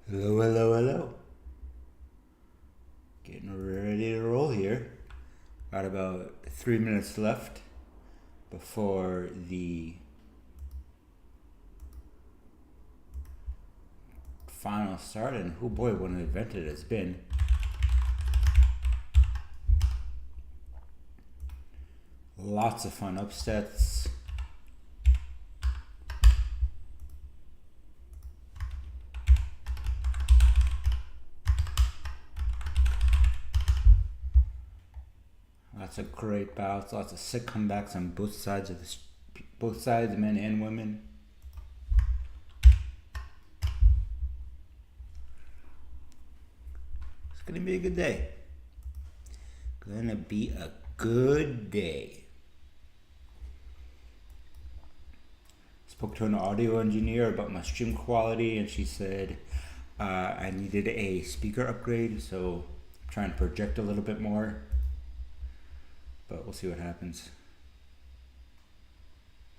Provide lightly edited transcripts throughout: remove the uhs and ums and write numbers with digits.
Hello, hello, hello. Getting ready to roll here. Got about 3 minutes left before the final start, and oh boy, what an event it has been. Lots of fun upsets. Lots of great bouts, lots of sick comebacks on both sides, men and women. It's gonna be a good day. Gonna be a good day. Spoke to an audio engineer about my stream quality, and she said I needed a speaker upgrade, so I'm trying to project a little bit more. But we'll see what happens.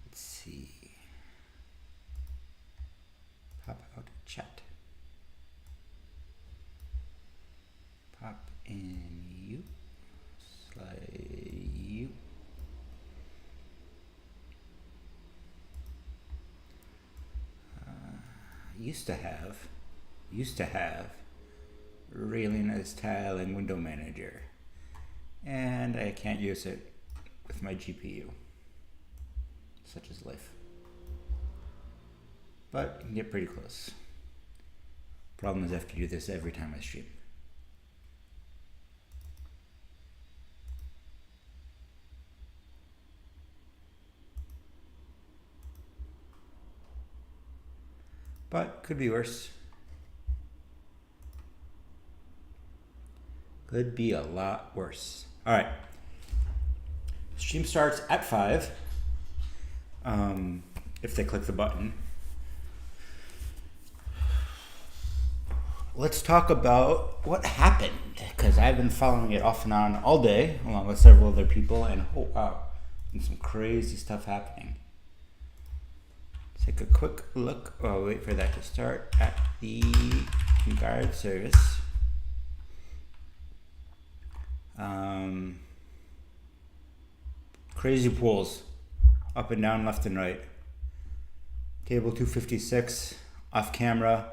Let's see. Pop out chat. Pop in you. Slide you. Used to have really nice tile and window manager. And I can't use it with my GPU. Such is life. But you can get pretty close. Problem is I have to do this every time I stream. But could be worse. Could be a lot worse. All right. Stream starts at 5. If they click the button. Let's talk about what happened, because I've been following it off and on all day, along with several other people, and oh wow, and some crazy stuff happening. Let's take a quick look. Oh, wait for that to start at the guard service. Crazy pulls up and down, left and right. Table 256 off camera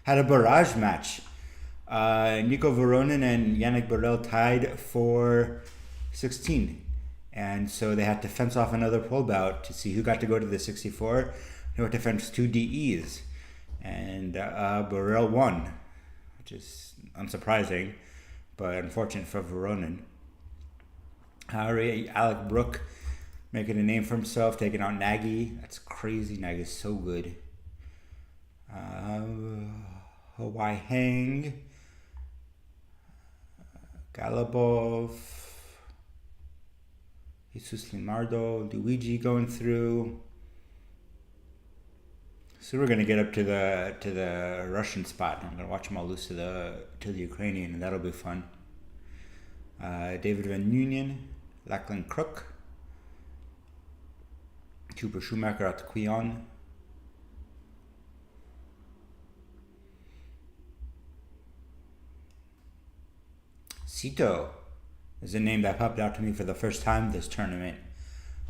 had a barrage match. Nico Voronin and Yannick Borel tied for 16, and so they had to fence off another pull bout to see who got to go to the 64, who had to fence 2 DEs, and Borel won, which is unsurprising but unfortunate for Voronin. Alec Brook making a name for himself, taking out Nagy. That's crazy. Nagy's so good. Hawaii Hang. Galabov. Jesus Limardo. Luigi going through. So we're gonna get up to the Russian spot. I'm gonna watch them all lose to the Ukrainian, and that'll be fun. David Van Union, Lachlan Crook, Cooper Schumacher at Quion. Sito is a name that popped out to me for the first time this tournament.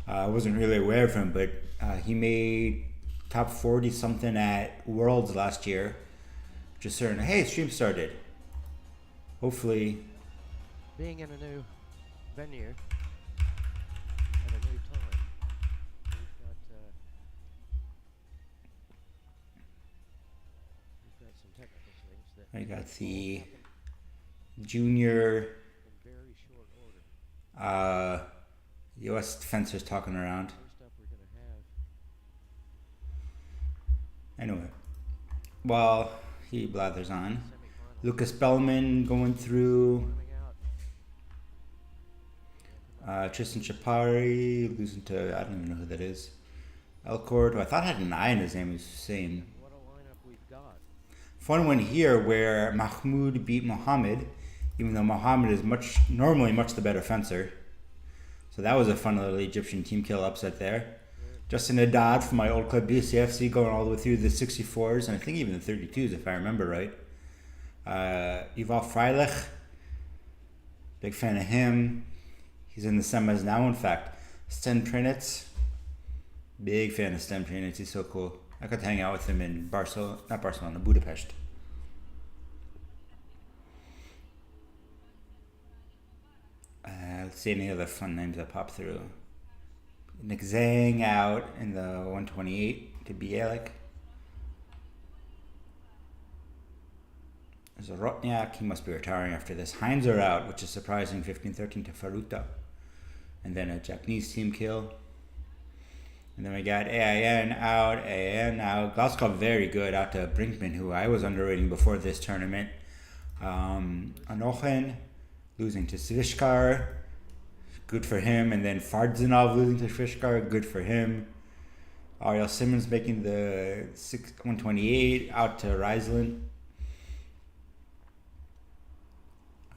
I wasn't really aware of him, but he made top 40 something at Worlds last year. Just certain. Hey, stream started. Hopefully. Being in a new venue at a new time, we've got some technical things that I got the junior in very short order. U.S. defenders talking around. First up, we're going to have Anyway, while he blathers on, Lucas Bellman going through. Tristan Chapari losing to, I don't even know who that is. Elcord, who I thought had an I in his name, was Hussein. what a lineup we've got. Fun one here where Mahmoud beat Mohammed, even though Mohammed is normally much the better fencer. So that was a fun little Egyptian team kill upset there. Justin Haddad from my old club BCFC going all the way through the 64s and I think even the 32s if I remember right. Ival Freilich, big fan of him. He's in the semis now, in fact. Sten Prinitz, big fan of Sten Prinitz. He's so cool. I got to hang out with him in Budapest. Let's see any other fun names that pop through. Nick Zhang out in the 128 to Bielik. Zarotniak, he must be retiring after this. Heinzer out, which is surprising, 15-13 to Faruta. And then a Japanese team kill. And then we got AIN out. Glasgow very good out to Brinkman, who I was underrating before this tournament. Anochen losing to Svishkar. Good for him. And then Fardzinov losing to Svishkar. Good for him. Ariel Simmons making the 128 out to Riesland.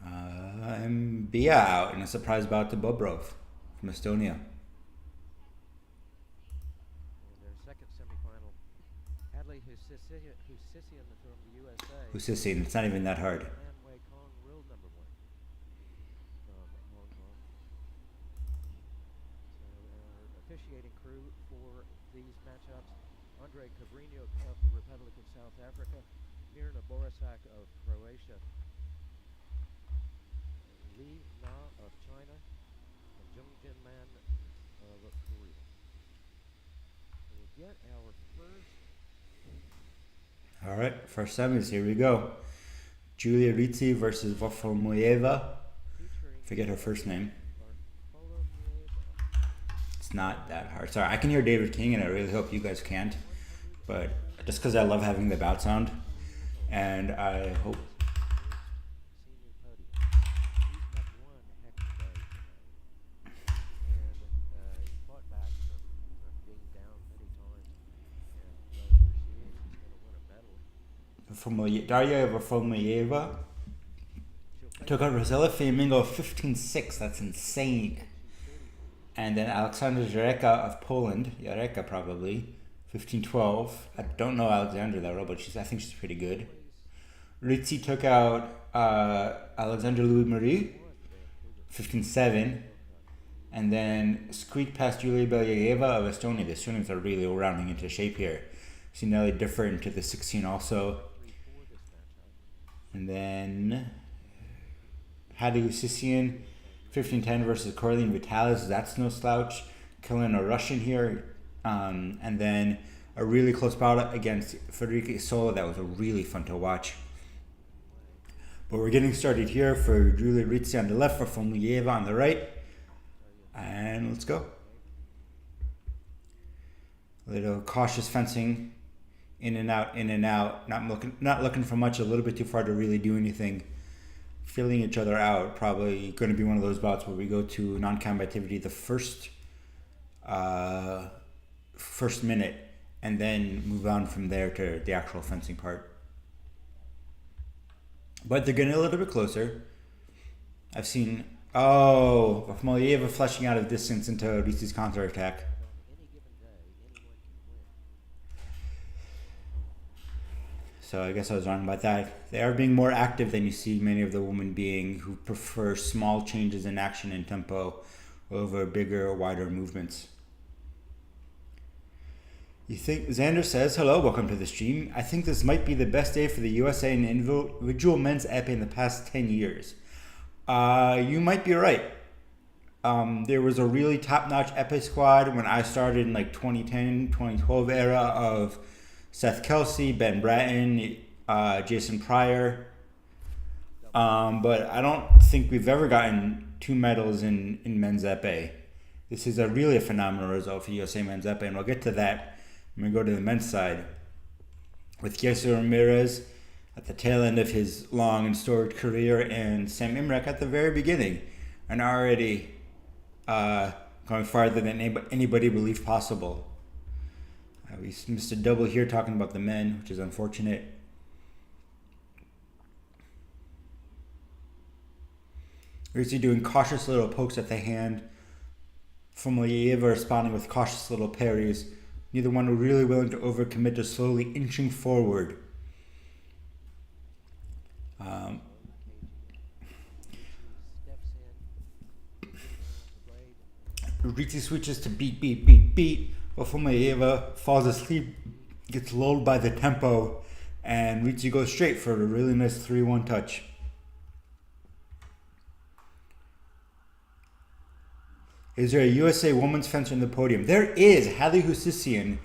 And Bia out in a surprise bout to Bobrov from Estonia. In their second semifinal, Hadley Hussisian from the USA. Hussisian, it's not even that hard. Wei Kong, world number 1 from Hong Kong. So officiating crew for these matchups: Andre Cabrinho of the Republic of South Africa, Mirna Borisak of Croatia, Li Na of China, and Jung Jin Man of Korea. So we'll get our first. All right, first semis, here we go. Julia Rizzi versus Varfolomoyeva. Forget her first name. It's not that hard. Sorry, I can hear David King, and I really hope you guys can't. But just because I love having the bout sound, and I hope. Daria Varfolomoyeva took out Rosella Flamingo 15-6. That's insane. And then Alexandra Jareka of Poland, Jareka probably, 15-12. I don't know Alexandra that well, but I think she's pretty good. Rizzi took out Alexandra Louis-Marie, 15-7. And then squeaked past Yulia Belyayeva of Estonia. The Estonians are really rounding into shape here. Sinelli different to the 16 also. And then Hadi Hussisian, 15-10 versus Corleen Vitalis. That's no slouch. Killing a Russian here. And then a really close bout against Federica Isola. That was really fun to watch. But we're getting started here for Julia Rizzi on the left, for Varfolomoyeva on the right. And let's go. A little cautious fencing. In and out, not looking for much, a little bit too far to really do anything. Feeling each other out, probably going to be one of those bouts where we go to non-combativity the first minute and then move on from there to the actual fencing part. But they're getting a little bit closer. I've seen, Varfolomoyeva flashing out of distance into Rizzi's counterattack. So I guess I was wrong about that. They are being more active than you see many of the women being, who prefer small changes in action and tempo over bigger, wider movements. You think, Xander says, hello, welcome to the stream. I think this might be the best day for the USA in individual men's épée in the past 10 years. You might be right. There was a really top-notch épée squad when I started in like 2010, 2012 era of Seth Kelsey, Ben Bratton, Jason Pryor. But I don't think we've ever gotten 2 medals in men's épée. This is really a phenomenal result for USA men's épée, and we'll get to that when we go to the men's side. With Yesu Ramirez at the tail end of his long and storied career, and Sam Imrek at the very beginning, and already going farther than anybody believed possible. We missed a double here talking about the men, which is unfortunate. Rizzi doing cautious little pokes at the hand. Fomieva responding with cautious little parries. Neither one were really willing to overcommit, just slowly inching forward. Riti switches to beat. Fomieva falls asleep, gets lulled by the tempo, and Riti goes straight for a really nice 3-1 touch. Is there a USA women's fencer in the podium? There is. Hadley Hussisian,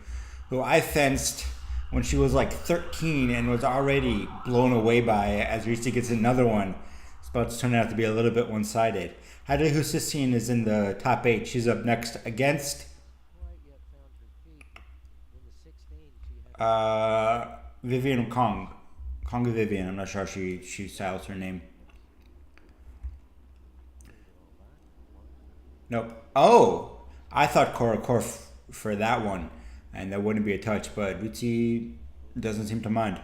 who I fenced when she was like 13 and was already blown away by it. As Riti gets another one, it's about to turn out to be a little bit one-sided. Hadley Hussisian is in the top 8. She's up next against Vivian Kong. Konga Vivian. I'm not sure if she styles her name. Nope. Oh, I thought Cora Korf for that one, and that wouldn't be a touch, but Riti doesn't seem to mind.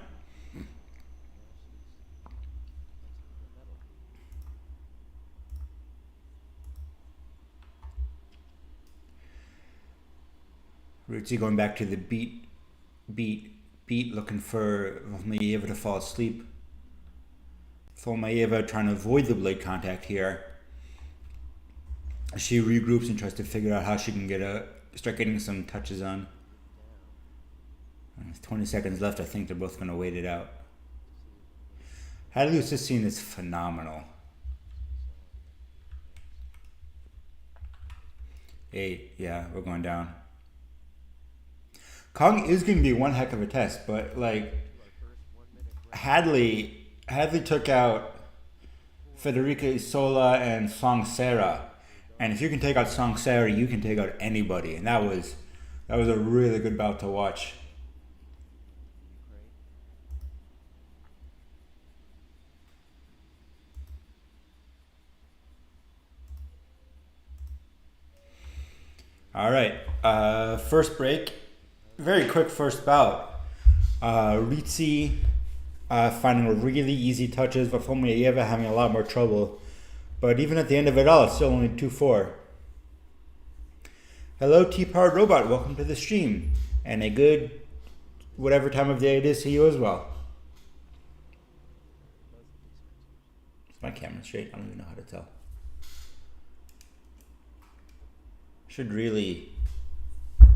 Riti going back to the beat, looking for Fomieva to fall asleep. Fomieva trying to avoid the blade contact here. She regroups and tries to figure out how she can start getting some touches on. With 20 seconds left, I think they're both going to wait it out. Hadley Hussisian is phenomenal. 8, yeah, we're going down. Kong is going to be one heck of a test, but like Hadley took out Federica Isola and Song Sarah. And if you can take out Song Sarah, you can take out anybody. And that was a really good bout to watch. All right. First break. Very quick first bout. Riti finding really easy touches, but Fomieva having a lot more trouble. But even at the end of it all, it's still only 2-4. Hello, T-Powered Robot. Welcome to the stream. And a good whatever time of day it is to you as well. Is my camera straight? I don't even know how to tell. Should really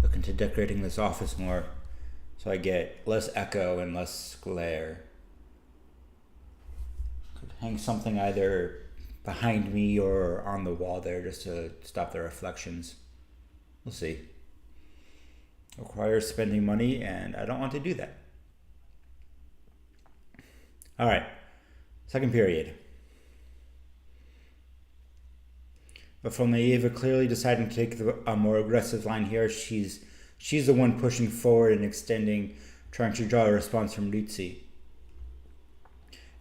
look into decorating this office more so I get less echo and less glare. Could hang something either behind me or on the wall there just to stop the reflections. We'll see. Requires spending money and I don't want to do that. All right, second period. But Fomieva clearly deciding to take a more aggressive line here. She's the one pushing forward and extending, trying to draw a response from Riti.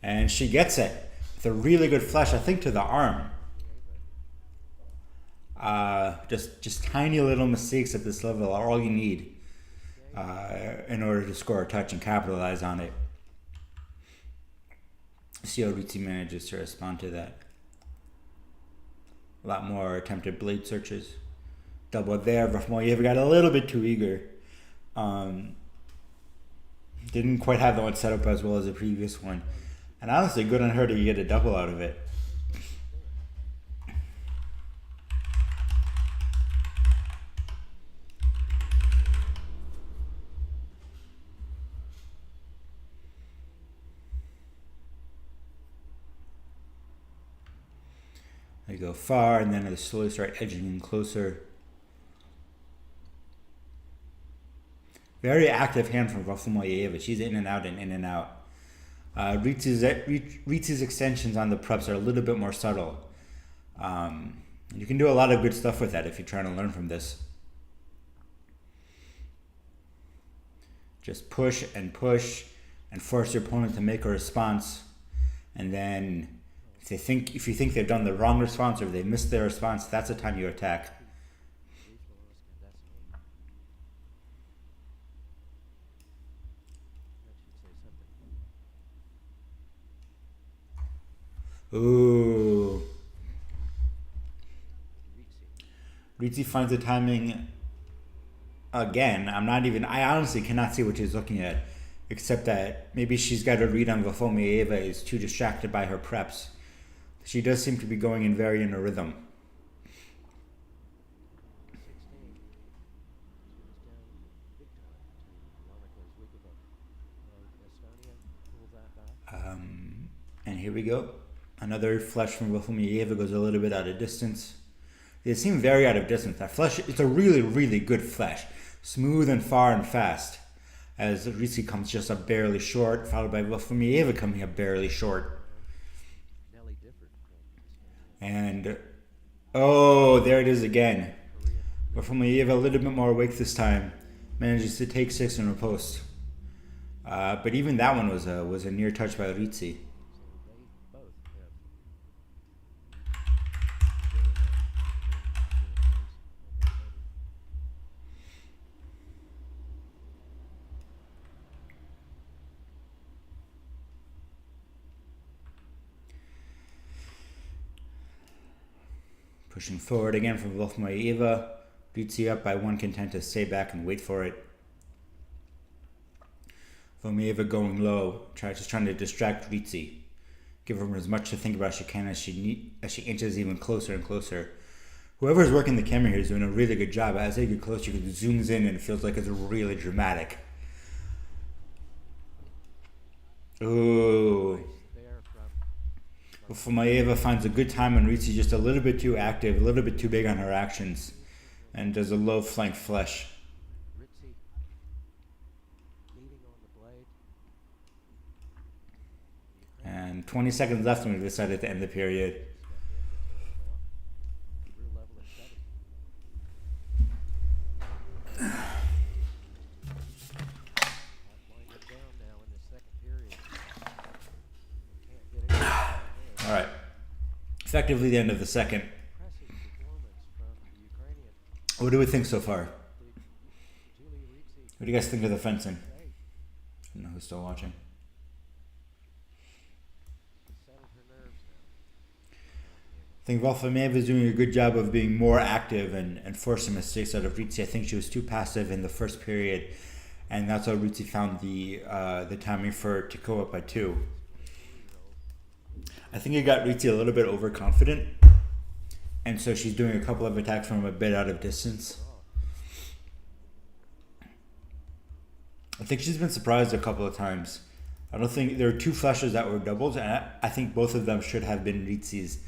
And she gets it. With a really good flash, I think, to the arm. Just tiny little mistakes at this level are all you need in order to score a touch and capitalize on it. See how Riti manages to respond to that. A lot more attempted blade searches. Double there. Fomieva got a little bit too eager. Didn't quite have that one set up as well as the previous one. And honestly, good on her to get a double out of it. They go far, and then they slowly start edging in closer. Very active hand from Fomieva. She's in and out and in and out. Riti's extensions on the preps are a little bit more subtle. You can do a lot of good stuff with that if you're trying to learn from this. Just push and force your opponent to make a response. And then if you think they've done the wrong response or they missed their response, that's the time you attack. Ooh. Ritzi finds the timing again. I honestly cannot see what she's looking at, except that maybe she's got a read on Vafomieva is too distracted by her preps. She does seem to be going in a rhythm. 16. She was down big time to Monica Zwickova of Estonia. Pulled that back. And here we go. Another flush from Vafomieva goes a little bit out of distance. They seem very out of distance. That flush, it's a really, really good flush. Smooth and far and fast. As Ritzi comes just up barely short, followed by Vafomieva coming up barely short. Nelly differed from Estonia. And, oh, there it is again. Vafomieva a little bit more awake this time. Manages to take 6 in a post. But even that one was a near touch by Ritzi. So they both have Pushing forward again from Vafomieva. Ritzi up by 1, content to stay back and wait for it. Vafomieva going low, just trying to distract Ritzi. Give her as much to think about as she can as she inches even closer and closer. Whoever's working the camera here is doing a really good job. As they get closer, it zooms in and it feels like it's really dramatic. Ooh. there from Vafomieva finds a good time, and Ritzi just a little bit too active, a little bit too big on her actions, and does a low flank flush. Ritzi leading on the blade. And 20 seconds left when we decided to end the period. Step in to take them out. Rear level at 7. Winding down now in the second period. Can't get it. All right. Effectively the end of the second. Impressive performance from the Ukrainian. What do we think so far? Julie Ritzi. What do you guys think of the fencing? Hey, I don't know who's still watching. settled her nerves now. I think Vafomieva is doing a good job of being more active and forcing mistakes out of Ritzi. I think she was too passive in the first period, and that's how Ritzi found the timing for to go up by 2. I think it got Ritzi a little bit overconfident, and so she's doing a couple of attacks from a bit out of distance. I think she's been surprised a couple of times. I don't think there were 2 flushes that were doubles, and I think both of them should have been Ritzi's.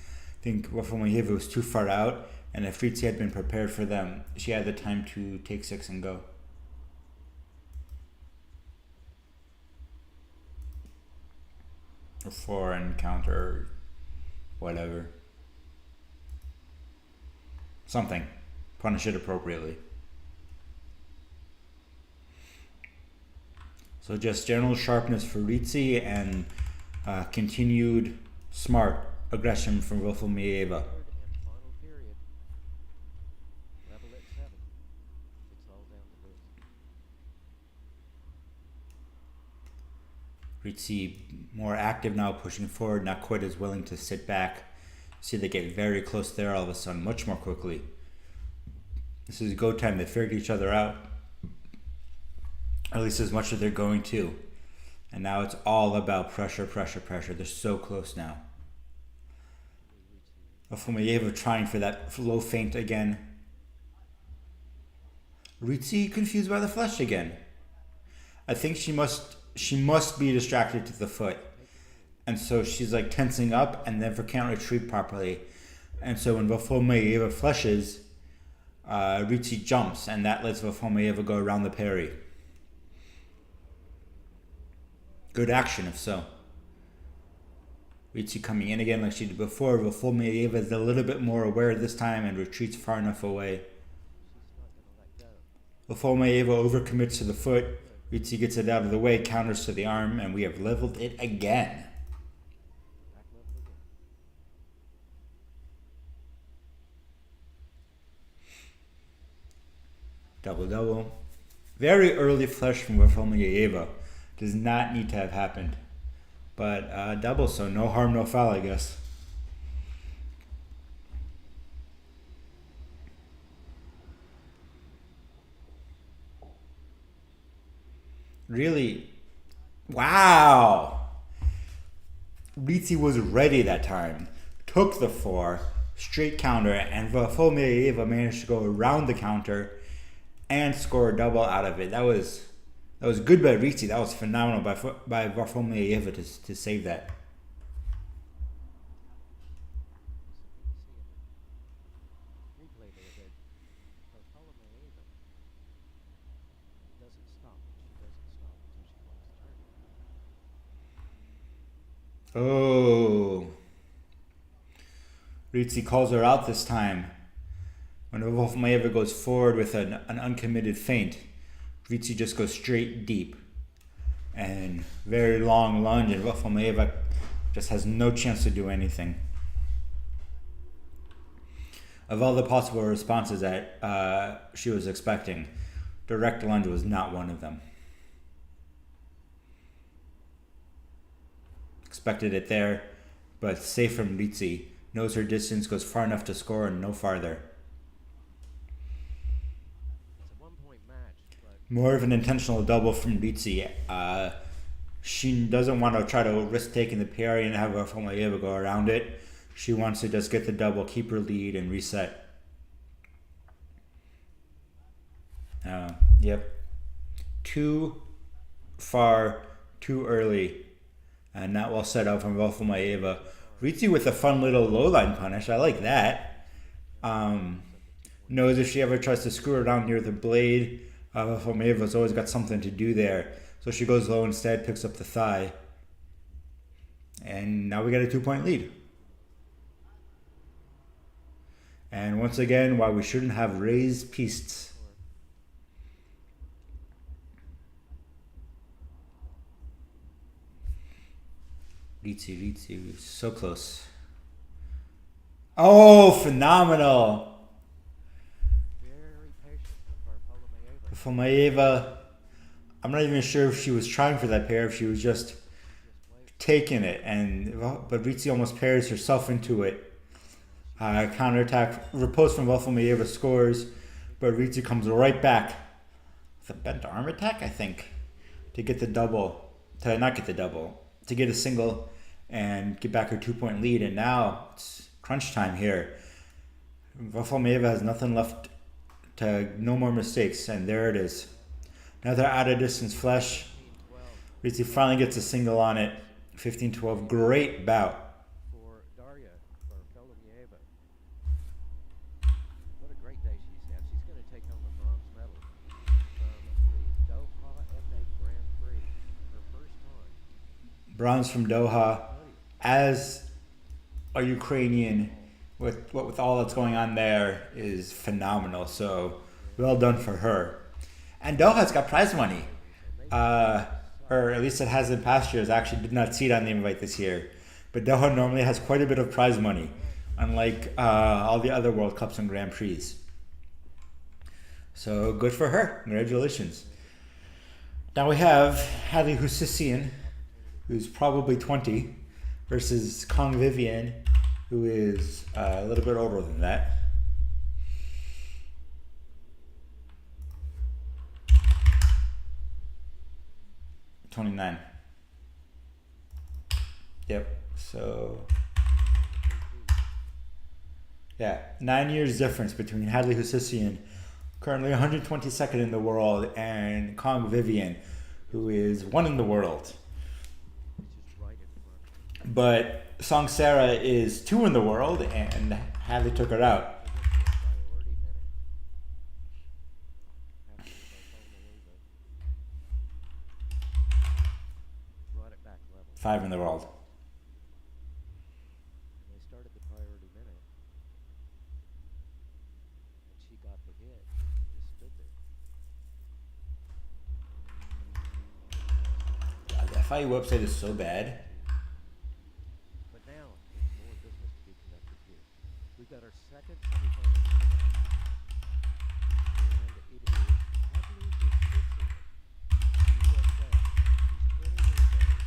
I think Vafomieva was too far out, and if Ritzi had been prepared for them, she had the time to take 6 and go. Or 4 and counter, or whatever. Something. Punish it appropriately. So just general sharpness for Ritzi and continued smart aggression from Vafomieva. Third and final period. Level at 7. It's all down the list. Ritzi more active now, pushing forward, not quite as willing to sit back. See, they get very close there all of a sudden, much more quickly. This is go time. They figured each other out, at least as much as they're going to. And now it's all about pressure, pressure, pressure. They're so close now. Vafomieva trying for that low feint again. Ritzi confused by the flush again. I think she must be distracted to the foot. And so she's like tensing up and then can't retreat properly. And so when Vafomieva flushes, Ritzi jumps, and that lets Vafomieva go around the parry. Good action if so. Ritzi coming in again like she did before. Vafomieva is a little bit more aware this time and retreats far enough away. She's not going to let go. Vafomieva overcommits to the foot. Ritzi gets it out of the way, counters to the arm, and we have leveled it again. Back level again. Double-double. Very early flush from Vafomieva. Does not need to have happened. But double, so no harm, no foul, I guess. Really, wow. Ritzi was ready that time. Took the 4, straight counter, and Varfolomeyeva managed to go around the counter and score a double out of it. That was good by Ritzi. That was phenomenal by Varfolomeyeva to save that. Replay there that Bartholomeeva doesn't stop. She doesn't stop until she wins the tournament. Oh. Ritzi calls her out this time. When Varfolomeyeva goes forward with an uncommitted feint, Ritzi just goes straight deep. And very long lunge, and Varfolomeyeva just has no chance to do anything. Of all the possible responses that she was expecting, direct lunge was not one of them. Expected it there, but safe from Ritzi. Knows her distance, goes far enough to score and no farther. It's a 1-point match, but More of an intentional double from Ritzi. She doesn't want to try to risk taking the parry and have Varfolomeyeva go around it. She wants to just get the double, keep her lead, and reset. Yep. Too far, too early, and not well set up from Varfolomeyeva. Ritzi with a fun little low line punish. I like that. Knows if she ever tries to screw around near the blade, Varfolomyeva's always got something to do there. So she goes low instead, picks up the thigh. And now we got a 2-point lead. And once again, why we shouldn't have raised pistes. Ritzi, so close. Oh, phenomenal! very patient from Bartholomeeva. Varfolomeyeva, I'm not even sure if she was trying for that pair, if she was just taking it, but Ritzi almost pairs herself into it. Counterattack, riposte from Varfolomeyeva scores, but Ritzi comes right back with a bent arm attack, I think, to get the double, to get a single and get back her 2-point lead. And now it's crunch time here. Varfolomeyeva has nothing left, no more mistakes, and there it is. Another out of distance flush. Ritzi finally gets a single on it. 15-12, great bout. For Daria Bartholomeeva. What a great day she's had. She's going to take home a bronze medal from the Doha F8 Grand Prix. Her first time. Bronze from Doha. As a Ukrainian, with all that's going on there, is phenomenal. So well done for her. And Doha's got prize money. Or at least it has in past years. I actually did not see it on the invite this year. But Doha normally has quite a bit of prize money, unlike all the other World Cups and Grand Prix. So good for her. Congratulations. Now we have Hadley Hussisian, who's probably 20, versus Kong Vivian, who is a little bit older than that. $29. Yep. So yeah, 9 years difference between Hadley Hussisian, currently 122nd in the world, and Kong Vivian, who is 1 in the world. But Song Sarah is 2 in the world, and Hadley took her out. 5 in the world. And they started the priority minute, and she got the hit and just stood there. God, the FIU website is so bad. But now there's more business to be conducted here. We've got our second semifinal tonight, and it is Hadley Hussisian, the USA. She's 20 years old.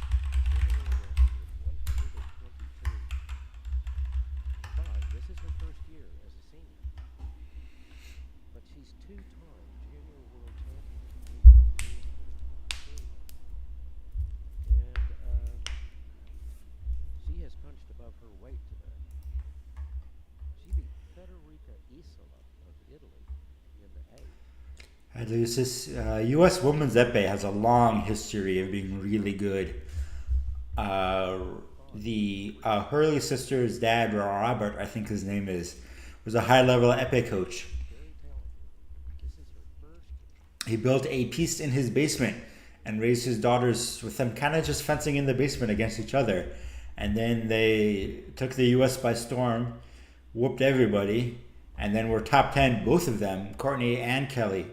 This is her first year as a senior, but she's 2-time junior world champion. peninsula of Italy in the A. At least this U.S. women's epee has a long history of being really good. Uh, the Hurley sisters' dad, Robert, I think his name is, was a high-level epee coach. Very talented. This is her first. He built a piece in his basement and raised his daughters with them kind of just fencing in the basement against each other. And then they took the U.S. by storm, whooped everybody, and then were top 10, both of them, Courtney and Kelly.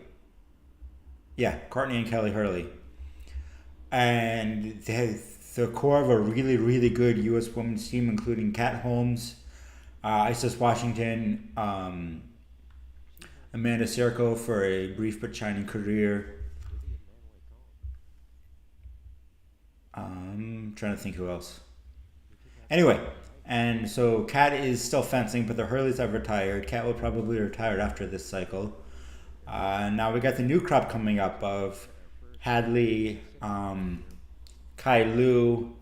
Yeah, Courtney and Kelly Hurley. And they had the core of a really, really good U.S. women's team, including Kat Holmes, Isis Washington, Amanda Serko for a brief but shining career. Trying to think who else. Anyway, and so Kat is still fencing, but the Hurleys have retired. Kat will probably retire after this cycle. Now we got the new crop coming up of Hadley, Kai Lu,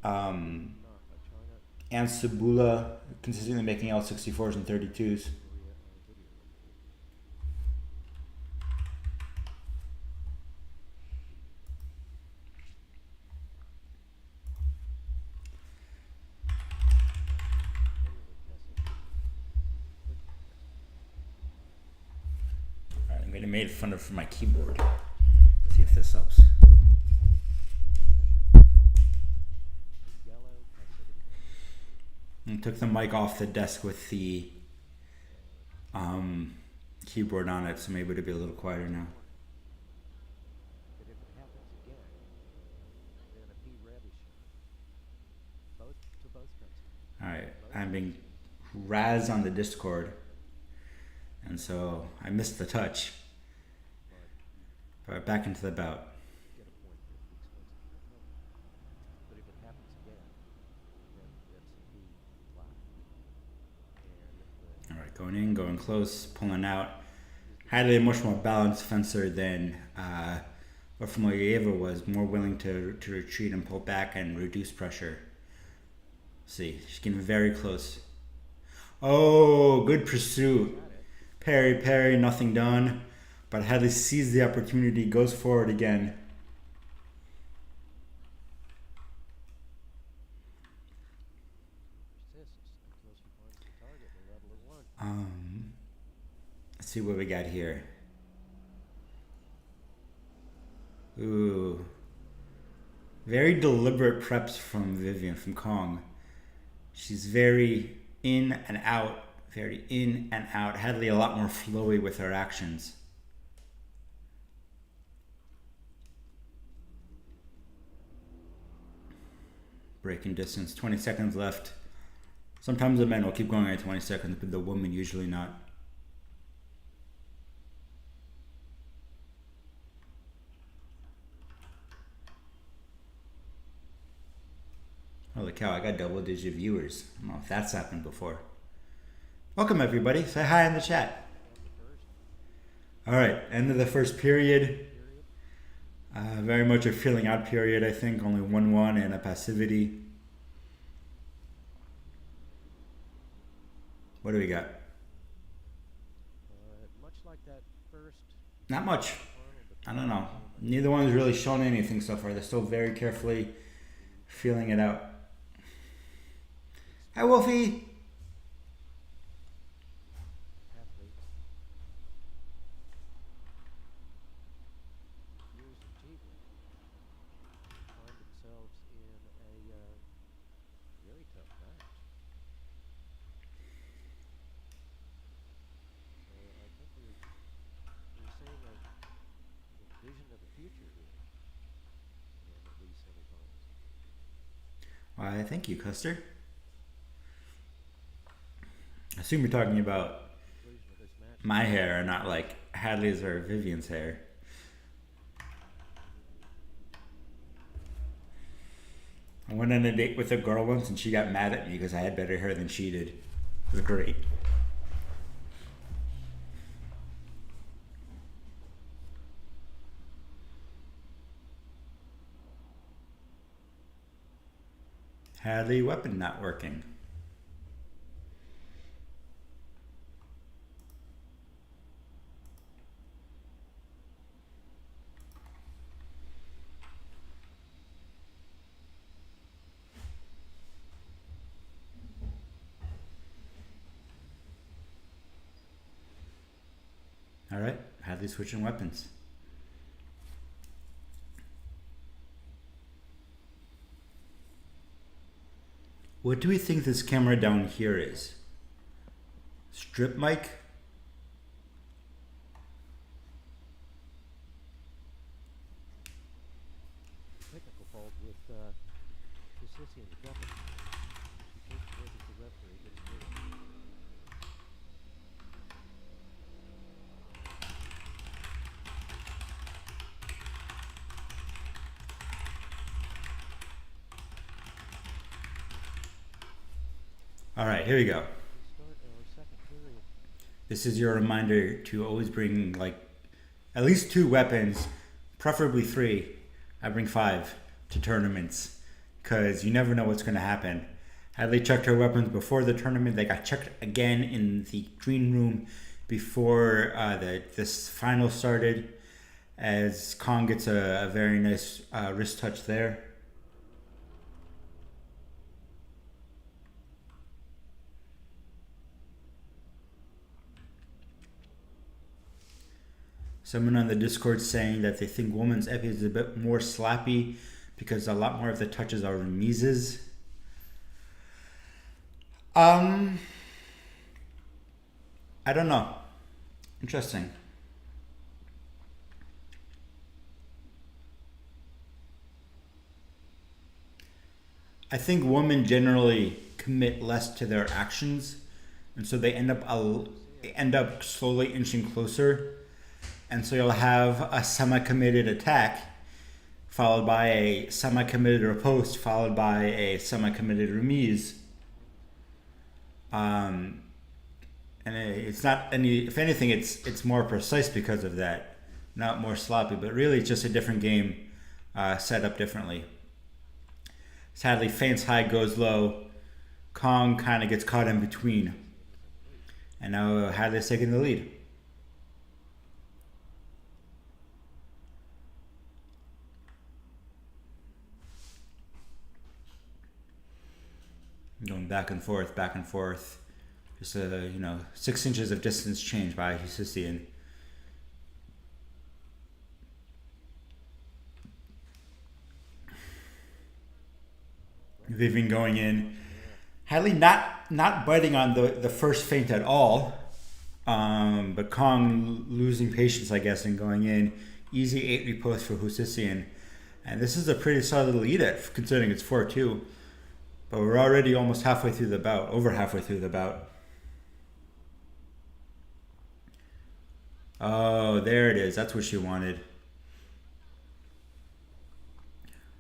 and Sabula, consistently making L64s and 32s. I'm going to make fun of for my keyboard. See if this helps. And took the mic off the desk with the keyboard on it, so maybe it'll be a little quieter now. But if it happens again, then a P red is shown. Both to both countries. Alright, I'm being razzed on the Discord, and so I missed the touch. But back into the bout. Get a point for expensive recovery. But if it happens again, then it's a P flat. And Alright, going in, going close, pulling out. Hadley a much more balanced fencer than Orfimoyeva was, more willing to retreat and pull back and reduce pressure. See, she's getting very close. Oh, good pursuit. Parry, nothing done. But Hadley sees the opportunity, goes forward again. Let's see what we got here. Ooh. Very deliberate preps from Vivian, from Kong. She's very in and out. Very in and out. Hadley a lot more flowy with her actions. Breaking distance, 20 seconds left. Sometimes the men will keep going at 20 seconds, but the women usually not. Holy cow, I got double-digit viewers. I don't know if that's happened before. Welcome, everybody. Say hi in the chat. All right, end of the first period. Very much a filling out period, I think. Only 1-1 and a passivity. What do we got? Much like that first. Not much. I don't know. Neither one has really shown anything so far. They're still very carefully feeling it out. Hi, Wolfie. Why, thank you, Custer. I assume you're talking about my hair and not like Hadley's or Vivian's hair. I went on a date with a girl once and she got mad at me because I had better hair than she did. It was great. Hadley weapon not working. All right, Hadley switching weapons. What do we think this camera down here is? Strip mic? Technical fault with Hussein weapon. She takes it as the referee gets rid. All right, here we go. We start our second period. This is your reminder to always bring like at least 2 weapons, preferably 3. I bring 5 to tournaments because you never know what's going to happen. Hadley checked her weapons before the tournament. They got checked again in the green room before this final started, as Kong gets a very nice wrist touch there. Someone on the Discord saying that they think women's epi is a bit more slappy because a lot more of the touches are remises. I don't know. Interesting. I think women generally commit less to their actions, and so they end up slowly inching closer. And so you'll have a semi-committed attack followed by a semi-committed riposte followed by a semi-committed remise. And it's not any. If anything, it's more precise because of that, not more sloppy. But really, it's just a different game, set up differently. Sadly, feints high, goes low. Kong kind of gets caught in between, and now Hadley's taking the lead. Going back and forth, back and forth. Just 6 inches of distance change by Hussein. They've been going in. Hadley not biting on the first feint at all, but Kong losing patience, I guess, and going in. Easy 8 riposte for Hussein. And this is a pretty solid lead considering it's 4-2. But we're already almost halfway through the bout, over halfway through the bout. Oh, there it is. That's what she wanted.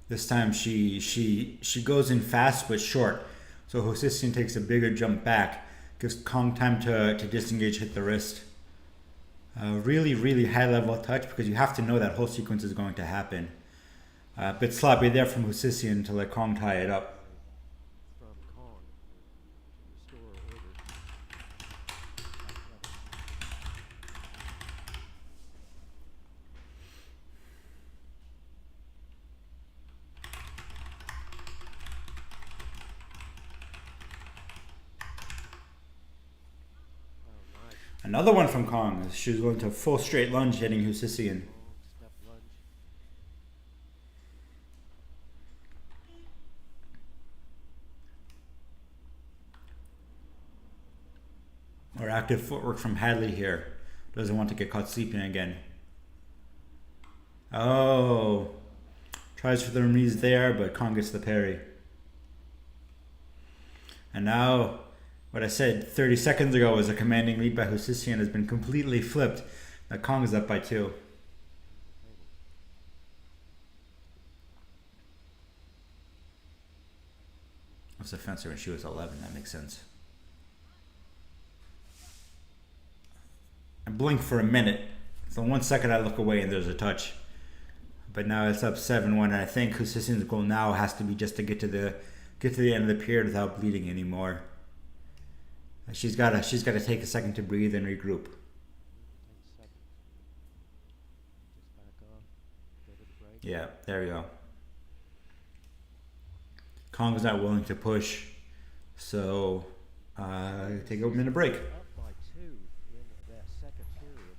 This time she goes in fast but short. So Hosisian takes a bigger jump back. Gives Kong time to disengage, hit the wrist. Really, really high level touch because you have to know that whole sequence is going to happen. A bit sloppy there from Hosisian to let Kong tie it up. Another one from Kong. She was going to a full straight lunge, hitting Hussein. More active footwork from Hadley here. Doesn't want to get caught sleeping again. Oh. Tries for the remise there, but Kong gets the parry. And now, what I said 30 seconds ago was a commanding lead by Hussein has been completely flipped. Now Kong is up by 2. I was a fencer when she was 11. That makes sense. I blink for a minute. So 1 second I look away and there's a touch. But now it's up 7-1, and I think Hussein's goal now has to be just to get to the end of the period without bleeding anymore. She's got to take a second to breathe and regroup. Yeah, there we go. Kong's not willing to push, so take a minute break. Up by 2 in that second period.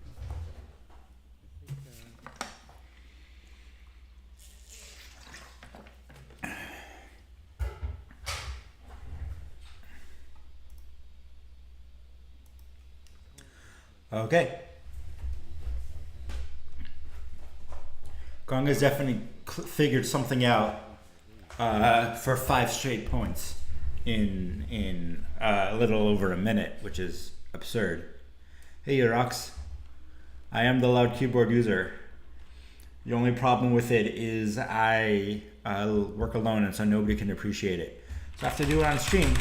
Okay. Kong has definitely figured something out for 5 straight points in a little over a minute, which is absurd. Hey, Rox. I am the loud keyboard user. The only problem with it is I work alone, and so nobody can appreciate it. So I have to do it on stream,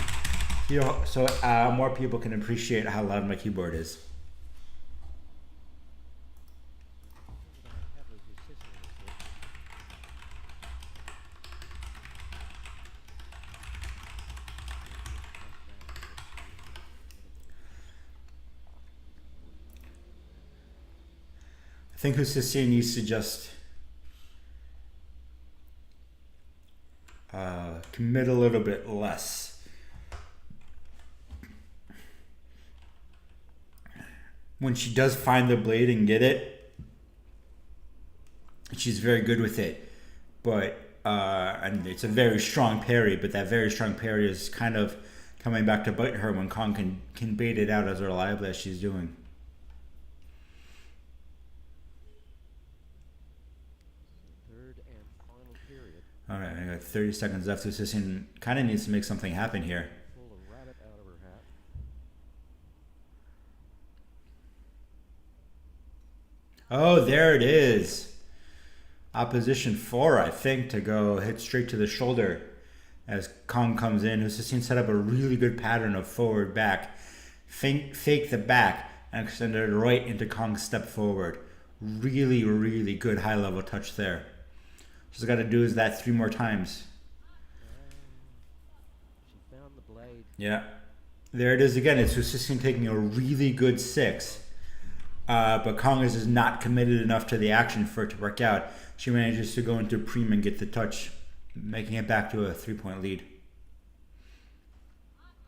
so more people can appreciate how loud my keyboard is. I think Hussein needs to just commit a little bit less. When she does find the blade and get it, she's very good with it. But and it's a very strong parry, but that very strong parry is kind of coming back to bite her when Kong can bait it out as reliably as she's doing. All right, I got 30 seconds left. Hussein kind of needs to make something happen here. Pull a rabbit out of her hat. Oh, there it is. Opposition 4, I think, to go hit straight to the shoulder as Kong comes in. Hussein set up a really good pattern of forward back, fake the back, and extended it right into Kong's step forward. Really, really good high level touch there. She's got to do is that 3 more times. She found the blade. Yeah. There it is again. It's Hussein taking a really good 6. But Kong is not committed enough to the action for it to work out. She manages to go into Preem and get the touch, making it back to a 3-point lead.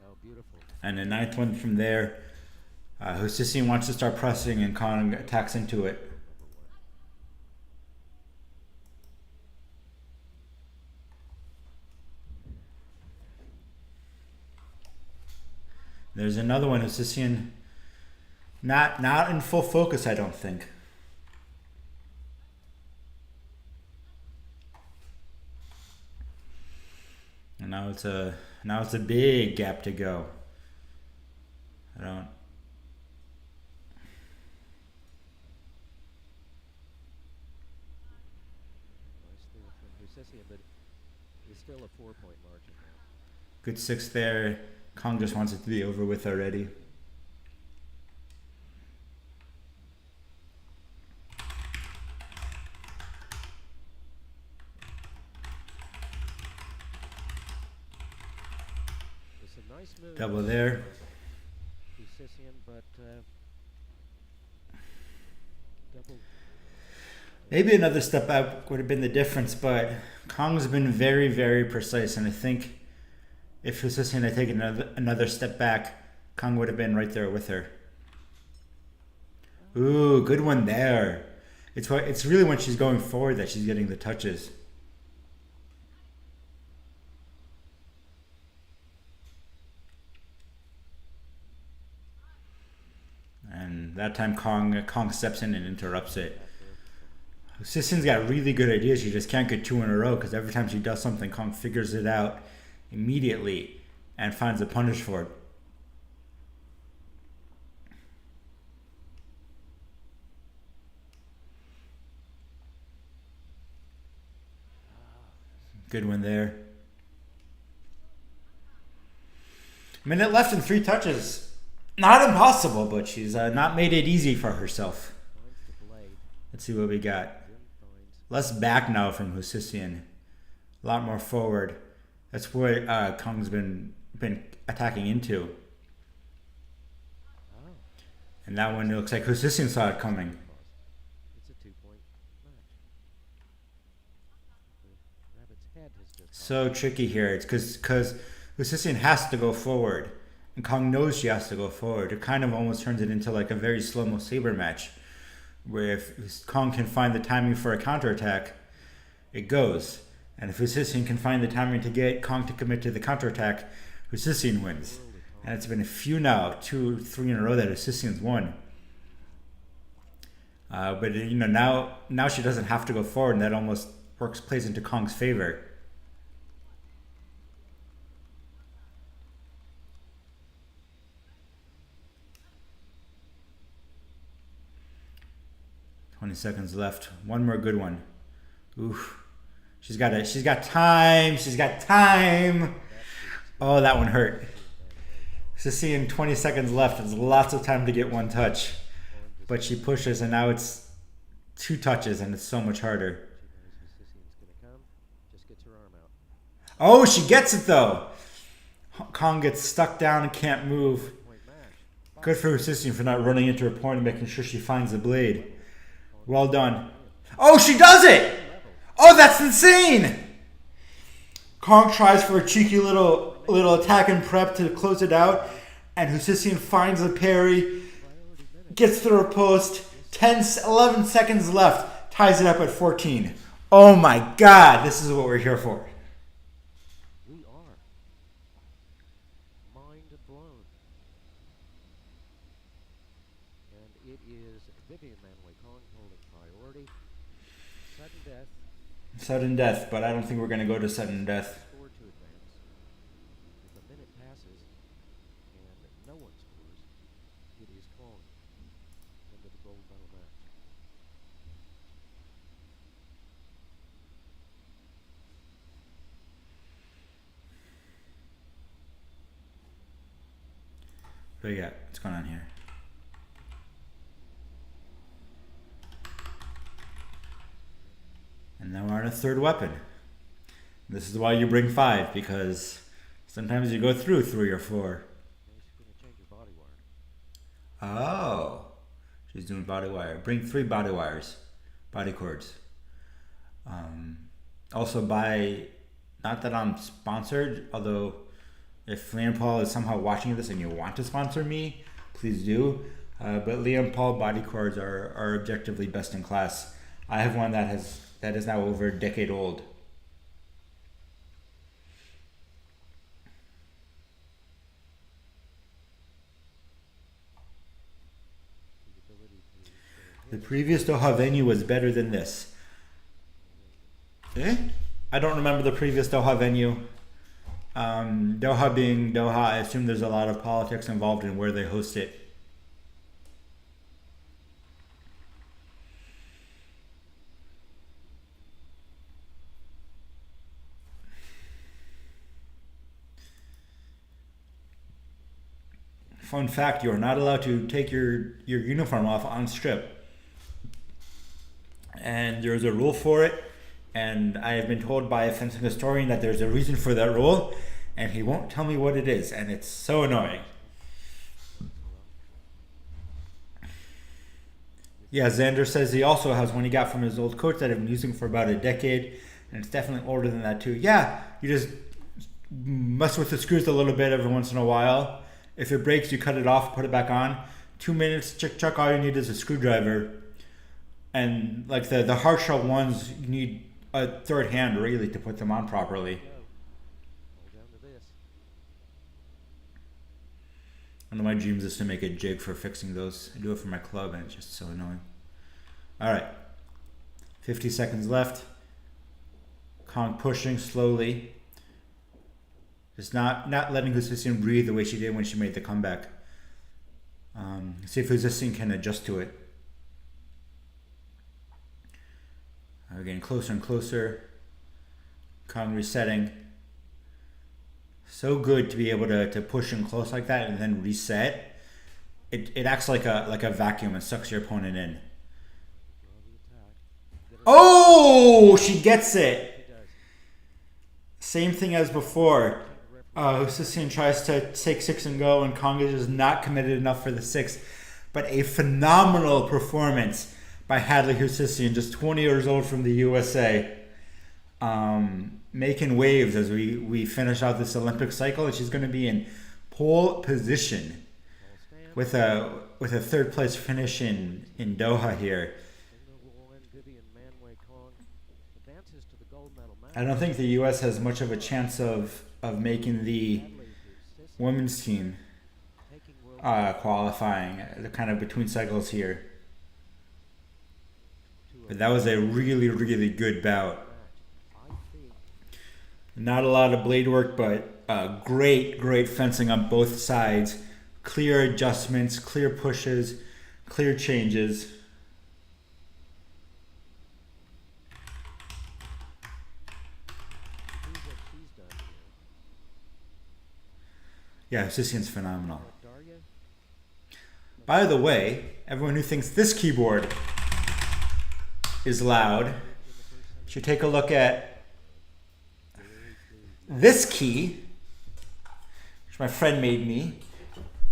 Oh, beautiful. And the 9th one from there. Hussein wants to start pressing and Kong attacks into it. There's another one. Hussein not in full focus, I don't think. And now it's a big gap to go. I don't. Nice there from Hussein, but it's still a 4-point margin now. Good 6 there. Kong just wants it to be over with already. It's a nice move. Double there. Hussein, but double. Maybe another step out would have been the difference, but Kong's been very, very precise, and I think if Hussein had taken another step back, Kong would have been right there with her. Ooh, good one there. It's really when she's going forward that she's getting the touches. And that time Kong steps in and interrupts it. Hussein got really good ideas. She just can't get 2 in a row because every time she does something, Kong figures it out immediately and finds a punish for it. Good one there. Minute left and 3 touches. Not impossible, but she's not made it easy for herself. Let's see what we got. Less back now from Hussein. A lot more forward. That's what Kong's been attacking into. And that one, it looks like Hussein saw it coming. It's a 2-point match. The rabbit's head has just So tricky here. It's because Hussein has to go forward. And Kong knows she has to go forward. It kind of almost turns it into like a very slow-mo saber match. Where if Kong can find the timing for a counterattack, it goes. And if Hussein can find the timing to get Kong to commit to the counterattack, Hussein wins. And it's been a few now, 2 or 3 in a row that Hussein's won. But now she doesn't have to go forward, and that almost plays into Kong's favor. $20 left. One more good one. Oof. She's got time. She's got time. Oh, that one hurt. Just seeing 20 seconds left. There's lots of time to get one touch. But she pushes, and now it's 2 touches, and it's so much harder. Oh, she gets it, though. Kong gets stuck down and can't move. Good for Hussisian for not running into her point and making sure she finds the blade. Well done. Oh, she does it! Oh, that's insane! Kong tries for a cheeky little attack and prep to close it out, and Hussisian finds the parry, gets through her post. 11 seconds left, ties it up at 14. Oh my God, this is what we're here for. We are mind blown. And it is Vivian Manway Kong holding priority. Sudden death. Sudden death, but I don't think we're going to go to sudden death. Score to advance. If a minute passes and no one scores, it is Kong into the gold medal match. What do you got? What's going on here? And now we're on a third weapon. This is why you bring 5, because sometimes you go through 3 or 4. She's going to change her body wire. Oh. She's doing body wire. Bring 3 body wires. Body cords. Also buy, not that I'm sponsored, although if Liam Paul is somehow watching this and you want to sponsor me, please do. But Liam Paul body cords are objectively best in class. I have one that is now over a decade old. The previous Doha venue was better than this. I don't remember the previous Doha venue. Doha being Doha, I assume there's a lot of politics involved in where they host it. Fun fact, you are not allowed to take your uniform off on strip. And there's a rule for it. And I have been told by a fencing historian that there's a reason for that rule. And he won't tell me what it is. And it's so annoying. Yeah, Xander says he also has one he got from his old coach that I've been using for about a decade. And it's definitely older than that too. Yeah, you just mess with the screws a little bit every once in a while. If it breaks, you cut it off, put it back on. 2 minutes, chuck. All you need is a screwdriver. And like the hard shell ones, you need a third hand really to put them on properly. One of my dreams is to make a jig for fixing those. I do it for my club and it's just so annoying. Alright. 50 seconds left. Kong pushing slowly. Just not letting Hussisian breathe the way she did when she made the comeback. See if Hussisian can adjust to it. We're getting closer and closer. Kong resetting. So good to be able to push in close like that and then reset. It acts like a vacuum and sucks your opponent in. Oh, she gets it. Same thing as before. Hussisian tries to take 6 and go, and Kong is just not committed enough for the 6. But a phenomenal performance by Hadley Hussisian, just 20 years old from the USA. Making waves as we finish out this Olympic cycle, and she's going to be in pole position with a third place finish in Doha here. I don't think the US has much of a chance of making the women's team qualifying. They're kind of between cycles here. But that was a really, really good bout. match. I think Not a lot of blade work, but great fencing on both sides. Clear adjustments, clear pushes, clear changes. who's what she's done here. Yeah, Sisian's phenomenal. Daria, By the way, everyone who thinks this keyboard is loud in the first should take a look at very clean. this key, which my friend made me.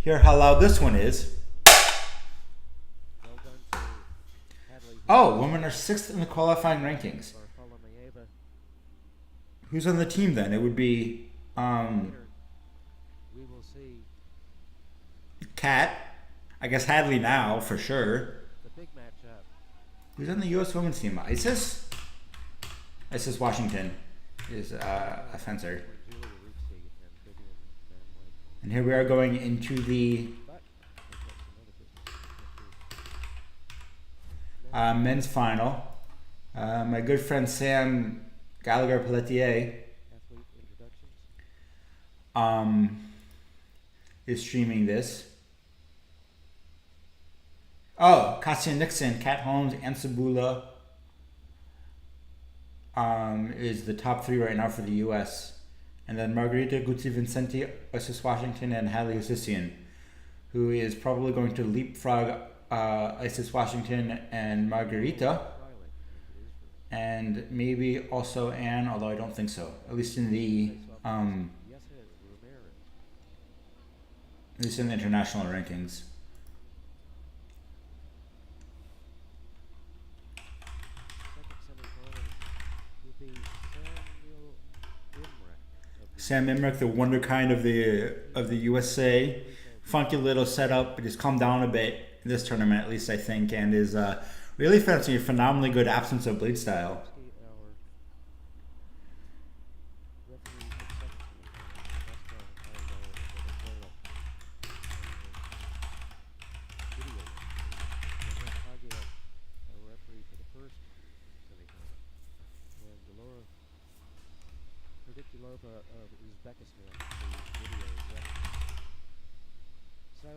Hear how loud this one is. Well done to Hadley. Oh, women are 6th in the qualifying rankings. Bartholomeeva. Who's on the team then? It would be Later, we will see Kat. I guess Hadley now for sure. the big matchup. Who's on the U.S. women's team? Isis? Isis Washington is a fencer. For Julia Rupsey and Vivian Van Wyk. And here we are going into the But we've got some other business. men's final. My good friend Sam Gallagher-Pelletier Athlete introductions. is streaming this. Oh, Kasia Nixon, Kat Holmes, and Sabula is the top 3 right now for the U.S. And then Margarita Guzzi-Vincenti, Isis Washington, and Hadley Hussisian, who is probably going to leapfrog Isis Washington and Margarita, Riley, I believe, for and maybe also Anne, although I don't think so. At least in the Yes, Ramirez. international rankings. Second semifinal will be Samuel Imrek of the Sam Emmerich, the wonderkind of the USA, funky little setup, but he's calmed down a bit in this tournament, at least I think, and is really fencing a phenomenally good absence of blade style. our referee for the second semifinal, Venezuela, video referee. Our referee for the first semifinal, and Delora Predictilova of Uzbekistan, the video referee. So,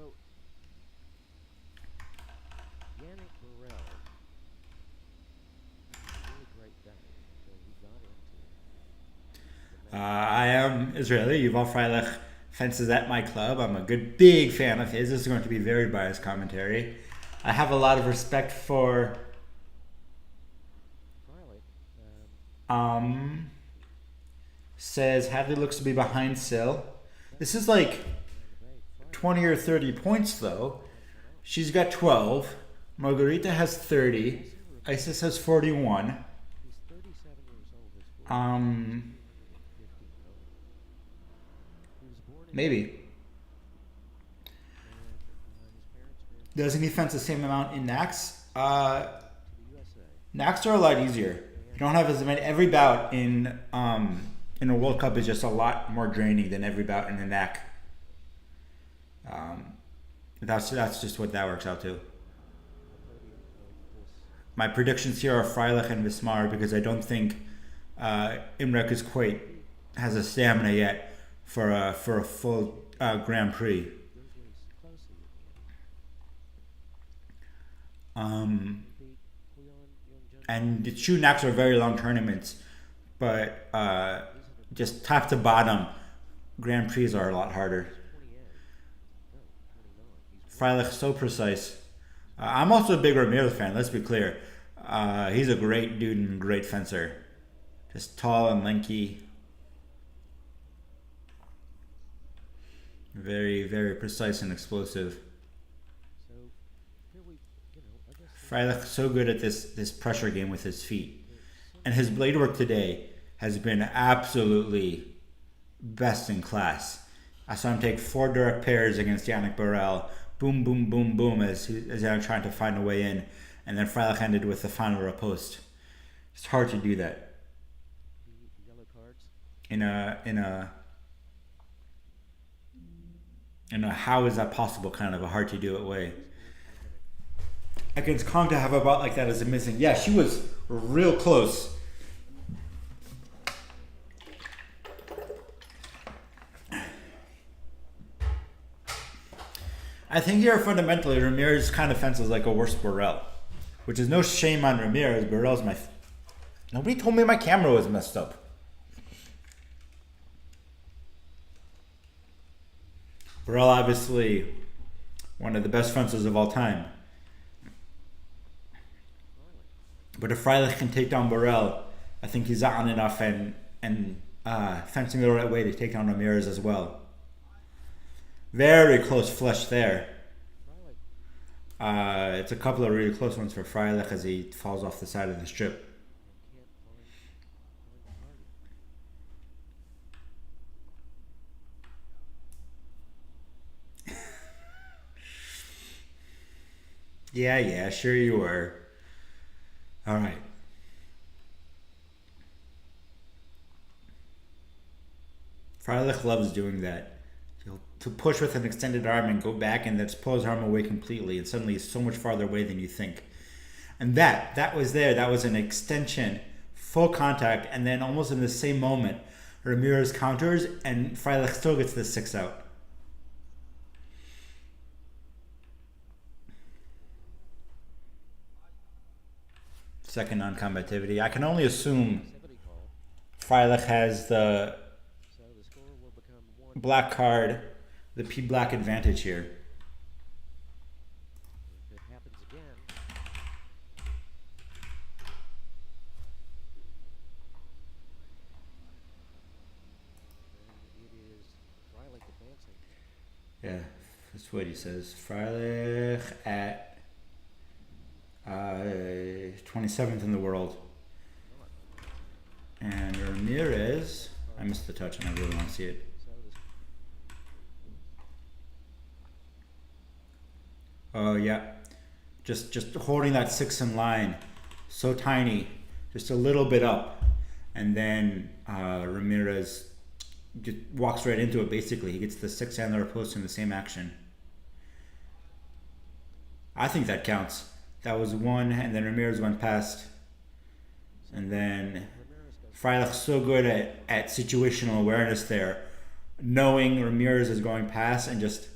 Yannick Burrell, really great day. So he got into the I am Israeli. Yuval Freilich fences at my club. I'm a big fan of his. This is going to be very biased commentary. I have a lot of respect for Riley. says Hadley looks to be behind Sil. This is like 20 or 30 points though. She's got 12. Margarita has 30. Isis has 41. He's 37 years old. His 15 He was born in Maybe. and his parents moved Doesn't he fence the same amount in Nax? to the USA. Nax are a lot easier. You don't have as many. Every bout in a World Cup is just a lot more draining than every bout in the NAC. That's just what that works out to. The podium of this My predictions here are Freilich and Vismar because I don't think Imrek is quite has a stamina yet for a full Grand Prix. Grizzlies closely Um, beat Huyon Youngjun. and the two Nacs are very long tournaments, but just top to bottom, Grand Prix are a lot harder. 28. No, 29. He's Freilich so precise. I'm also a big Ramirez fan. Let's be clear. He's a great dude and great fencer. Just tall and lanky. Very, very precise and explosive. so here we, I guess Freilich so good at this pressure game with his feet, and his blade work today has been absolutely best in class. I saw him take 4 direct pairs against Yannick Burrell. Boom, boom, boom, boom, as I'm trying to find a way in, and then Freilich ended with the final riposte. It's hard to do that the yellow cards. in a how is that possible kind of a hard to do it way. against Kong to have a bout like that is amazing. Yeah, she was real close. I think here fundamentally Ramirez kind of fences like a worse Burrell, which is no shame on Ramirez. Burrell's my. Nobody told me my camera was messed up. Burrell obviously one of the best fencers of all time. But if Freilich can take down Burrell, I think he's on enough and fencing the right way to take down Ramirez as well. Very close flush there. It's a couple of really close ones for Freilich as he falls off the side of the strip. Yeah, sure you were. All right. Freilich loves doing that. To push with an extended arm and go back and then pull his arm away completely, and suddenly he's so much farther away than you think. And that was there. That was an extension, full contact, and then almost in the same moment, Ramirez counters and Freilich still gets the 6 out. Second non-combativity. I can only assume Freilich has the black card, the P black advantage here. If it happens again, then it is Freilich advancing. Yeah, that's what he says. Freilich at 27th in the world. And Ramirez, I missed the touch and I really want to see it. Oh yeah, just holding that 6 in line, so tiny, just a little bit up, and then Ramirez just walks right into it. Basically, he gets the 6 and the riposte in the same action. I think that counts. That was one, and then Ramirez went past, and then Freilich so good at situational awareness there, knowing Ramirez is going past and just.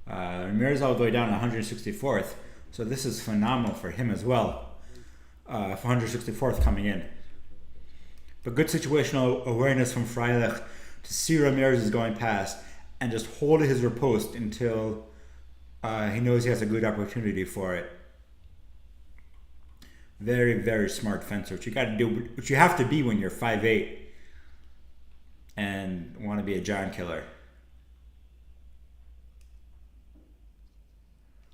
Ramirez all the way down to 164th, so this is phenomenal for him as well. For 164th coming in. But good situational awareness from Freilich to see Ramirez is going past and just hold his riposte until he knows he has a good opportunity for it. Very, very smart fencer, which you got to do, which you have to be when you're 5'8" and want to be a giant killer.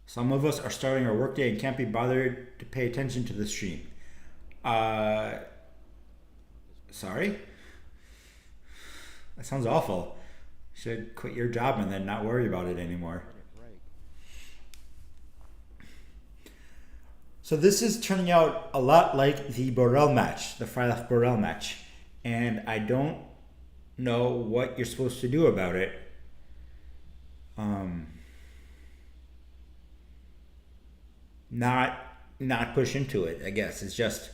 Some of us are starting our workday and can't be bothered to pay attention to the stream. Sorry? That sounds awful. You should quit your job and then not worry about it anymore. So this is turning out a lot like the Burrell match, the Freilich-Burrell match. And I don't know what you're supposed to do about it. Not push into it, I guess. It's just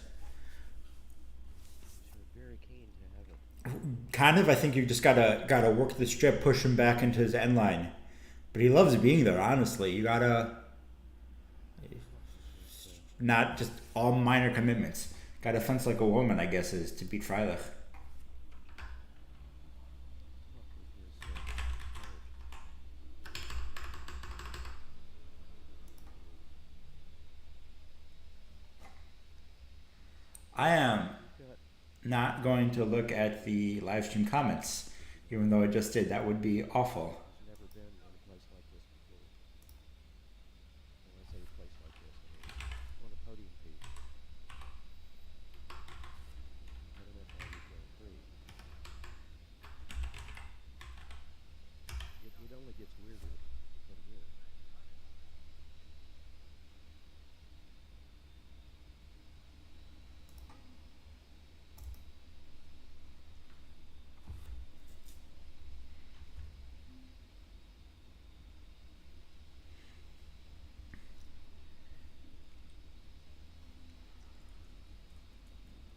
kind of, I think you just gotta work the strip, push him back into his end line. But he loves being there, honestly. You gotta not just all minor commitments. Gotta fence like a woman, I guess, is to beat Freilich. I am not going to look at the live stream comments, even though I just did. That would be awful. Never been in a place like this before. When I say a place like this, I mean on a podium piece. I don't know how you go free. It only gets weirder from here.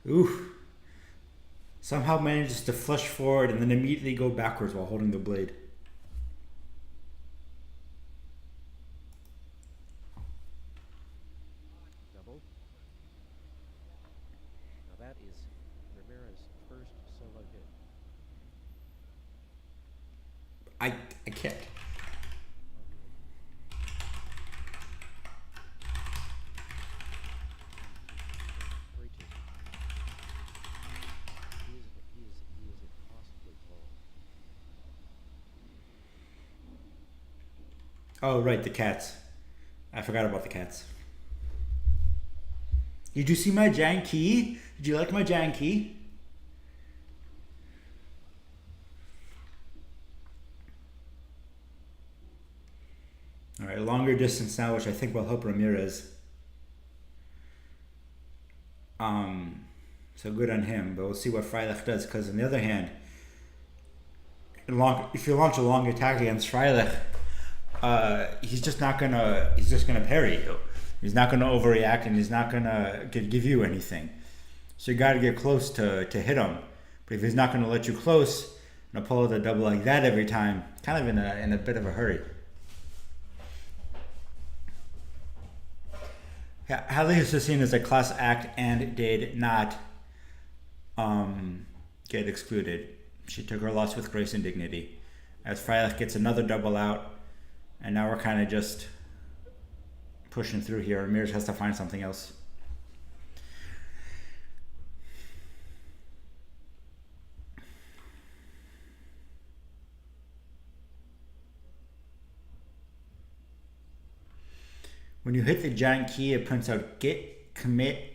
Ooh. Somehow manages to flush forward and then immediately go backwards while holding the blade. Double. Now that is Ramirez's first solo hit. I can't. He is impossibly tall. Oh, right, the cats. I forgot about the cats. Did you see my janky? Did you like my janky? All right, longer distance now, which I think will help Ramirez. So good on him, but we'll see what Freilich does. Because on the other hand, if you launch a long attack against Freilich, he's just gonna parry you. He's not gonna overreact, and he's not gonna give you anything. So you got to get close to hit him. But if he's not gonna let you close and pull out a double like that every time, kind of in a bit of a hurry. Yeah, Halle is seen as a class act and did not get excluded. She took her loss with grace and dignity. As Freilich gets another double out, and now we're kind of just pushing through here. Ramirez has to find something else. When you hit the giant key, it prints out git commit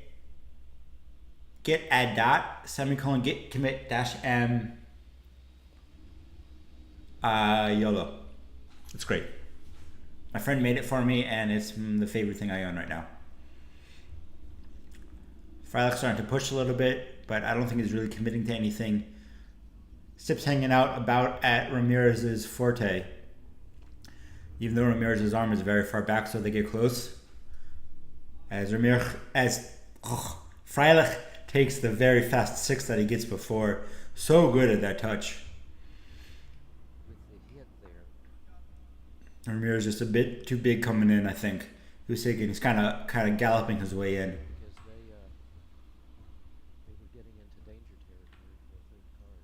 git add dot semicolon git commit dash m YOLO. It's great. My friend made it for me, and it's the favorite thing I own right now. Freilich starting to push a little bit, but I don't think he's really committing to anything. Stips hanging out about at Ramirez's forte. Even though Ramirez's arm is very far back, so they get close. Freilich takes the very fast 6 that he gets before. So good at that touch. With the hit there. Ramirez just a bit too big coming in, I think. He's kind of galloping his way in. Because they were getting into danger territory for a third card.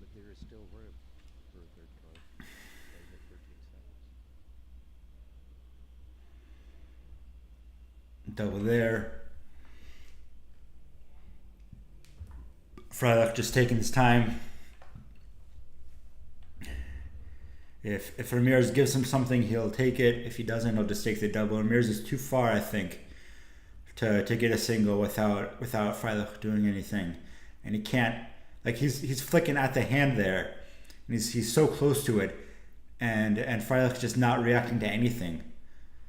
But there is still room for a third card. They hit 13 seconds. Double there. Freilich just taking his time. If Ramirez gives him something, he'll take it. If he doesn't, he'll just take the double. Ramirez is too far, I think, to get a single without Freilich doing anything. And he can't, like, he's flicking at the hand there, and he's so close to it, and Freilich just not reacting to anything.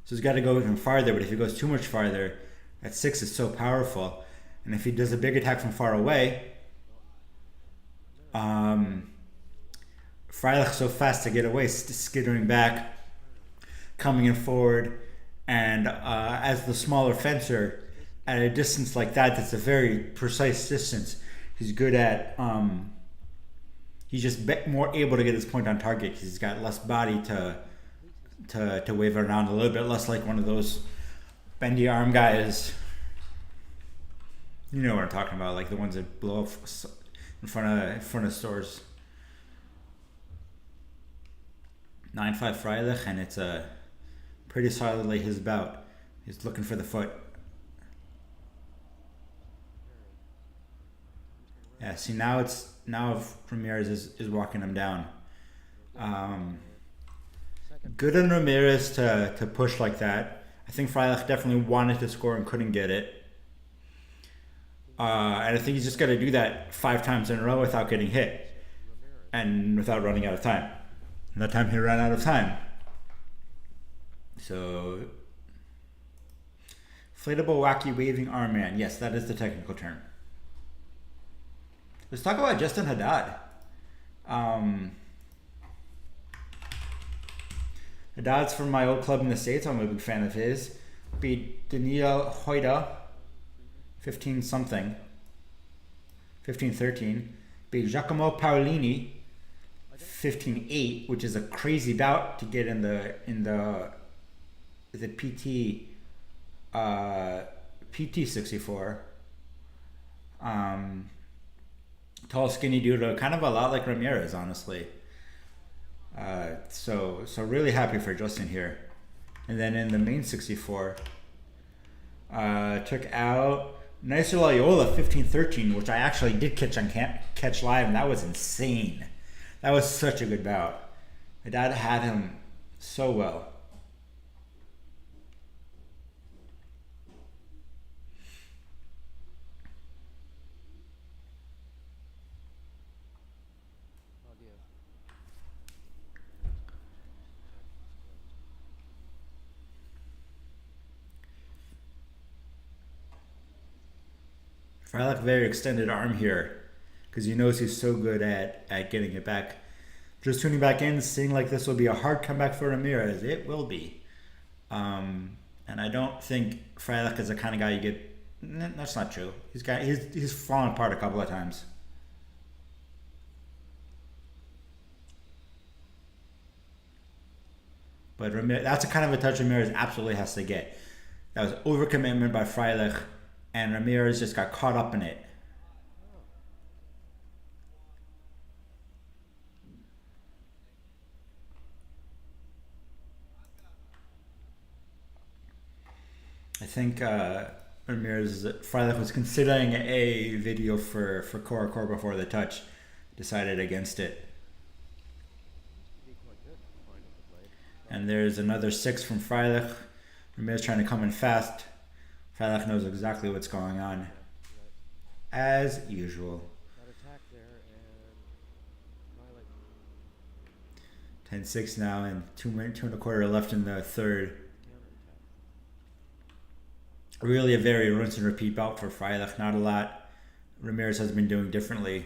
So he's got to go even farther, but if he goes too much farther, that 6 is so powerful. And if he does a big attack from far away, Freilich so fast to get away, skittering back, coming in forward, and as the smaller fencer, at a distance like that, that's a very precise distance, he's good at, he's just more able to get his point on target because he's got less body to wave around, a little bit less like one of those bendy arm guys. You know what I'm talking about, like the ones that blow up in front of stores. 9-5 Freilich, and it's pretty solidly his bout. He's looking for the foot. Yeah, see now Ramirez is walking him down. Good on Ramirez to push like that. I think Freilich definitely wanted to score and couldn't get it. And I think he's just got to do that 5 times in a row without getting hit and without running out of time. And that time he ran out of time. So, inflatable, wacky, waving arm man. Yes, that is the technical term. Let's talk about Justin Haddad. Haddad's from my old club in the States. I'm a big fan of his. Beat Daniel Hoida 15 something, 15-13. Beat Giacomo Paolini, 15-8, which is a crazy bout to get in the PT PT 64. Tall, skinny dude, kind of a lot like Ramirez, honestly. So really happy for Justin here. And then in the main 64, took out Nicer Loyola 15-13, which I actually did catch live, and that was insane. That was such a good bout. My dad had him so well. Frylock very extended arm here because he knows he's so good at getting it back. Just tuning back in, seeing like this will be a hard comeback for Ramirez. It will be. And I don't think Frylock is the kind of guy you get. That's not true. He's fallen apart a couple of times. But that's a kind of a touch Ramirez absolutely has to get. That was overcommitment by Freilich, and Ramirez just got caught up in it. I think Freilich was considering a video for Core before the touch, decided against it. And there's another 6 from Freilich. Ramirez trying to come in fast. Freilich knows exactly what's going on, as usual. 10-6 now, and 2.25 left in the third. Really a very rinse and repeat bout for Freilich. Not a lot Ramirez has been doing differently.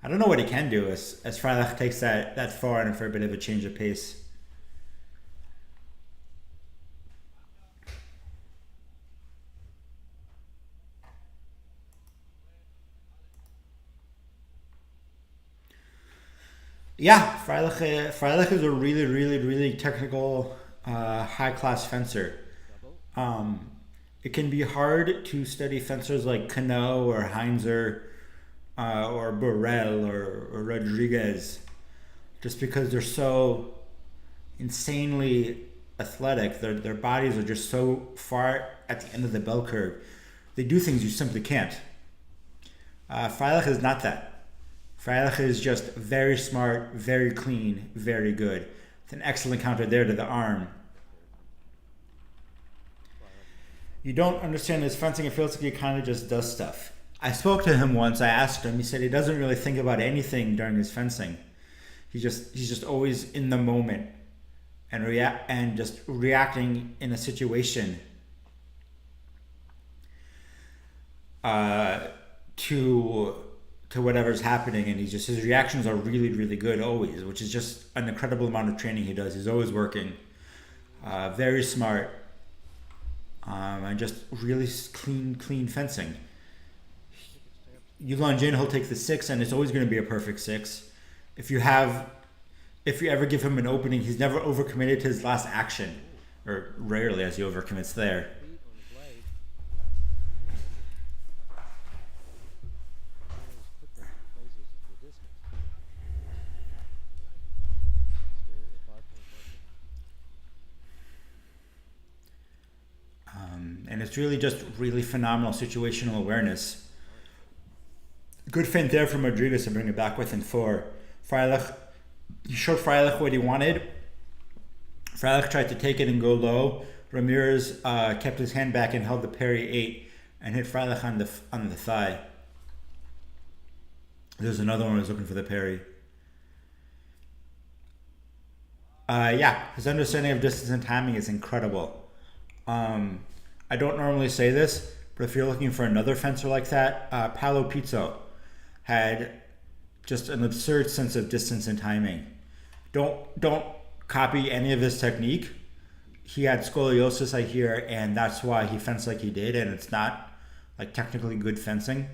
I don't know what he can do as Freilich takes that forehand for a bit of a change of pace. Yeah, Freilich is a really, really, really technical, high-class fencer. It can be hard to study fencers like Cano or Heinzer or Burrell or Rodriguez just because they're so insanely athletic. Their bodies are just so far at the end of the bell curve. They do things you simply can't. Freilich is not that. Freilich is just very smart, very clean, very good. It's an excellent counter there to the arm. You don't understand his fencing. It feels like he kind of just does stuff. I spoke to him once. I asked him. He said he doesn't really think about anything during his fencing. He's just always in the moment and just reacting in a situation to whatever's happening, and his reactions are really, really good always, which is just an incredible amount of training he does. He's always working. Very smart. And just really clean fencing. You launch in, he'll take the 6, and it's always going to be a perfect 6. If you ever give him an opening, he's never overcommitted to his last action, or rarely as he overcommits there. And it's really just really phenomenal situational awareness. Good feint there from Rodriguez to bring it back within 4. Freilich, he showed Freilich what he wanted. Freilich tried to take it and go low. Ramirez kept his hand back and held the parry 8 and hit Freilich on the thigh. There's another one who was looking for the parry. His understanding of distance and timing is incredible. I don't normally say this, but if you're looking for another fencer like that, Paolo Pizzo had just an absurd sense of distance and timing. Don't copy any of his technique. He had scoliosis, I hear, and that's why he fenced like he did, and it's not like technically good fencing. That's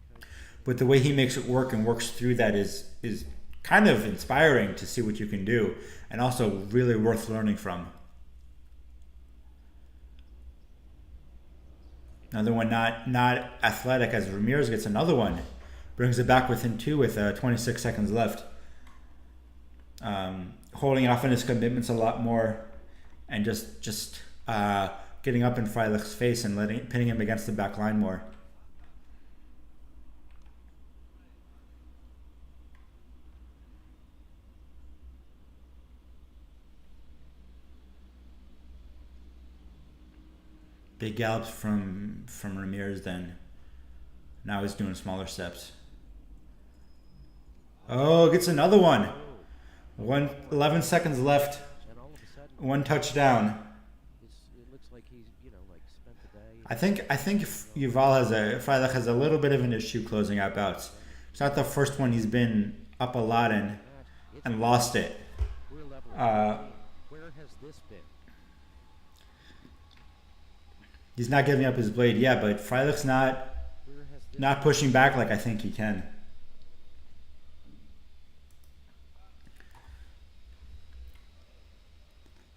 kind of But the way he makes it work and works through that is kind of inspiring to see what you can do, and also really worth learning from. Another one not athletic as Ramirez gets another one, brings it back within two with 26 seconds left. Holding off on his commitments a lot more, and just getting up in Freilich's face and pinning him against the back line more. Big gallops from Ramirez then. Now he's doing smaller steps. Oh, gets another one. 11 seconds left. and all of a sudden, One touchdown. it looks like he's like spent the day. I think Freilich has a little bit of an issue closing out bouts. It's not the first one he's been up a lot in It's and lost it. we're level. Uh, Where has this been? He's not giving up his blade, yeah, but Freilich's Where has this not pushing back like I think he can.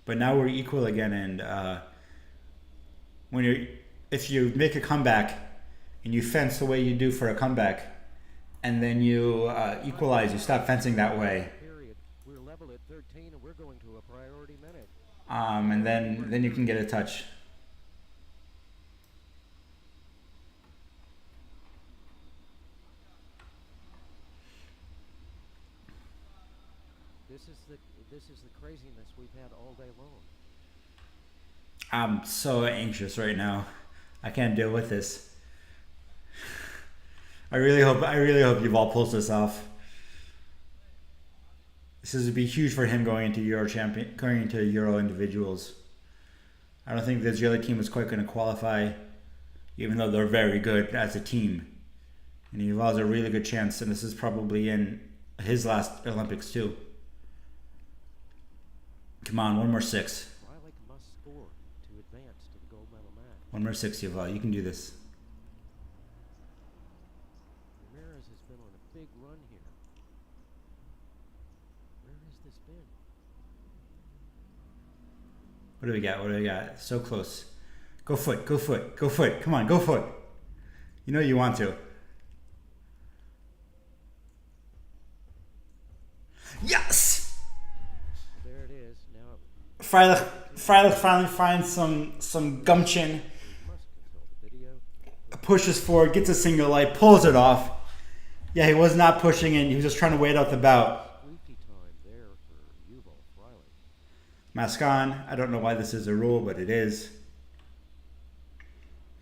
But now we're equal again, and if you make a comeback and you fence the way you do for a comeback, and then you equalize, you stop fencing that way, period? We're level at 13, and we're going to a priority minute. and then you can get a touch. This is the craziness we've had all day long. I'm so anxious right now. I can't deal with this. I really hope Yuval pulls this off. This would be huge for him going into Euro individuals. I don't think the Israeli team is quite going to qualify, even though they're very good as a team. And Yuval has a really good chance, and this is probably in his last Olympics too. Come on, one more six. Freilich must score to advance to the gold medal match. One more six, Yuval. You can do this. Ramirez has been on a big run here. Where has this been? What do we got? What do we got? So close. Go foot, go foot, go foot. Come on, go foot. You know you want to. Yes! There it is. Now Freilich finally finds some gumption, we must consult the video. pushes forward, gets a single light, pulls it off. Yeah, he was not pushing in. He was just trying to wait out the bout. Squeaky time there for Yuval Freilich. Mask on. I don't know why this is a rule, but it is.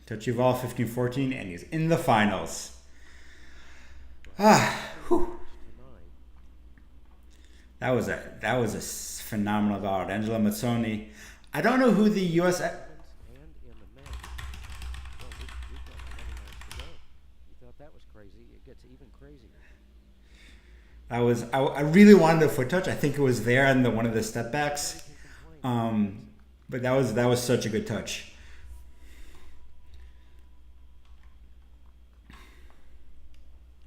Touch Yuval 15-14, and he's in the finals. Whew. That was a phenomenal bout. Angelo Mazzoni. I don't know who the U.S. And in the men. Well, we've got 11 rounds to go. You thought that was crazy. It gets even crazier. I really wanted a foot touch. I think it was there in one of the step backs. But that was such a good touch.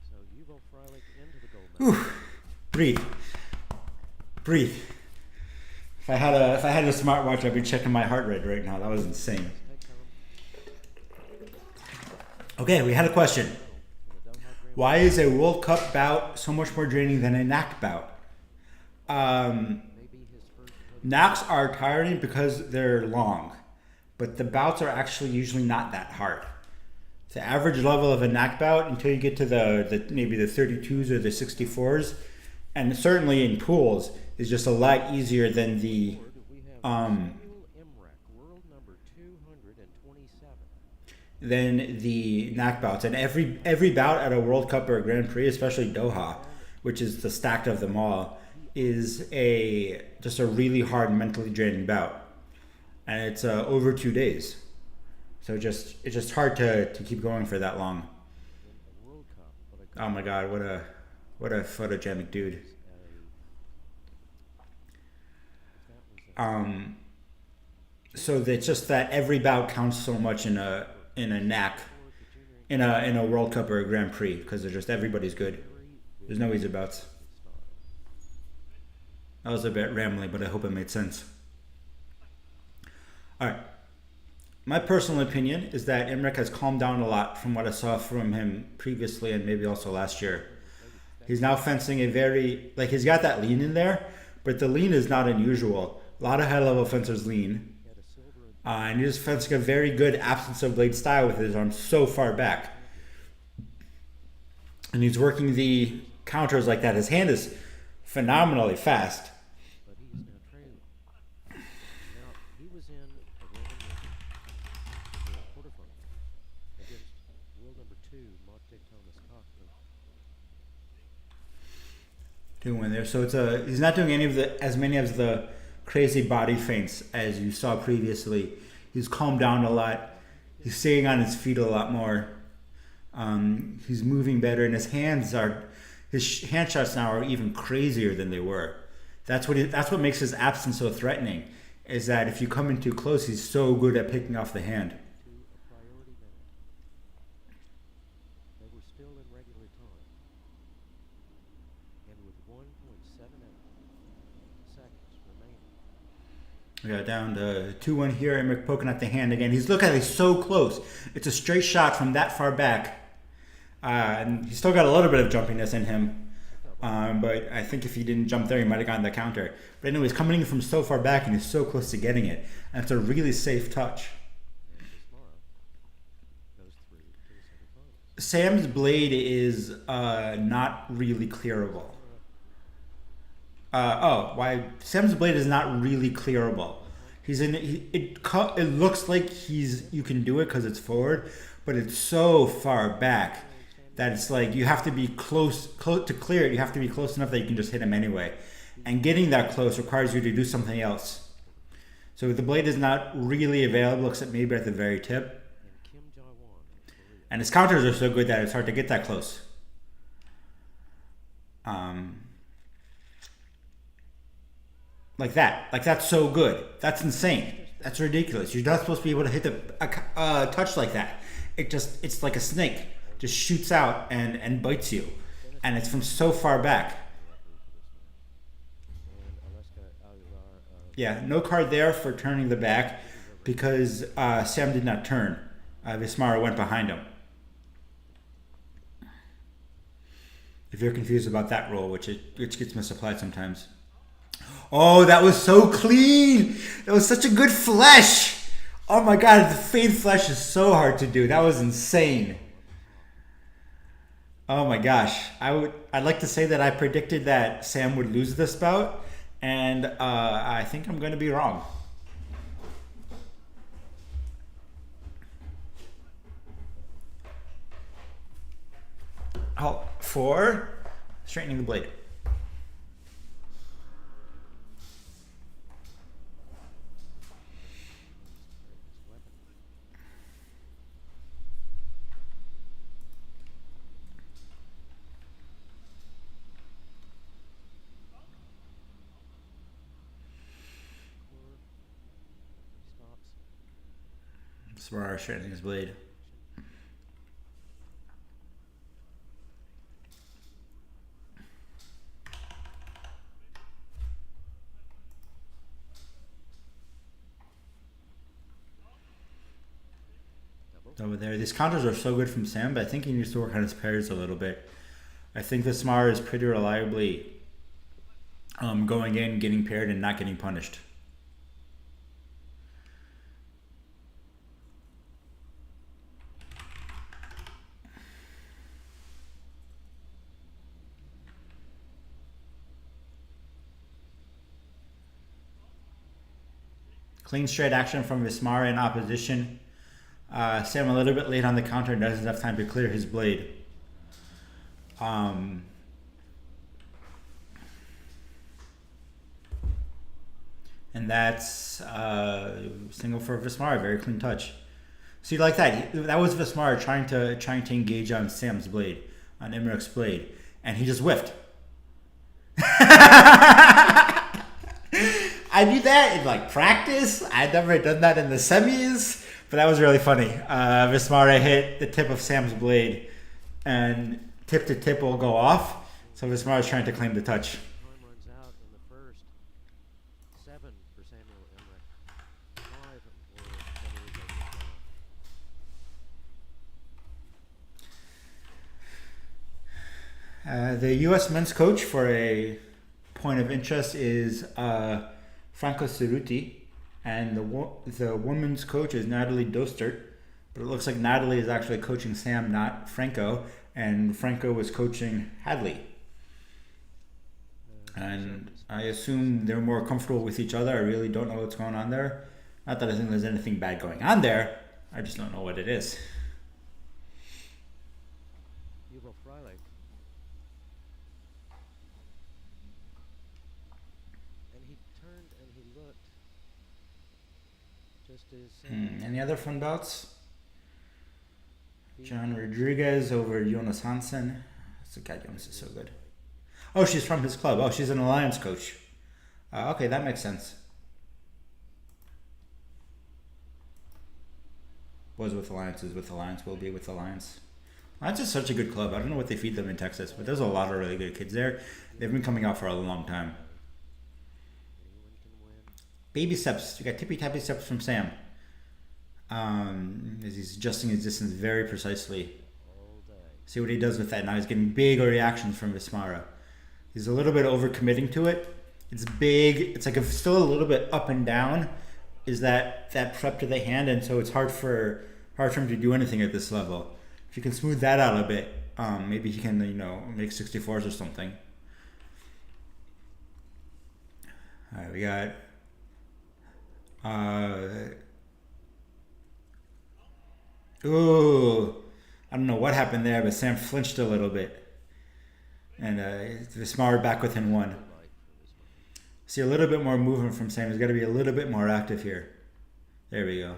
So Yuval Freilich into the gold medal. Whew. Breathe. If I had a smartwatch, I'd be checking my heart rate right now. That was insane. Okay, we had a question. Why is a World Cup bout so much more draining than a NAC bout? Maybe his first NACs are tiring because they're long, but the bouts are actually usually not that hard. The average level of a NAC bout until you get to the maybe the 32s or the 64s, and certainly in pools, is just a lot easier than the forward, we have Samuel Emrek, world number 227. than the NAC bouts. And every bout at a World Cup or a Grand Prix, especially Doha, which is the stacked of them all, is just a really hard, mentally draining bout, and it's over 2 days. So it's just hard to keep going for that long. In the World Cup, but Oh my God, what a photogenic dude. So it's just that every bout counts so much in in a knack for the junior in a World Cup or a Grand Prix because they're just everybody's good. very There's no easy bouts. style. That was a bit rambling, but I hope it made sense. All right. My personal opinion is that Imrich has calmed down a lot from what I saw from him previously and maybe also last year. He's now fencing a very, like, he's got that lean in there, but the lean is not unusual. A lot of high level fencers lean. He had a silver and And he's fencing a very good absence of blade style with his arms so far back. And he's working the counters like that. His hand is phenomenally fast. but he is now trailing. Now, he was in a Roman quarterfinal against world number 2, Monte Thomas Cochran. Doing there. So he's not doing as many of the crazy body feints as you saw previously. He's calmed down a lot. He's staying on his feet a lot more. He's moving better, and his hand shots now are even crazier than they were. That's what makes his absence so threatening. Is that if you come in too close, he's so good at picking off the hand. To a priority minute. They were still in regular time. And with 1.78 seconds remaining. We got down to 2-1 here. Emmerich poking at the hand again. He's so close. It's a straight shot from that far back. And he's still got a little bit of jumpiness in him. But I think if he didn't jump there, he might have gotten the counter. But anyway, he's coming in from so far back and he's so close to getting it. And it's a really safe touch. And Bismarck goes through to the semifinals. Sam's blade is not really clearable. Sam's blade is not really clearable. It looks like you can do it because it's forward, but it's so far back that it's like you have to be close to clear it. You have to be close enough that you can just hit him anyway. And getting that close requires you to do something else. So the blade is not really available except maybe at the very tip. And Kim Jae-won, Korea. And his counters are so good that it's hard to get that close. Like that. Like that's so good. That's insane. That's ridiculous. You're not supposed to be able to hit a touch like that. It's like a snake. Just shoots out and bites you. And it's from so far back. And Alaska Aguilar, Yeah, no card there for turning the back because Sam did not turn. Vismara went behind him. If you're confused about that rule, which gets misapplied sometimes. Oh, that was so clean. That was such a good flesh. Oh my God, the fade flesh is so hard to do. That was insane. Oh my gosh. I'd like to say that I predicted that Sam would lose this bout, and I think I'm going to be wrong. For straightening the blade. Samara straightening his blade. Over there. These counters are so good from Sam, but I think he needs to work on his pairs a little bit. I think the Samara is pretty reliably going in, getting paired, and not getting punished. Clean straight action from Vismara in opposition. Sam a little bit late on the counter and doesn't have time to clear his blade. And that's single for Vismara, very clean touch. See, like that. That was Vismara trying to engage on Sam's blade, on Emerich's blade, and he just whiffed. I do that in like practice. I'd never done that in the semis, But that was really funny. Vismara hit the tip of Sam's blade, and tip to tip will go off. So Vismara's trying to claim the touch. Time runs out in the first. 7 for Samuel Emmerich. 5 for Federico Vismara. The U.S. men's coach, for a point of interest, is Franco Cerruti, and the women's coach is Natalie Dostert. But it looks like Natalie is actually coaching Sam, not Franco, and Franco was coaching Hadley. And I assume they're more comfortable with each other. I really don't know what's going on there. Not that I think there's anything bad going on there. I just don't know what it is. Hugo Freilich. And he turned and he looked. Just as Any other fun bouts? John Rodriguez over Jonas Hansen. God, Jonas is so good. Oh, she's from his club. Oh, she's an Alliance coach. Okay, that makes sense. Was with Alliance, is with Alliance, will be with Alliance. Alliance is such a good club. I don't know what they feed them in Texas, but there's a lot of really good kids there. They've been coming out for a long time. anyone can win. Baby steps. You got tippy tappy steps from Sam. As he's adjusting his distance very precisely. All day. See what he does with that. Now he's getting big reactions from Vismara. He's a little bit overcommitting to it. It's big. It's like still a little bit up and down. Is that prep to the hand, and so it's hard for him to do anything at this level. If you can smooth that out a bit, maybe he can make 64s or something. All right, we got. Ooh, I don't know what happened there, but Sam flinched a little bit. And Vismara back within 1. Right for Vismara. See a little bit more movement from Sam. He's got to be a little bit more active here. There we go.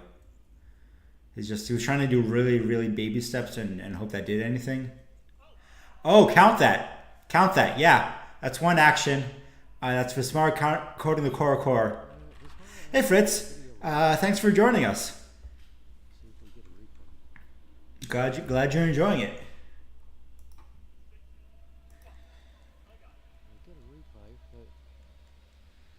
He was trying to do really, really baby steps and hope that did anything. Oh, count that. Count that. Yeah, that's one action. That's Vismara coding the core. Hey, Fritz. Thanks for joining us. See if we get a replay. Glad you're enjoying it. We get a replay, but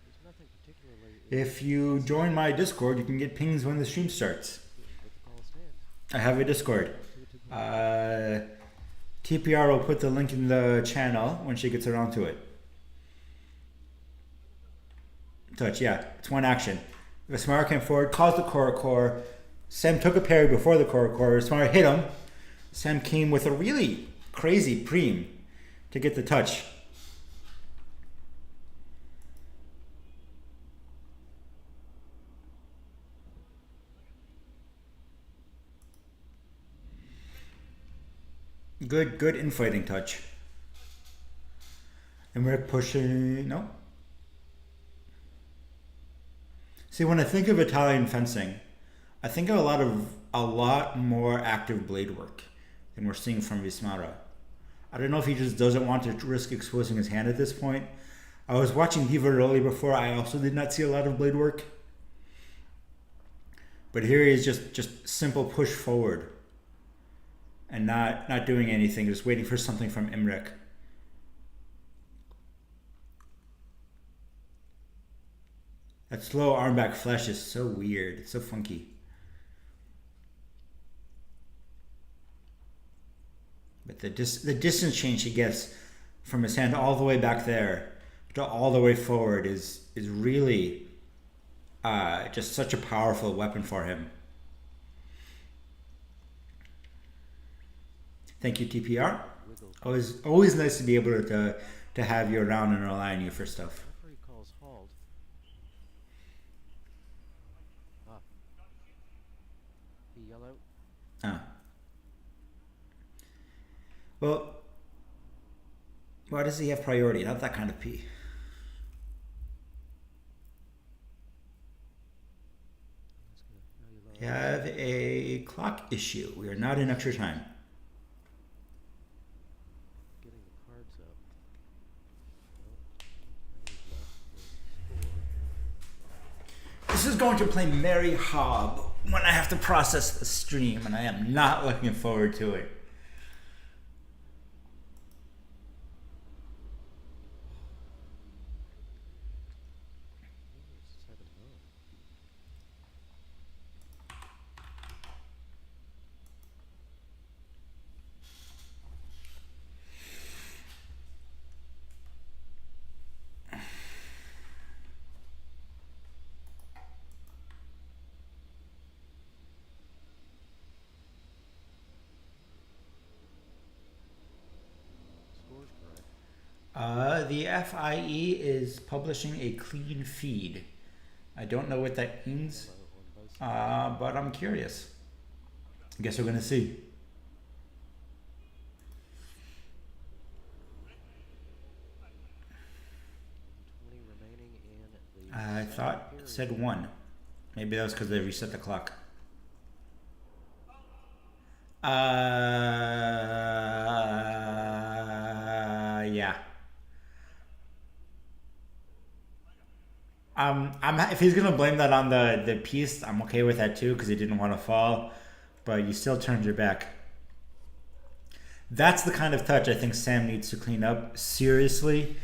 there's nothing particularly. If you join my Discord, you can get pings when the stream starts. But the call stands. I have a Discord. TPR will put the link in the channel when she gets around to it. Touch, yeah. It's one action. Vismara came forward, caused the core. Sam took a parry before the core. Vismara hit him. Sam came with a really crazy preem to get the touch. Good infighting touch. And we're pushing. No. See, when I think of Italian fencing, I think of a lot more active blade work than we're seeing from Vismara. I don't know if he just doesn't want to risk exposing his hand at this point. I was watching Di Veroli before. I also did not see a lot of blade work. But here he is just simple push forward and not doing anything, just waiting for something from Emmerich. That slow arm back flesh is so weird. It's so funky. But the distance change he gets from his hand all the way back there to all the way forward is really just such a powerful weapon for him. Thank you, TPR. Always nice to be able to have you around and rely on you for stuff. Referee calls halt. He yellow. Well, why does he have priority? Not that kind of P. We have a clock issue. We are not in extra time. Getting the cards up. Now he's left with score. This is going to play Mary Hobb when I have to process the stream, and I am not looking forward to it. Ooh, 7-0. Score's correct. The FIE is publishing a clean feed. I don't know what that means, On both sides. but I'm curious. I guess we're gonna see. 20 remaining in the I second thought it period. said 1. Maybe that was because they reset the clock. Yeah. If he's gonna blame that on the piece, I'm okay with that too because he didn't want to fall, but you still turned your back. That's the kind of touch I think Sam needs to clean up seriously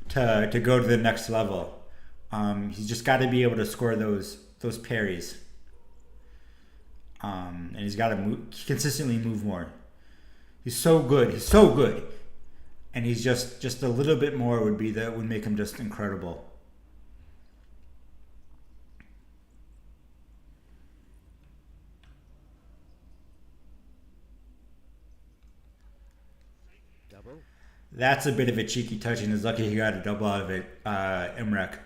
to go to the next level. He's just got to be able to score those parries, and he's got to consistently move more. He's so good. He's so good, and he's just a little bit more would make him just incredible. Double. That's a bit of a cheeky touch, and he's lucky he got a double out of it. Imrek.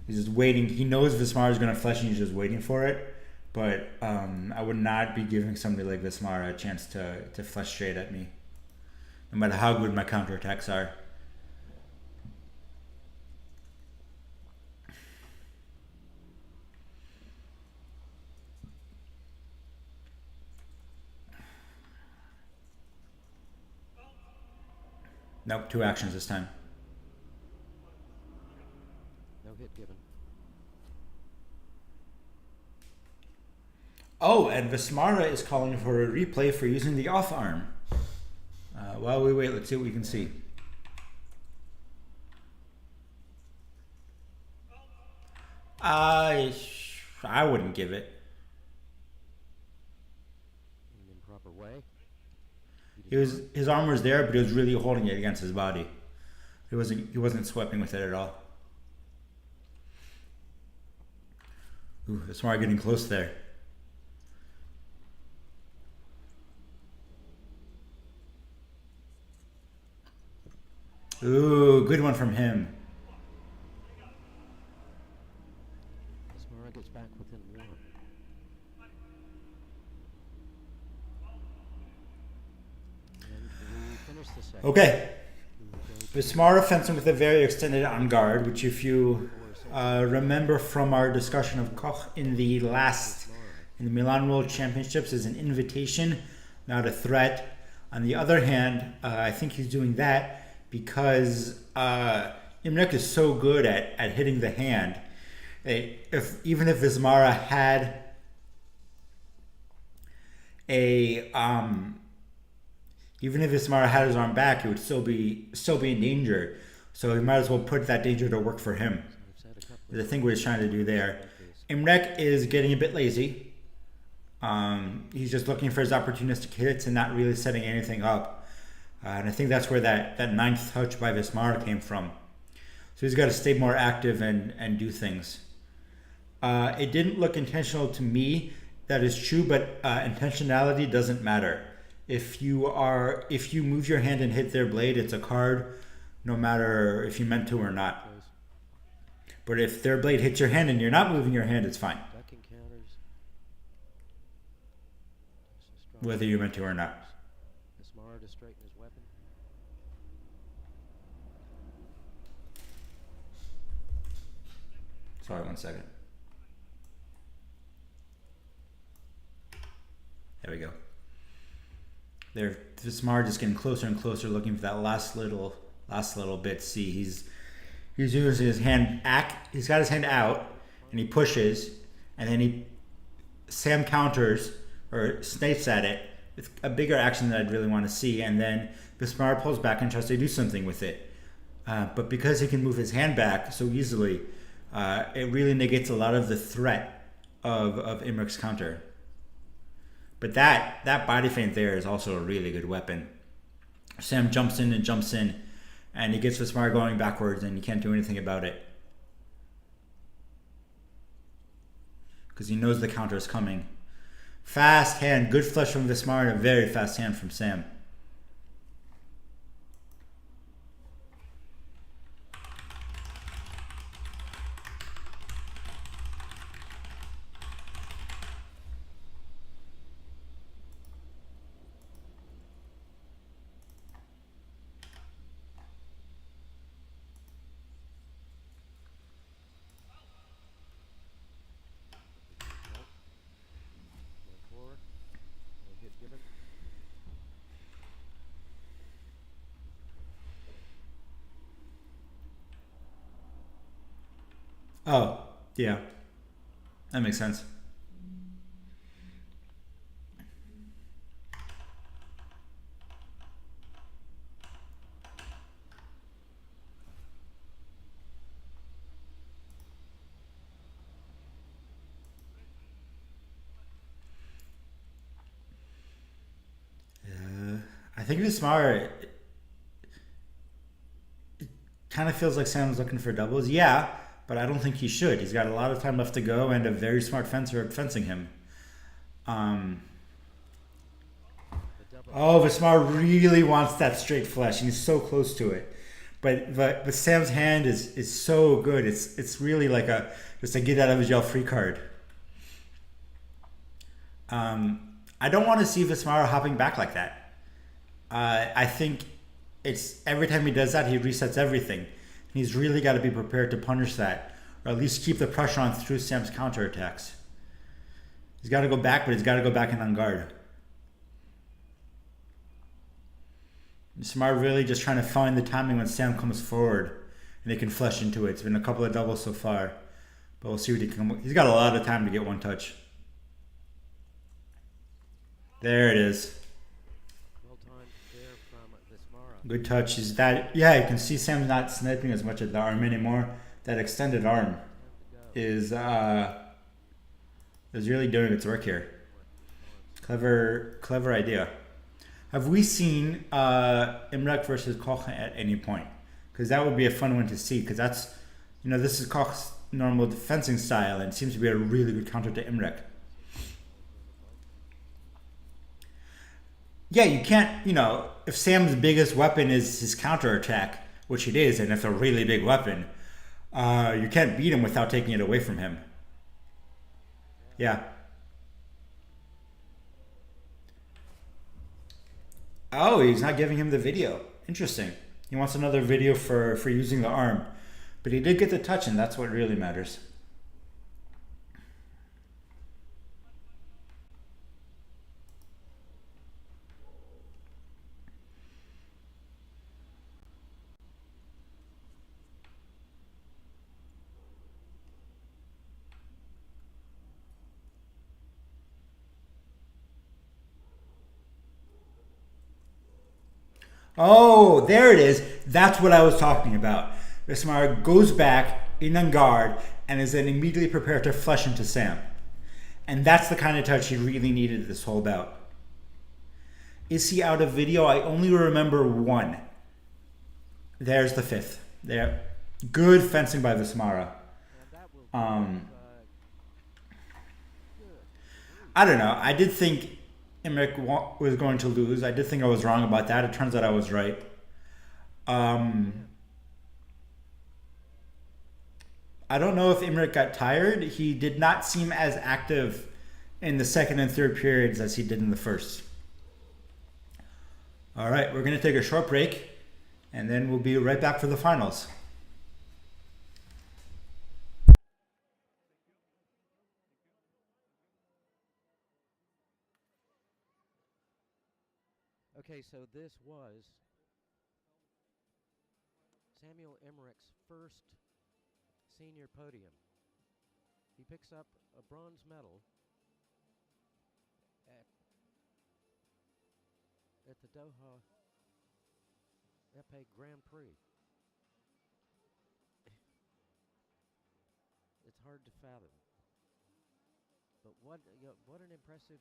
He's just waiting. He knows Vismara is going to flesh, and he's just waiting for it. But I would not be giving somebody like Vismara a chance to flesh straight at me, no matter how good my counterattacks are. Nope, 2 actions this time. No hit given. Oh, and Vismara is calling for a replay for using the off arm. While we wait, let's see what we can see. I wouldn't give it. In an improper way. His arm was there, but he was really holding it against his body. He wasn't sweeping with it at all. Ooh, Vismara getting close there. Ooh, good one from him. Vismara gets back within 1. And we finish the second. Okay, We go Vismara fencing with a very extended on guard, which if you remember from our discussion of Koch in the Milan World Championships is an invitation, not a threat. On the other hand, I think he's doing that because Imrek is so good at hitting the hand. Even if Vismara had even if Vismara had his arm back, he would still be in danger. So he might as well put that danger to work for him. we've said a couple The thing we're trying to do there. Imrek is getting a bit lazy. He's just looking for his opportunistic hits and not really setting anything up. And I think that's where that 9th touch by Vismara came from. So he's got to stay more active and do things. It didn't look intentional to me. That is true, but intentionality doesn't matter. If you move your hand and hit their blade, it's a card, no matter if you meant to or not. plays. But if their blade hits your hand and you're not moving your hand, it's fine, Ducking counters. whether you meant to or not. Vismara to straighten his weapon. Sorry, 1 second. There we go. There, Vismara just getting closer and closer, looking for that last little bit. See, he's using his hand. He's got his hand out, and he pushes, and then he Sam counters or snipes at it with a bigger action that I'd really want to see, and then Bismarck pulls back and tries to do something with it. But because he can move his hand back so easily, it really negates a lot of the threat of Imrik's counter. But that body feint there is also a really good weapon. Sam jumps in, and he gets Vismar going backwards, and he can't do anything about it. Because he knows the counter is coming. Fast hand, good flush from Vismar, and a very fast hand from Sam. Oh, yeah. That makes sense. I think Vismar kind of feels like Sam's looking for doubles. Yeah, but I don't think he should. He's got a lot of time left to go and a very smart fencer fencing him. Oh, Vismar really wants that straight flush, and he's so close to it. But Sam's hand is so good. It's really like a just a get out of jail free card. I don't want to see Vismar hopping back like that. I think it's every time he does that, he resets everything. He's really got to be prepared to punish that, or at least keep the pressure on through Sam's counterattacks. He's got to go back, but he's got to go back and on guard. Smart really just trying to find the timing when Sam comes forward and they can flush into it. It's been a couple of doubles so far, but we'll see what he can. He's got a lot of time to get one touch. There it is. Well timed there from Vismara. Good touch. Is that? Yeah, you can see Sam's not sniping as much at the arm anymore. That extended arm is really doing its work here. Clever idea. Have we seen Imrek versus Koch at any point? Because that would be a fun one to see. Because that's, this is Koch's normal fencing style, and it seems to be a really good counter to Imrek. Yeah, you can't, if Sam's biggest weapon is his counterattack, which it is, and it's a really big weapon, you can't beat him without taking it away from him. Yeah. Oh, he's not giving him the video. Interesting. He wants another video for using the arm. But he did get the touch, and that's what really matters. Oh, there it is. That's what I was talking about. Vismar goes back in on guard and is then immediately prepared to flush into Sam. And that's the kind of touch he really needed this whole bout. Is he out of video? I only remember one. There's the fifth. There. Good fencing by Vismara. I don't know. I did think Imrek was going to lose. I did think I was wrong about that. It turns out I was right. I don't know if Imrek got tired. He did not seem as active in the second and third periods as he did in the first. All right, we're going to take a short break, and then we'll be right back for the finals. Okay, so this was Samuel Emmerich's first senior podium. He picks up a bronze medal at the Doha Epee Grand Prix. It's hard to fathom. But what an impressive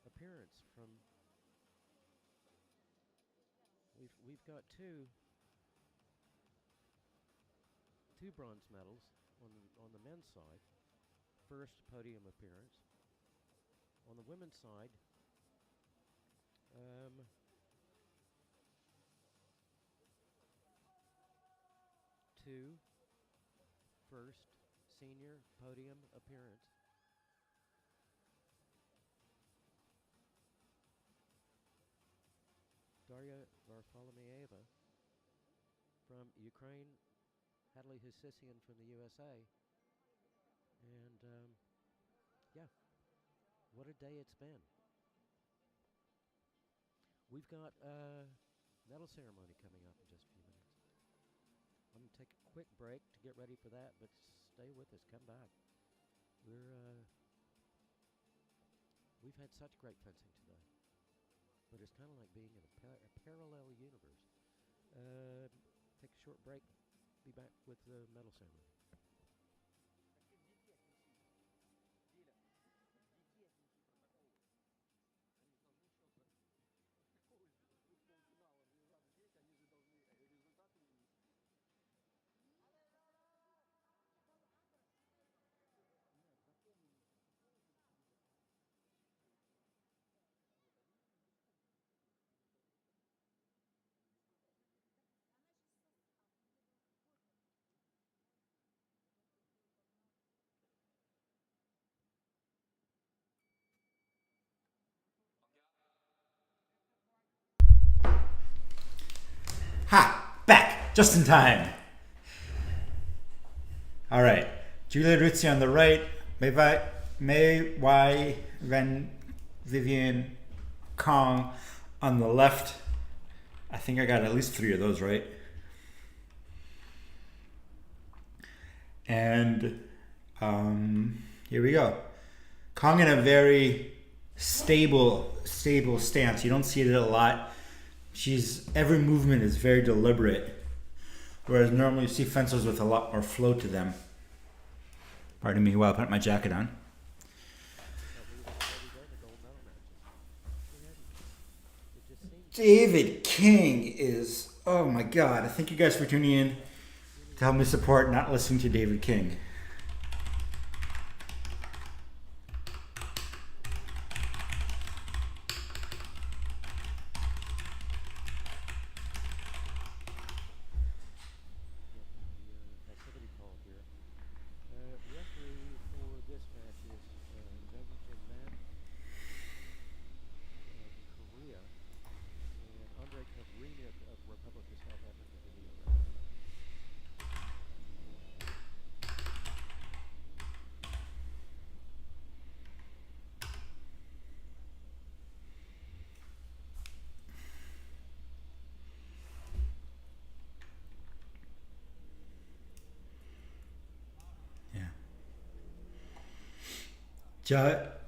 appearance from. We've got two bronze medals on the men's side. First podium appearance. On the women's side, two first senior podium appearance. Daria Varfolomeeva from Ukraine, Hadley Hussisian from the USA. And yeah, what a day it's been. We've got a medal ceremony coming up in just a few minutes. I'm going to take a quick break to get ready for that, but stay with us. Come back. We've had such great fencing today, but it's kind of like being in a parallel universe. Take a short break. Be back with the medal ceremony. Ha! Back! Just in time. All right. Julia Ruzzi on the right. Mei Wai Ren Vivian Kong on the left. I think I got at least 3 of those right. And here we go. Kong in a very stable stance. You don't see it a lot. Every movement is very deliberate, whereas normally you see fencers with a lot more flow to them. Pardon me while I put my jacket on. David King is, oh my God. Thank you guys for tuning in to help me support not listening to David King.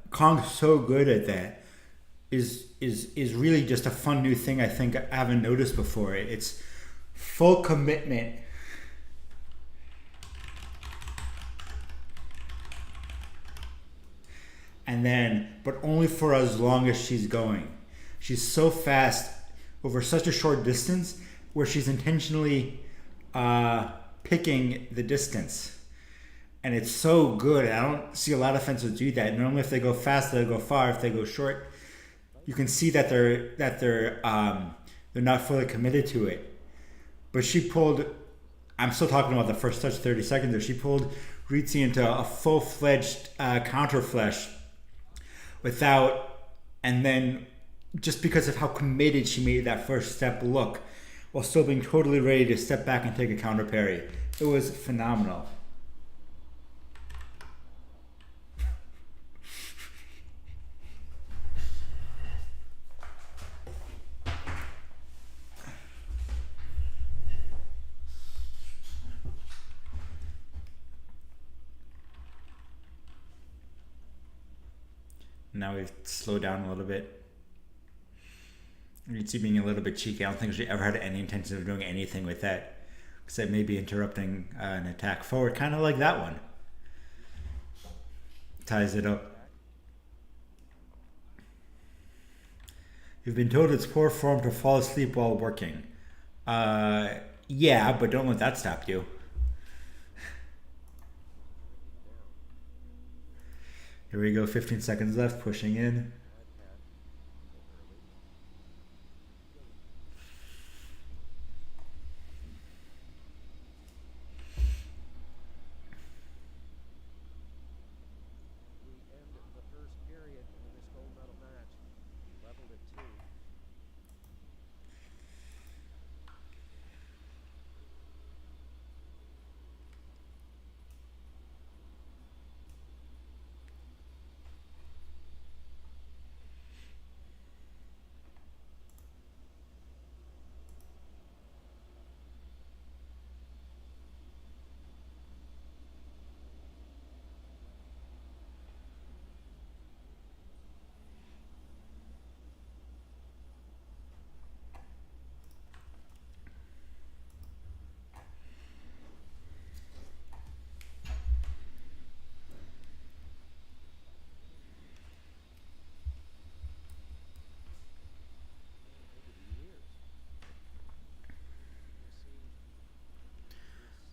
Kong's so good at that. Is really just a fun new thing I think I haven't noticed before. It's full commitment. And then, but only for as long as she's going. She's so fast over such a short distance where she's intentionally picking the distance. And it's so good. I don't see a lot of fencers do that. Normally, if they go fast, they'll go far. If they go short, you can see that they're not fully committed to it. But she pulled. I'm still talking about the first touch, 30 seconds there. She pulled Rizzi into a full-fledged counter flesh and then just because of how committed she made that first step look, while still being totally ready to step back and take a counter parry. It was phenomenal. Now we've slowed down a little bit. Ritzy being a little bit cheeky. I don't think she ever had any intention of doing anything with that, except maybe interrupting an attack forward, kind of like that one. Ties it up. You've been told it's poor form to fall asleep while working. Yeah, but don't let that stop you. Here we go, 15 seconds left, pushing in.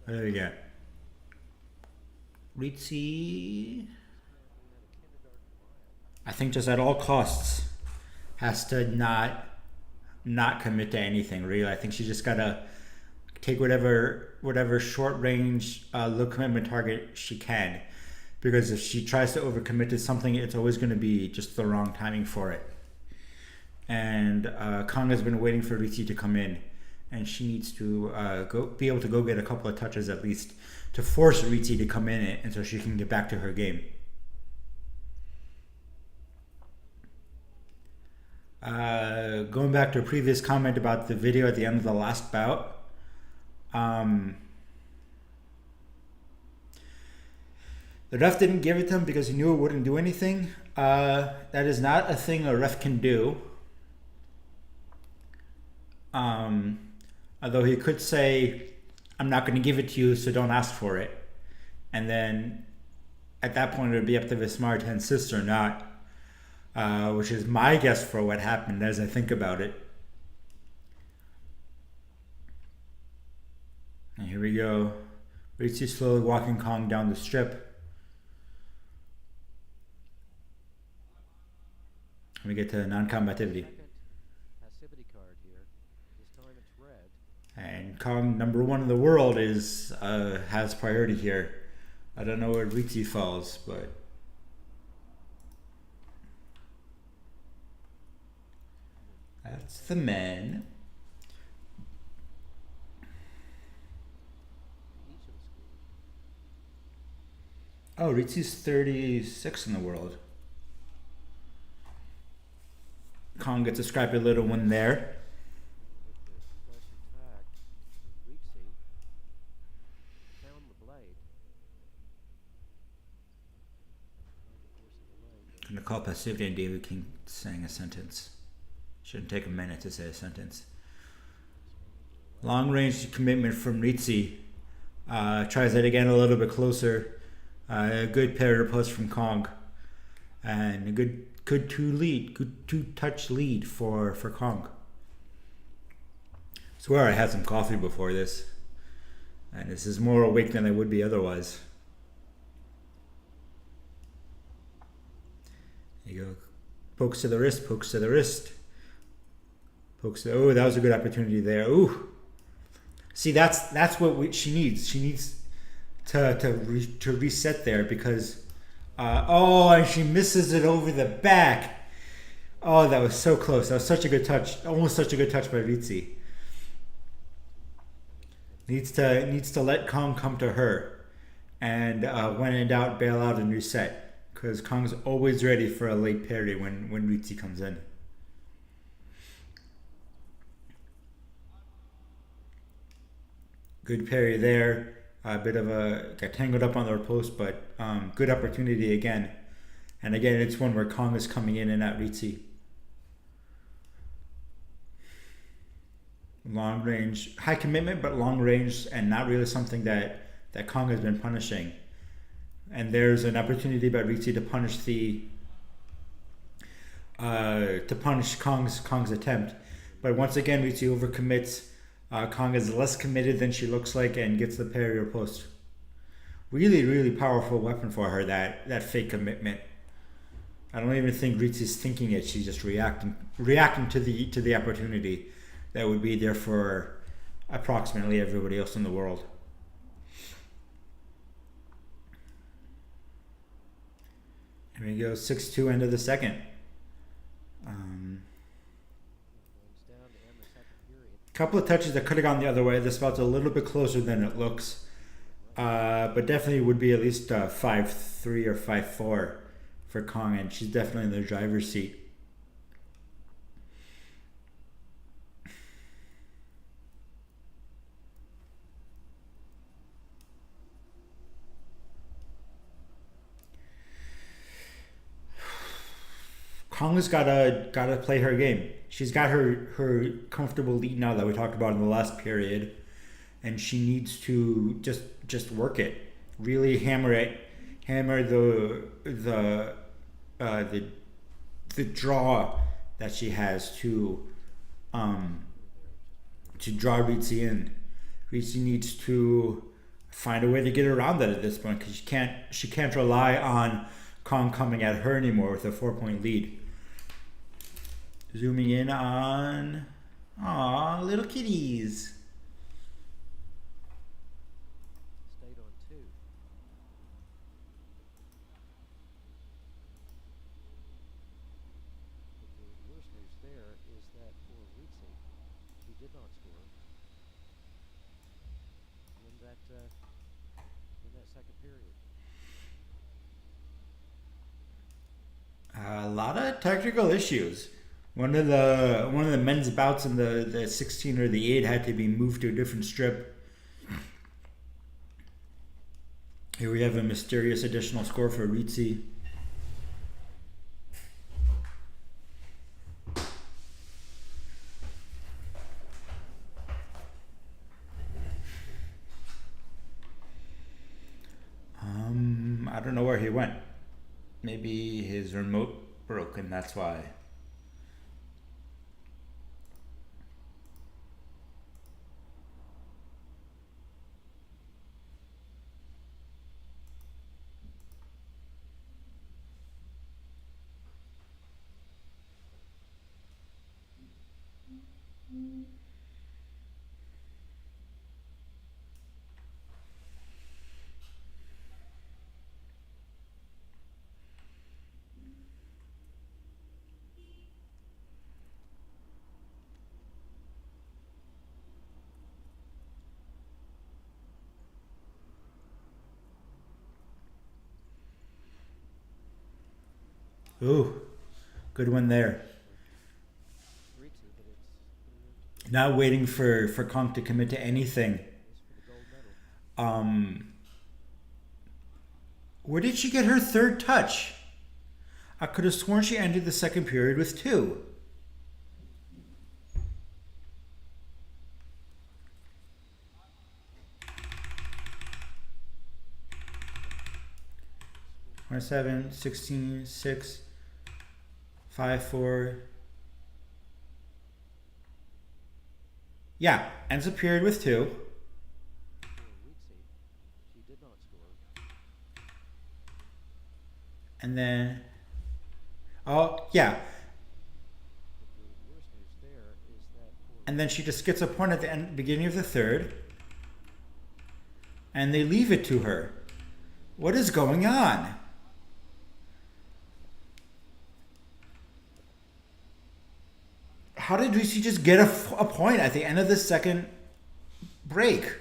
What do we got? Ritzy, I think just at all costs has to not commit to anything really. I think she just gotta take whatever short range low commitment target she can, because if she tries to overcommit to something, it's always going to be just the wrong timing for it. And Kong has been waiting for Ritzy to come in, and she needs to be able to go get a couple of touches at least to force Ritzy to come in it, and so she can get back to her game. Going back to a previous comment about the video at the end of the last bout, the ref didn't give it to him because he knew it wouldn't do anything. That is not a thing a ref can do. Although he could say, I'm not going to give it to you, so don't ask for it. And then at that point, it would be up to Vismar to insist or not, which is my guess for what happened as I think about it. And here we go. Ritzy slowly walking Kong down the strip. We get to non-combativity. And Kong, number one in the world, has priority here. I don't know where Ritzy falls, but that's the men. Oh, Ritzy's 36 in the world. Kong gets a scrappy little one there. I'm going to call passivity and David King saying a sentence. Shouldn't take a minute to say a sentence. Long range commitment from Ritzy. Tries it again a little bit closer. A good parry post from Kong. And a good two-touch lead for Kong. Swear I had some coffee before this. And this is more awake than I would be otherwise. There you go. Pokes to the wrist, pokes to the wrist. Pokes to, oh, that was a good opportunity there. Ooh. See, that's what she needs. She needs to reset there because, and she misses it over the back. Oh, that was so close. That was such a good touch. Almost such a good touch by Ritzy. Needs to let Kong come to her, and when in doubt, bail out and reset. Because Kong's always ready for a late parry when Ritzy comes in. Good parry there. A bit of got tangled up on their post, but good opportunity again. And again, it's one where Kong is coming in and at Ritzy. Long range, high commitment, but long range, and not really something that Kong has been punishing. And there's an opportunity by Ritzy to punish Kong's attempt. But once again, Ritzy overcommits. Kong is less committed than she looks like and gets the parry or post. Really, really powerful weapon for her, that fake commitment. I don't even think Ritzy's thinking it. She's just reacting to the opportunity that would be there for approximately everybody else in the world. Here we go, 6-2 end of the second. Couple of touches that could have gone the other way. This bout's a little bit closer than it looks. But definitely would be at least 5-3 or 5-4 for Kong, and she's definitely in the driver's seat. Kong has gotta play her game. She's got her comfortable lead now that we talked about in the last period, and she needs to just work it, really hammer the draw that she has to draw Ritzy in. Ritzy needs to find a way to get around that at this point, because she can't rely on Kong coming at her anymore with a 4-point lead. Zooming in on little kitties. Stayed on 2. But the worst news there is that for Ritzy, she did not score in that second period. A lot of technical issues. One of the men's bouts in the 16 or the 8 had to be moved to a different strip. Here we have a mysterious additional score for Ritzy. I don't know where he went. Maybe his remote broke and that's why. Ooh, good one there. Now waiting for Kong to commit to anything. Where did she get her third touch? I could have sworn she ended the second period with 2. Or 7, 16, 6, 5, 4. Yeah, ends the period with 2. And then, oh yeah. And then she just gets a point at the beginning of the third. And they leave it to her. What is going on? How did Ritzy just get a point at the end of the second break?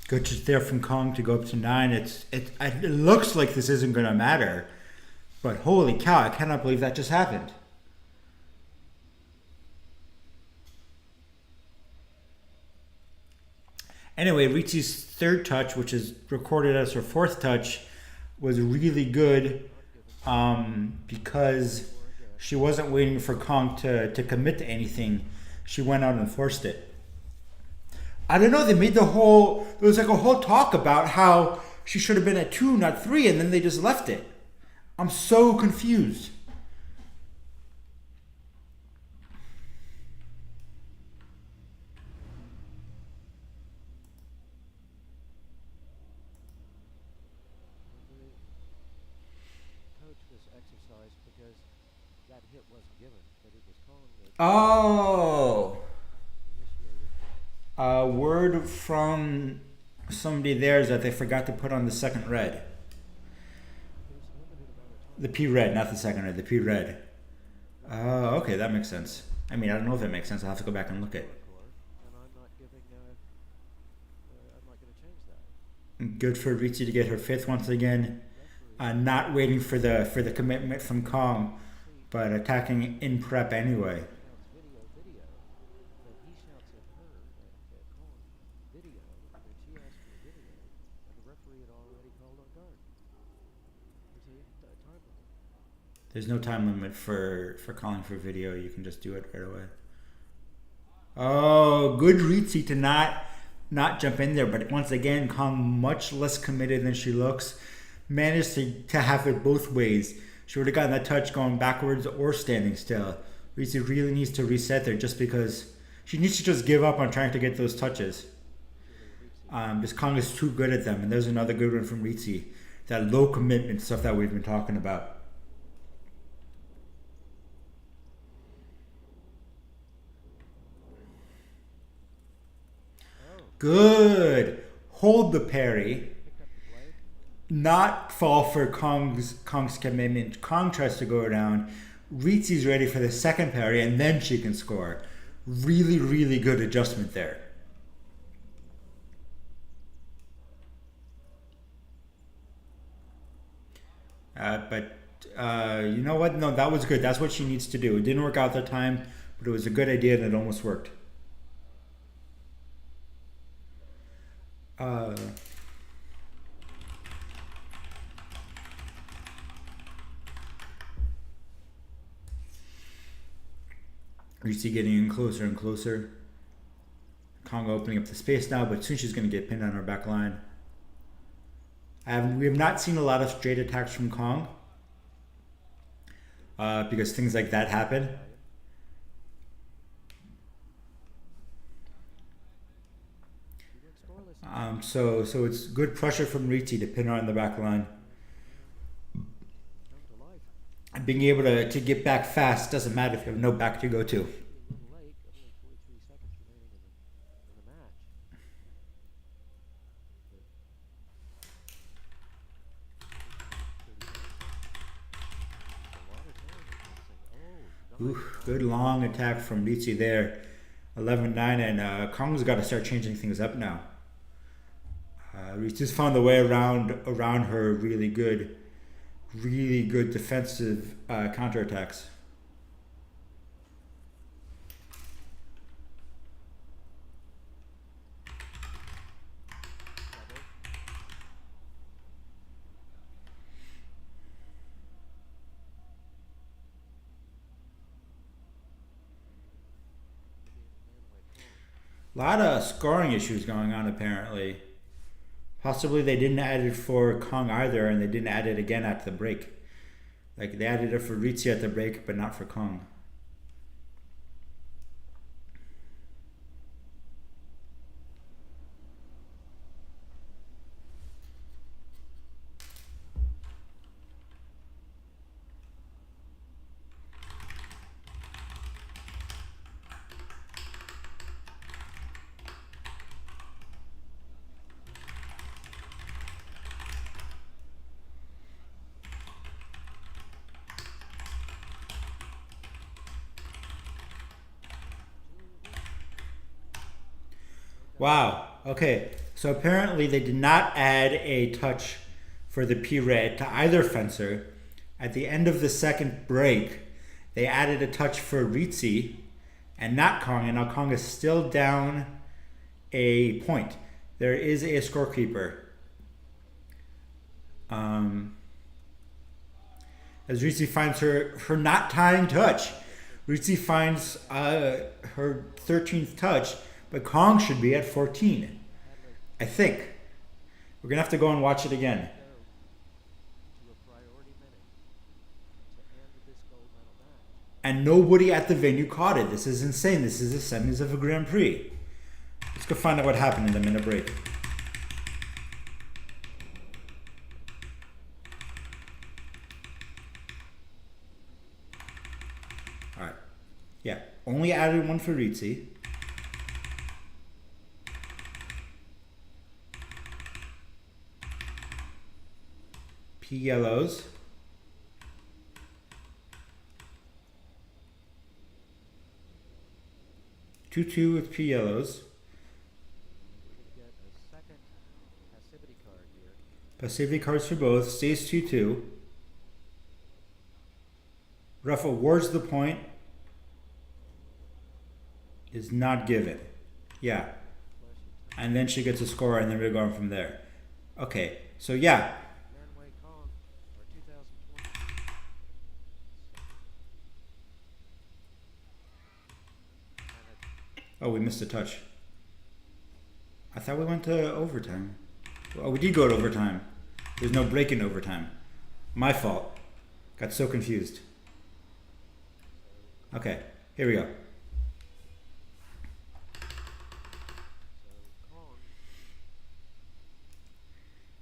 Good just there from Kong to go up to 9. It looks like this isn't going to matter. But holy cow, I cannot believe that just happened. Anyway, Ritzi's third touch, which is recorded as her fourth touch, was really good because she wasn't waiting for Kong to commit to anything. She went out and forced it. I don't know, they made there was like a whole talk about how she should have been at 2, not 3, and then they just left it. I'm so confused. Coach this exercise because that hit wasn't given, but it was Kong that Oh, initiated. word from somebody there is that they forgot to put on the second red. There's a limited amount of time. The P red, not the second red, the P red. Oh, okay, that makes sense. I mean, I don't know if it makes sense. I'll have to go back and look at it. And I'm not giving. I'm not going to change that. Good for Ritzi to get her fifth once again. Referee Not waiting for the commitment from Kong, but attacking in prep anyway. shouts video, but he shouts at her at Kong video, and then she asks for video, and the referee had already called on guard. There's a time limit. There's no time limit for calling for video. You can just do it right away. Oh, good Ritzi to not jump in there, but once again, Kong much less committed than she looks. Managed to have it both ways. She would have gotten that touch going backwards or standing still. Ritzi really needs to reset there just because she needs to just give up on trying to get those touches. This Kong is too good at them, and there's another good one from Ritzi. That low commitment stuff that we've been talking about. Oh, Good. Hold the parry. picked up the blade. Not fall for Kong's commitment. Kong tries to go down. Ritzi's ready for the second parry, and then she can score. Really, really good adjustment there. But you know what? No, that was good. That's what she needs to do. It didn't work out that time, but it was a good idea and it almost worked. Ritzi getting in closer and closer. Kong opening up the space now, but soon she's going to get pinned on her back line. We have not seen a lot of straight attacks from Kong because things like that happen. He went scoreless. So it's good pressure from Ritzi to pin her on the back line. Come to life. And being able to get back fast doesn't matter if you have no back to go to. A little late, only 43 seconds remaining in the match. A lot of time. Oh, nice. Good long attack from Ritzi there. 11-9, and Kong's got to start changing things up now. Ritzi's found the way around her really good defensive counterattacks. A lot of scoring issues going on apparently. Possibly they didn't add it for Kong either, and they didn't add it again at the break. Like they added it for Ritzi at the break, but not for Kong. Wow. Okay. So apparently they did not add a touch for the P-Red to either fencer. At the end of the second break, they added a touch for Ritzi and not Kong, and now Kong is still down a point. there is a scorekeeper. As Ritzy finds her not tying touch. Ritzy finds her 13th touch, but Kong should be at 14. I think. We're going to have to go and watch it again. To a priority minute to end this gold medal match. And nobody at the venue caught it. This is insane. This is the semis of a Grand Prix. Let's go find out what happened in the minute break. Alright. Yeah. Only added one for Ritzy. P yellows. Two with P yellows. We're going to get a second passivity card here. Passivity cards for both. Stays 2-2. Ref awards the point. Is not given. Yeah. And then she gets a score, and then we're going from there. Okay. So yeah. Manway Kong, or 2020. Oh, we missed a touch. I thought we went to overtime. Oh, we did go to overtime. There's no break in overtime. My fault. Got so confused. Okay, here we go.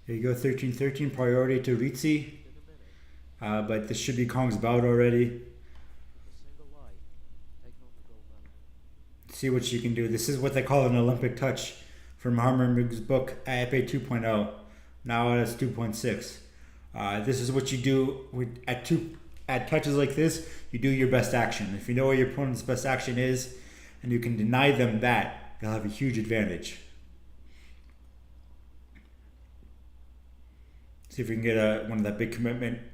Here you go, 13-13, priority to Ritzy. But this should be Kong's bout already. See what she can do. This is what they call an Olympic touch from Harmermug's book, Epee 2.0. Now it's 2.6. This is what you do at touches like this. You do your best action. If you know what your opponent's best action is, and you can deny them that, you'll have a huge advantage. See if we can get one of that big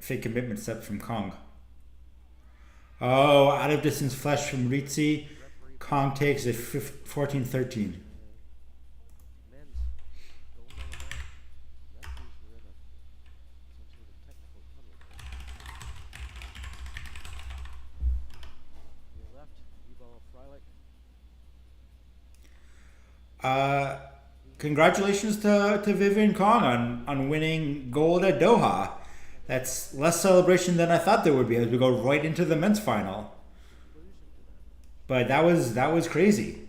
fake commitment steps from Kong. Oh, out of distance flash from Ritzy. Kong takes it 14-13. Congratulations to Vivian Kong on winning gold at Doha. That's less celebration than I thought there would be as we go right into the men's final. But that was crazy.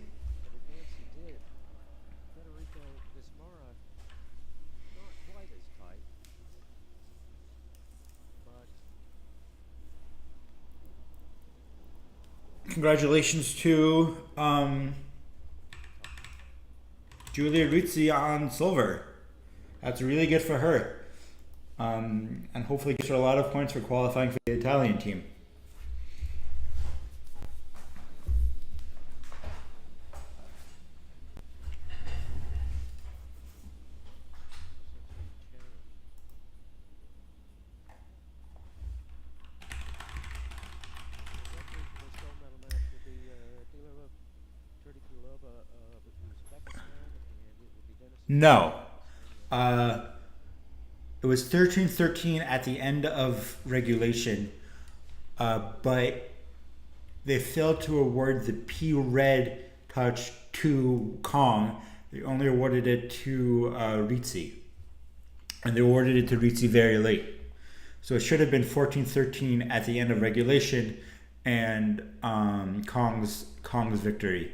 Congratulations to Giulia Rizzi on silver. That's really good for her. And hopefully gets her a lot of points for qualifying for the Italian team. No. It was 13-13 at the end of regulation, but they failed to award the P red touch to Kong. They only awarded it to Rizzi. And they awarded it to Rizzi very late. So it should have been 14-13 at the end of regulation and Kong's victory.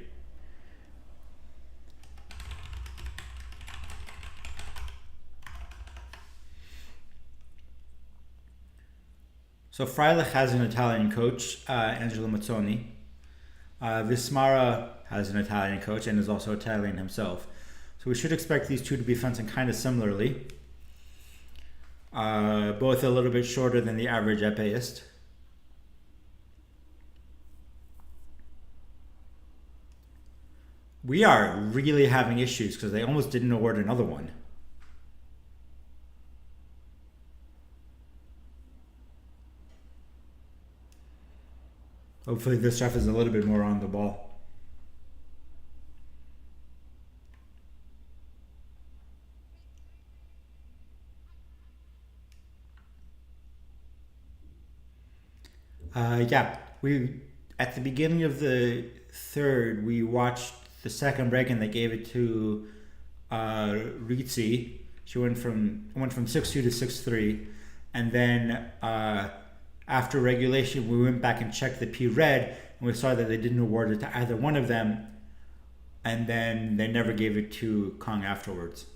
So Freilich has an Italian coach, Angelo Mazzoni. Vismara has an Italian coach and is also Italian himself. So we should expect these two to be fencing kind of similarly. Both a little bit shorter than the average epéist. We are really having issues because they almost didn't award another one. Hopefully this ref is a little bit more on the ball. Yeah, we at the beginning of the third, we watched the second break and they gave it to Ritzi. She went from 6-2 to 6-3, and then after regulation, we went back and checked the P red, and we saw that they didn't award it to either one of them, and then they never gave it to Kong afterwards.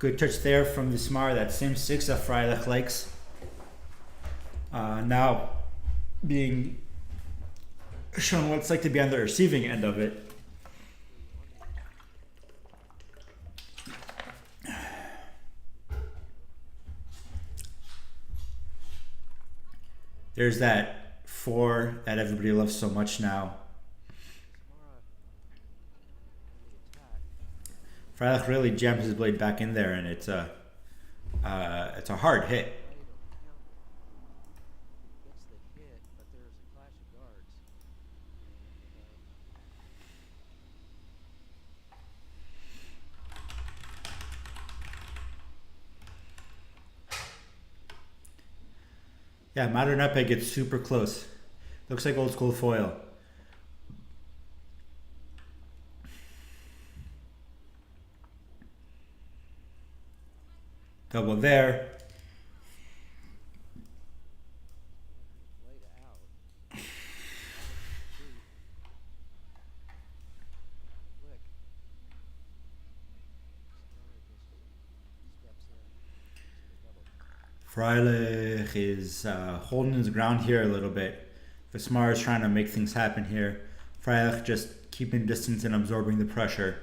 Good touch there from Vismar. That same six that Freilich likes. Now being shown what it's like to be on the receiving end of it. There's that four that everybody loves so much now. Freilich really jams his blade back in there, and it's a hard hit. Yeah, Modern Epic gets super close. Looks like old school foil. Double there. Freilich is holding his ground here a little bit. Vismar is trying to make things happen here. Freilich just keeping distance and absorbing the pressure.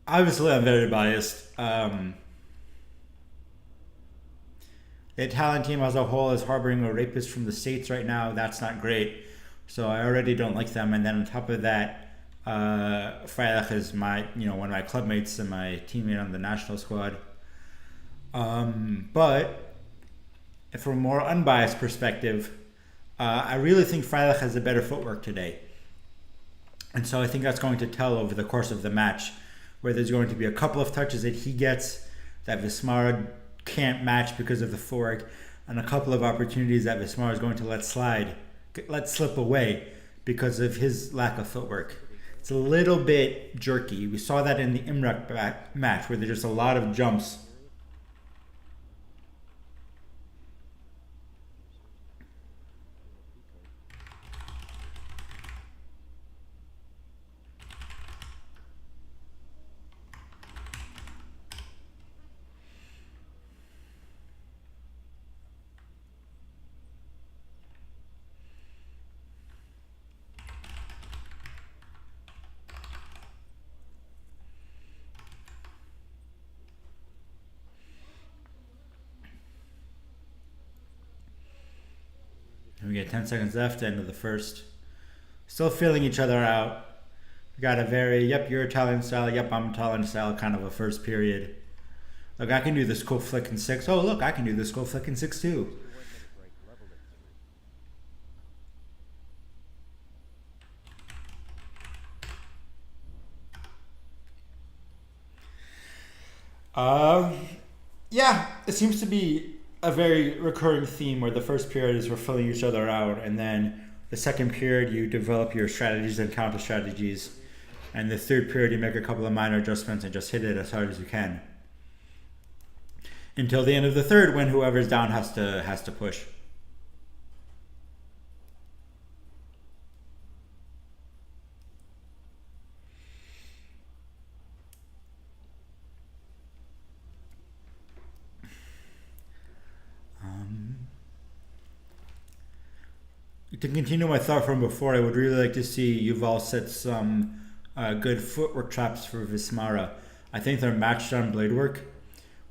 Obviously, I'm very biased. The Italian team as a whole is harboring a rapist from the States right now. That's not great. So I already don't like them. And then on top of that, Freilich is one of my clubmates and my teammate on the national squad. But from a more unbiased perspective, I really think Freilich has a better footwork today. And so I think that's going to tell over the course of the match, where there's going to be a couple of touches that he gets that Vismar can't match because of the footwork, and a couple of opportunities that Vismar is going to let slip away because of his lack of footwork. It's a little bit jerky. We saw that in the Imrak match where there's just a lot of jumps. And we get 10 seconds left, end of the first. Still feeling each other out. We got a very, yep, you're Italian style, yep, I'm Italian style kind of a first period. Look, I can do this cool flick in 6. Oh, look, I can do this cool flick in 6 too. Yeah, it seems to be a very recurring theme where the first period is we're filling each other out, and then the second period you develop your strategies and counter strategies, and the third period you make a couple of minor adjustments and just hit it as hard as you can until the end of the third, when whoever's down has to push. To continue my thought from before, I would really like to see Yuval set some good footwork traps for Vismara. I think they're matched on blade work,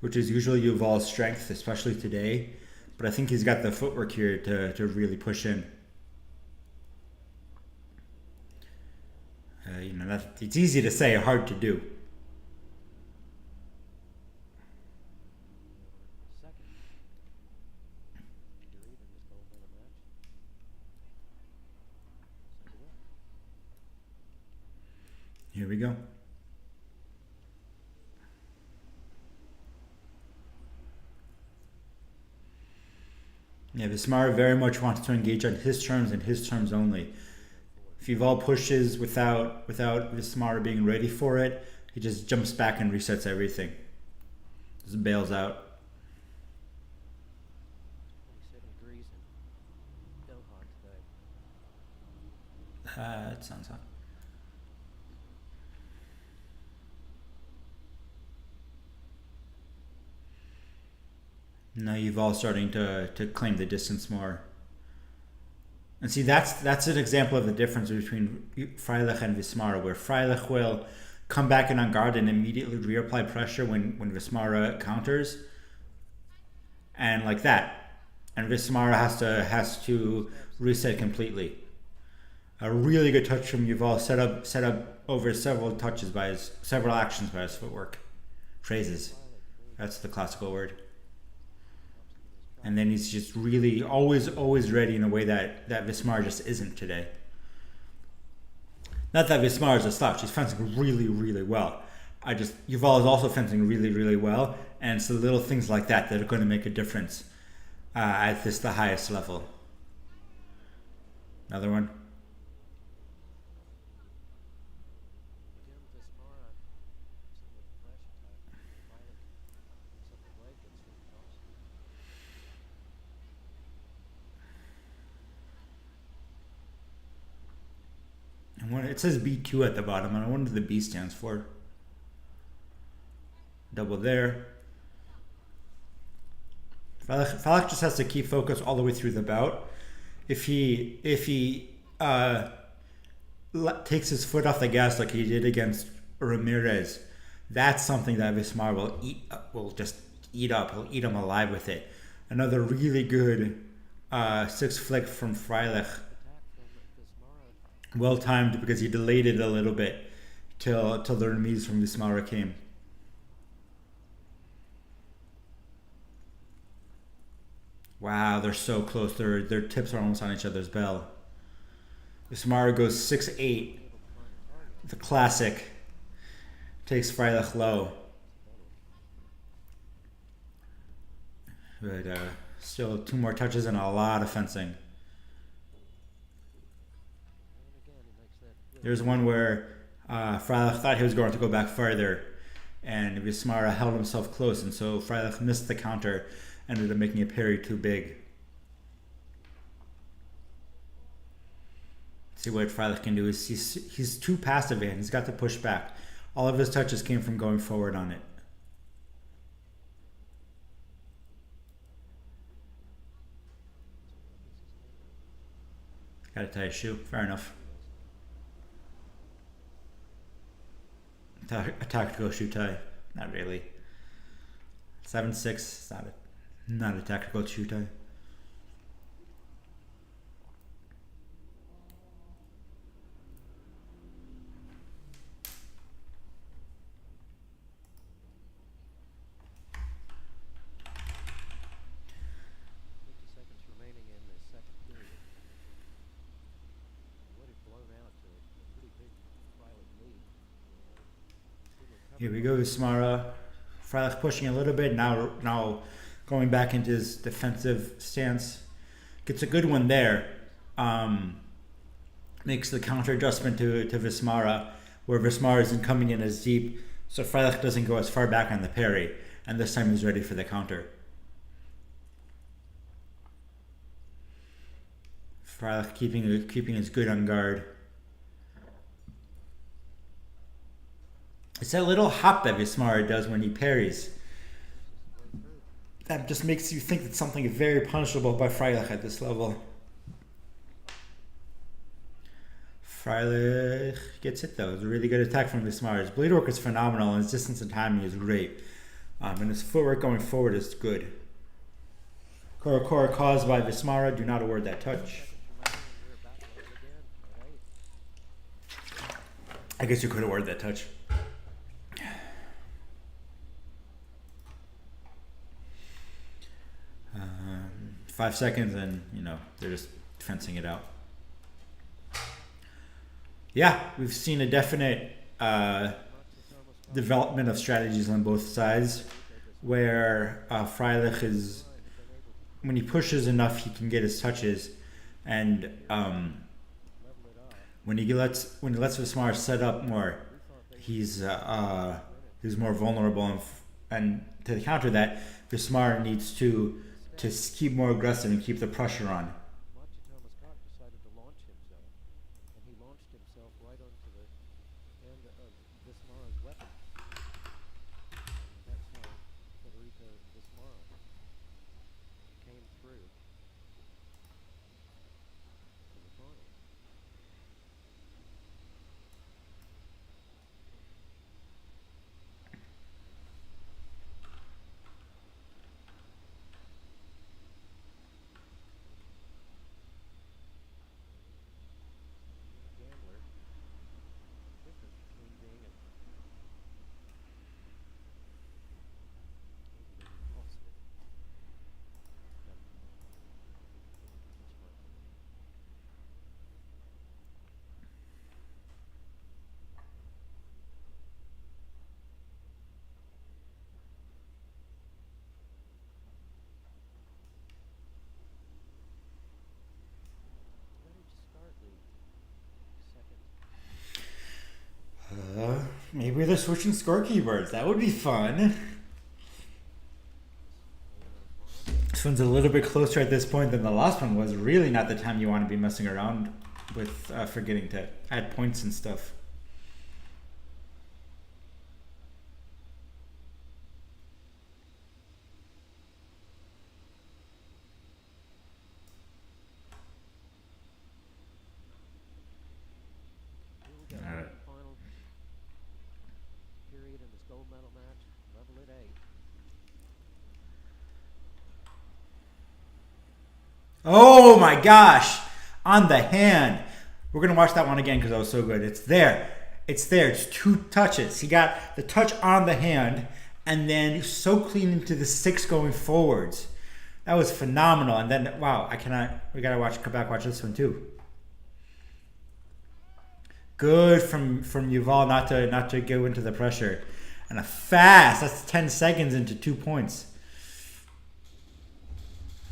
which is usually Yuval's strength, especially today. But I think he's got the footwork here to really push in. It's easy to say, hard to do. we go. Yeah, Vismara very much wants to engage on his terms and his terms only. If Yuval pushes without Vismara being ready for it, he just jumps back and resets everything. Just bails out. 27 degrees in Doha today. That sounds hot. Now Yuval starting to claim the distance more. And see, that's an example of the difference between Freilich and Vismara, where Freilich will come back in on guard and immediately reapply pressure when Vismara counters, and like that. And Vismara has to reset completely. A really good touch from Yuval, set up over several actions by his footwork. Phrases. That's the classical word. And then he's just really always ready in a way that Vismara just isn't today. Not that Vismara is a slouch. He's fencing really, really well. Yuval is also fencing really, really well. And it's the little things like that that are going to make a difference at the highest level. Another one. And it says B2 at the bottom, and I wonder what the B stands for. Double there. Falak just has to keep focus all the way through the bout. If he takes his foot off the gas like he did against Ramirez, that's something that Vismar will just eat up. He'll eat him alive with it. Another really good 6 flick from Freilich. Well timed because he delayed it a little bit till the remise from Vismara came. Wow, they're so close. Their tips are almost on each other's bell. Vismara goes 6-8. The classic. Takes Freilich low. But still 2 more touches and a lot of fencing. There's one where Freilich thought he was going to go back further, and Vismara held himself close, and so Freilich missed the counter, ended up making a parry too big. See what Freilich can do is he's too passive and he's got to push back. All of his touches came from going forward on it. Gotta tie a shoe, fair enough. A tactical shoe tie, not really. 7-6, not a tactical shoe tie. Here we go, Vismara. Freilich pushing a little bit, now going back into his defensive stance. Gets a good one there. Makes the counter adjustment to Vismara, where Vismara isn't coming in as deep, so Freilich doesn't go as far back on the parry, and this time he's ready for the counter. Freilich keeping his good on guard. It's that little hop that Vismara does when he parries. That just makes you think that something is very punishable by Freilich at this level. Freilich gets hit though. It's a really good attack from Vismara. His blade work is phenomenal and his distance and timing is great. And his footwork going forward is good. Korakora caused by Vismara. Do not award that touch. I guess you could award that touch. 5 seconds and, they're just fencing it out. Yeah, we've seen a definite development of strategies on both sides, where Freilich is, when he pushes enough, he can get his touches, and when he lets Vismar set up more, he's more vulnerable, and to counter that, Vismar needs to keep more aggressive and keep the pressure on. decided to launch himself, and he launched himself right onto the end of Vismar's weapon. And that's how Federico Vismar came through to the final. Gambler, difference between being a impulsive. Ready to start the second. Maybe they're switching score keywords. That would be fun. This one's a little bit closer at this point than the last one was. Really not the time you want to be messing around with forgetting to add points and stuff. Here we go. All right. Final period in this gold medal match. Level at 8. Oh my gosh! On the hand. We're going to watch that one again because that was so good. It's there. It's there. It's 2 touches. He got the touch on the hand and then so clean into the 6 going forwards. That was phenomenal. And then, wow, we got to come back watch this one too. Good from Yuval not to go into the pressure. And that's 10 seconds into 2 points.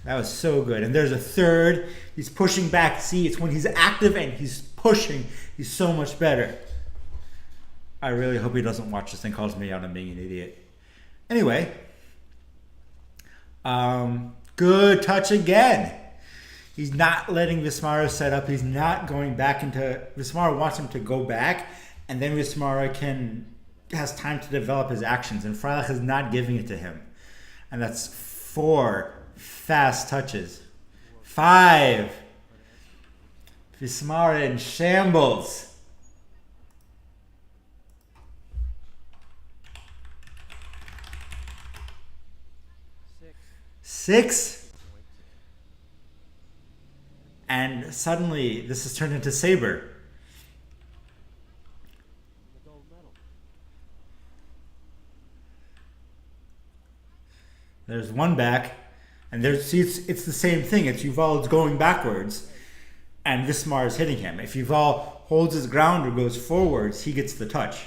That was so good. And there's a third. He's pushing back. See, it's when he's active and he's pushing. He's so much better. I really hope he doesn't watch this and calls me out on being an idiot. Anyway. Good touch again. He's not letting Vismara set up. He's not going back into... Vismara wants him to go back. And then Vismara has time to develop his actions. And Freilich is not giving it to him. And that's 4 fast touches. 5. Vismara in shambles. 6. And suddenly this has turned into Saber. The gold medal. There's one back. And it's the same thing. It's Yuval's going backwards, and Vismar is hitting him. If Yuval holds his ground or goes forwards, he gets the touch.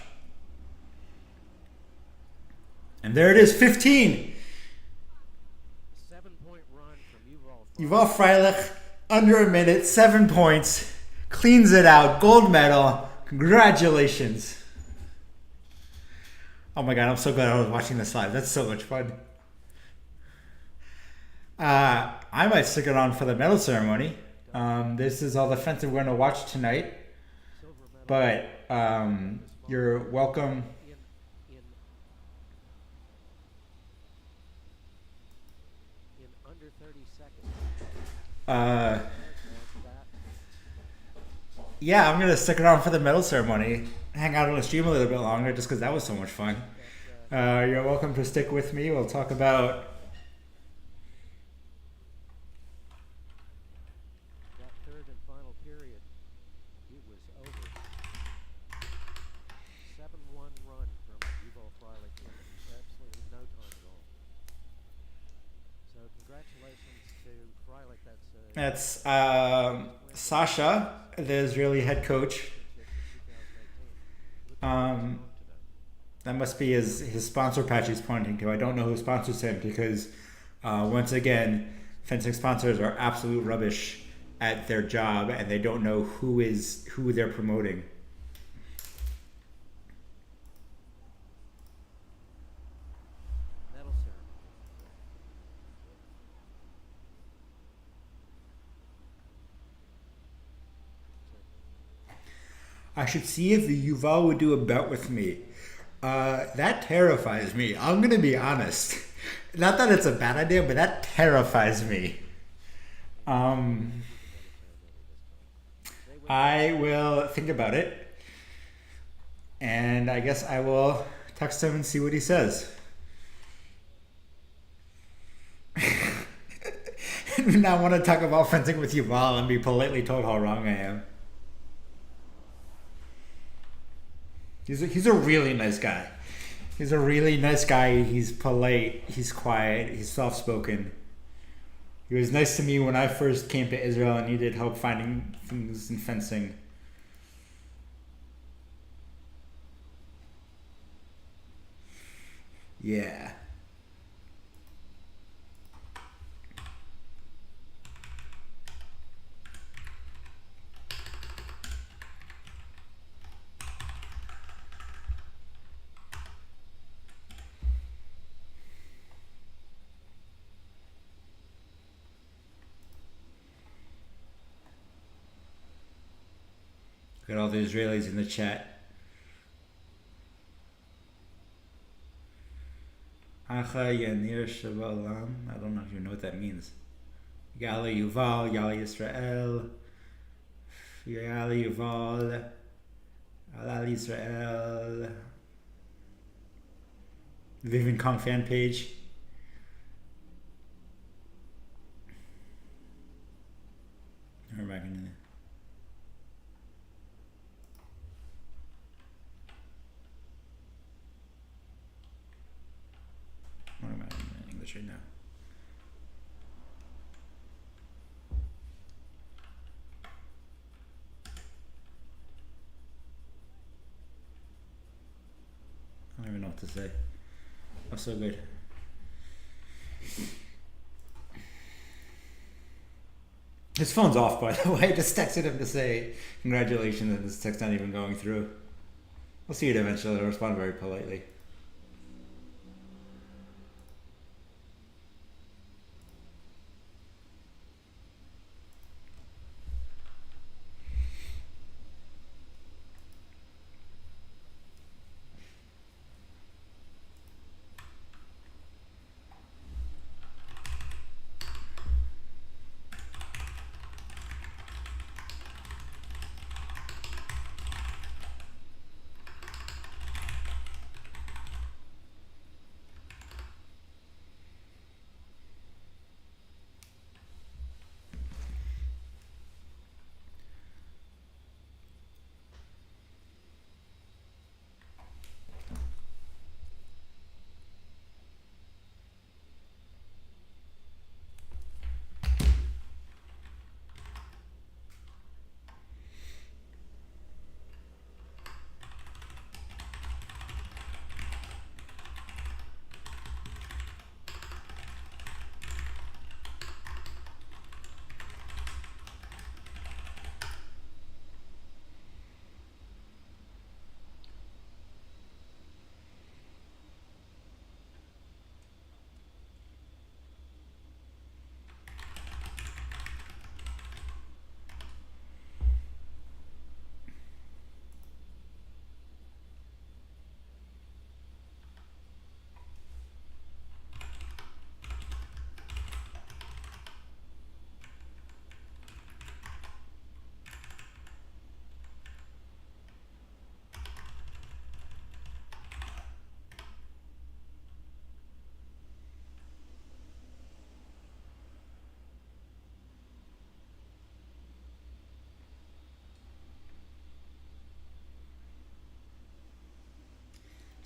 And there it is, 15. 7-point run from Yuval Freilich, under a minute, 7 points, cleans it out, gold medal. Congratulations. Oh my God, I'm so glad I was watching this live. That's so much fun. I might stick it on for the medal ceremony. This is all the fencing we're going to watch tonight. But you're welcome. In under 30 seconds. Yeah, I'm going to stick it on for the medal ceremony. Hang out on the stream a little bit longer just because that was so much fun. You're welcome to stick with me. We'll talk about... That third and final period, it was over. 7-1 run from Yuval Freilich in absolutely no time at all. So congratulations to Freilich. That's Sasha, the Israeli head coach. Um, that must be his sponsor patch he's pointing to. I don't know who sponsors him because, once again, fencing sponsors are absolute rubbish at their job and they don't know who they're promoting. Medal ceremony. I should see if Yuval would do a bet with me. That terrifies me. I'm gonna be honest. Not that it's a bad idea, but that terrifies me. Um, I will think about it, and I guess I will text him and see what he says. And I want to talk about fencing with Yuval and be politely told how wrong I am. He's a really nice guy. He's a really nice guy. He's polite. He's quiet. He's soft spoken. He was nice to me when I first came to Israel and needed help finding things in fencing. Yeah. Look at all the Israelis in the chat. Acha Yanir Shavalam. I don't know if you know what that means. Yali Yuval, Yali Israel, Yali Yuval, Alal Israel. Vivian Kong fan page. Where am I gonna? What am I in English right now? I don't even know what to say. I'm so good. His phone's off, by the way. I just texted him to say congratulations, and this text not even going through. We'll see it eventually. I'll respond very politely.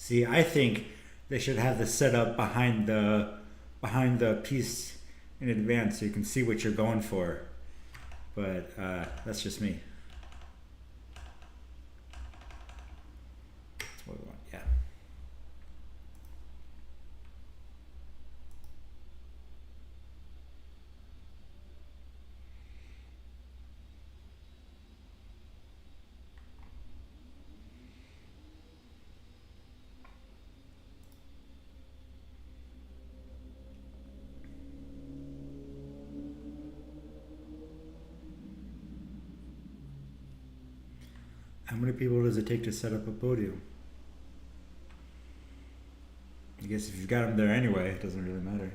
See, I think they should have the setup behind the piece in advance so you can see what you're going for. But that's just me. How many people does it take to set up a podium? I guess if you've got them there anyway, it doesn't really matter.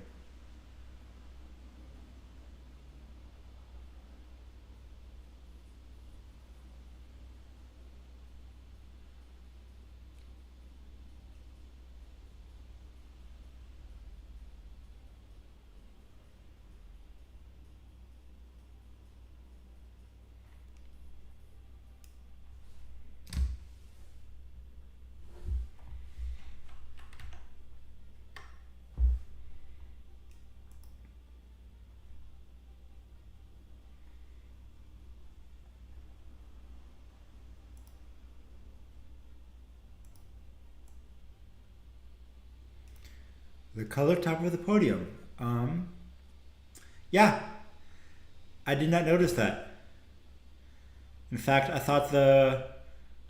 The color top of the podium. Yeah, I did not notice that. In fact, I thought the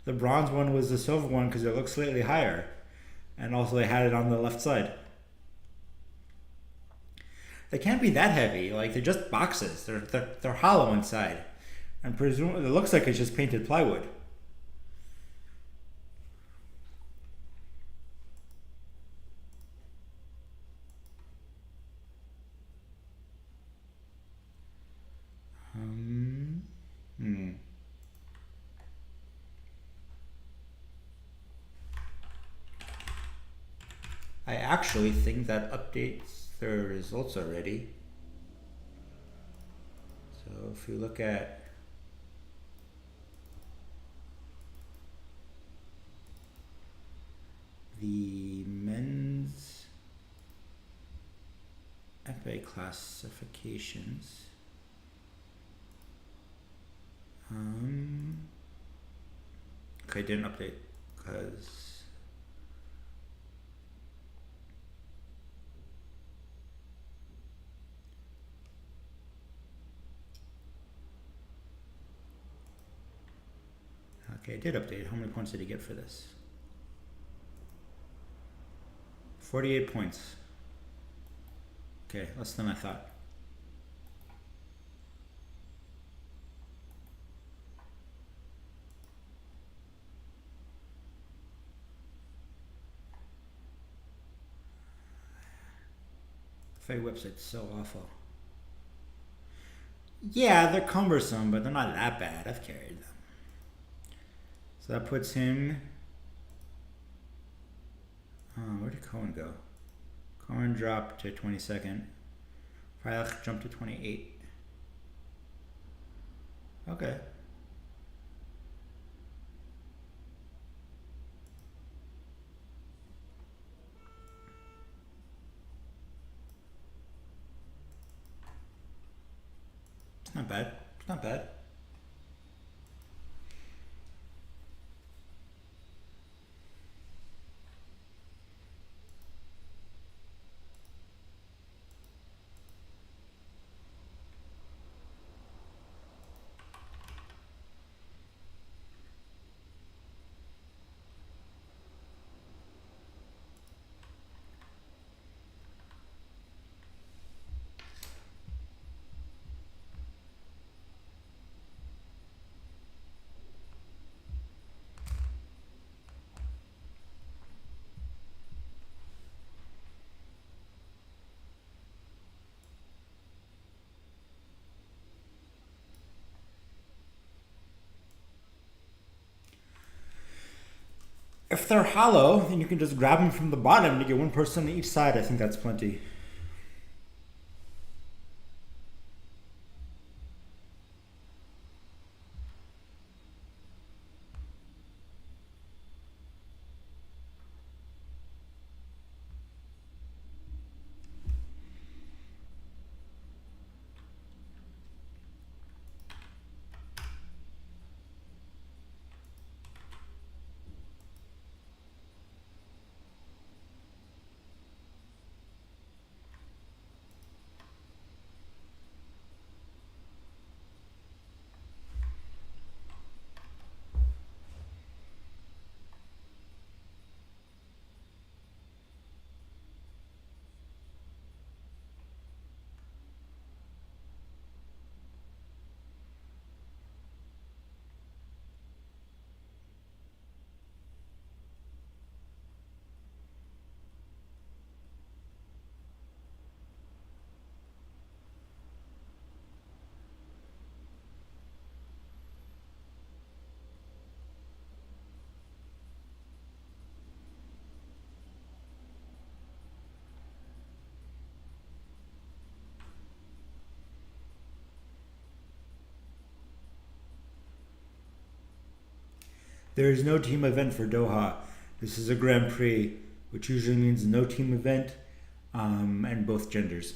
bronze one was the silver one because it looks slightly higher, and also they had it on the left side. They can't be that heavy. Like they're just boxes. They're hollow inside, and presumably it looks like it's just painted plywood. Hmm. I actually think that updates the results already. So if you look at the men's FA classifications, okay, didn't update because okay, I did update. How many points did he get for this? 48 points. Okay, less than I thought. FA website's so awful. Yeah, they're cumbersome, but they're not that bad. I've carried them. So that puts him. Where did Cohen go? Cohen dropped to 22nd. Freilich jumped to 28. Okay. It's not bad. It's not bad. If they're hollow, then you can just grab them from the bottom to get one person on each side. I think that's plenty. There is no team event for Doha. This is a Grand Prix, which usually means no team event and both genders.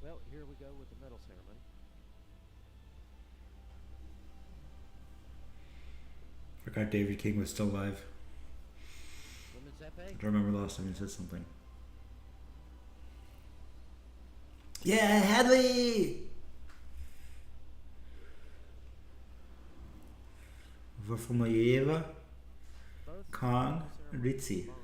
Well, here we go with the medal ceremony. Forgot David King was still alive. Women's I épée. don't remember the last time he said something. Yeah, Hadley! Varfolomeeva, Both Khan, medal ceremonies Ritzi. combined.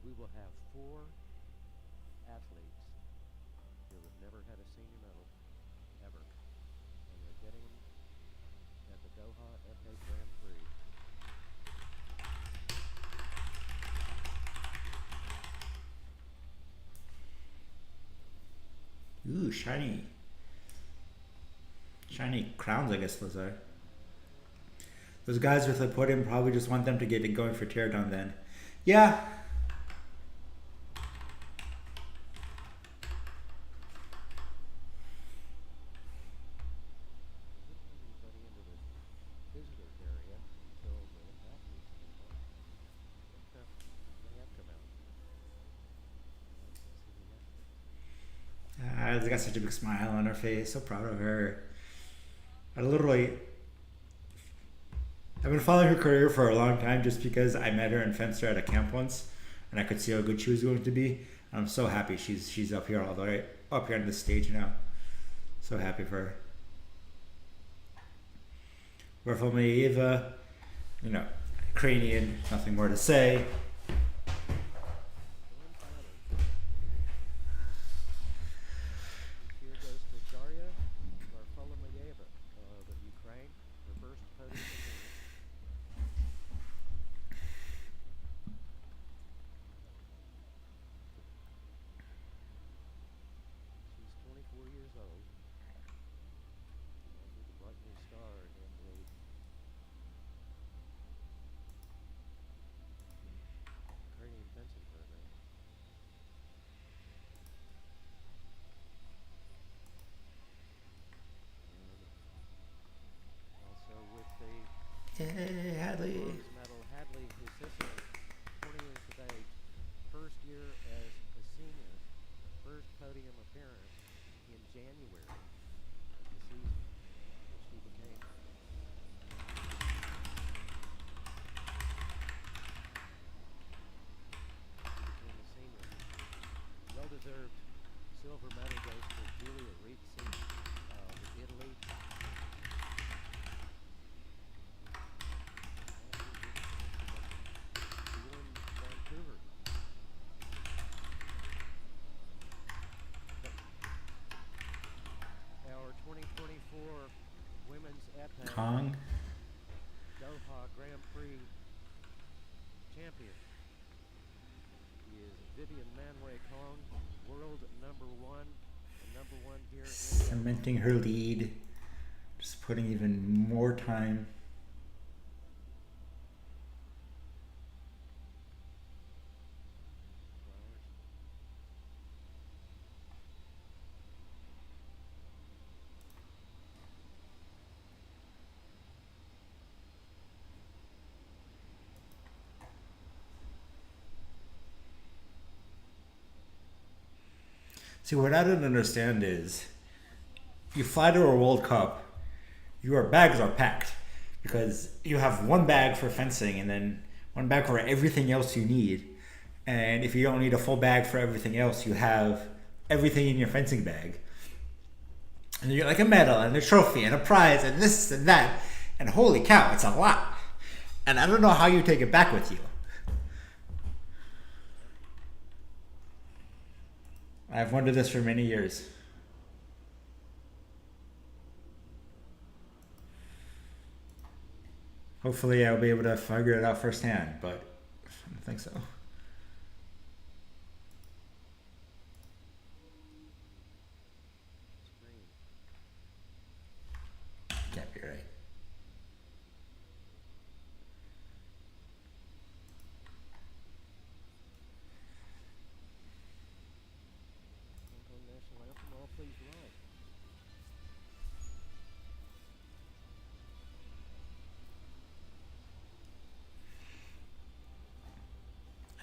We will have 4 athletes who have never had a senior medal ever, and they're getting them at the Doha FA Grand Prix. Ooh, shiny. Shiny crowns, I guess those are. Those guys with the podium probably just want them to get it going for teardown then. Yeah. They wouldn't let anybody into the visitors area until the athletes came on. But they have come out. Nice to see the athletes. She's got such a big smile on her face. So proud of her. I literally. I've been following her career for a long time just because I met her and fenced her at a camp once, and I could see how good she was going to be. I'm so happy she's up here all the way up here on this stage now. So happy for her. Varfolomeeva, Ukrainian, nothing more to say. One final. Here goes to Daria Varfolomeeva of Ukraine, her first podium appearance. She's 24 years old. Might be the bright new star in the Ukrainian fencing program. And also with the Yay, Hadley. bronze medal, Hadley, who's this year 20 years of age, first year as a senior, first podium appearance in January of the season, which she became silver medal goes to Julia Rizzi of Italy. Ewan Vancouver. Our 2024 women's epee Kong. Doha Grand Prix champion is Vivian Manway Kong, world number one, and number one here in Cementing her lead. Just putting even more time. Flowers. See, what I don't understand is, if you fly to a World Cup, your bags are packed because you have one bag for fencing and then one bag for everything else you need. And if you don't need a full bag for everything else, you have everything in your fencing bag. And you get like a medal and a trophy and a prize and this and that. And holy cow, it's a lot. And I don't know how you take it back with you. I've wondered this for many years. Hopefully I'll be able to figure it out firsthand, but I don't think so. Screen. Can't be right. Hong Kong national anthem, All Please Rise.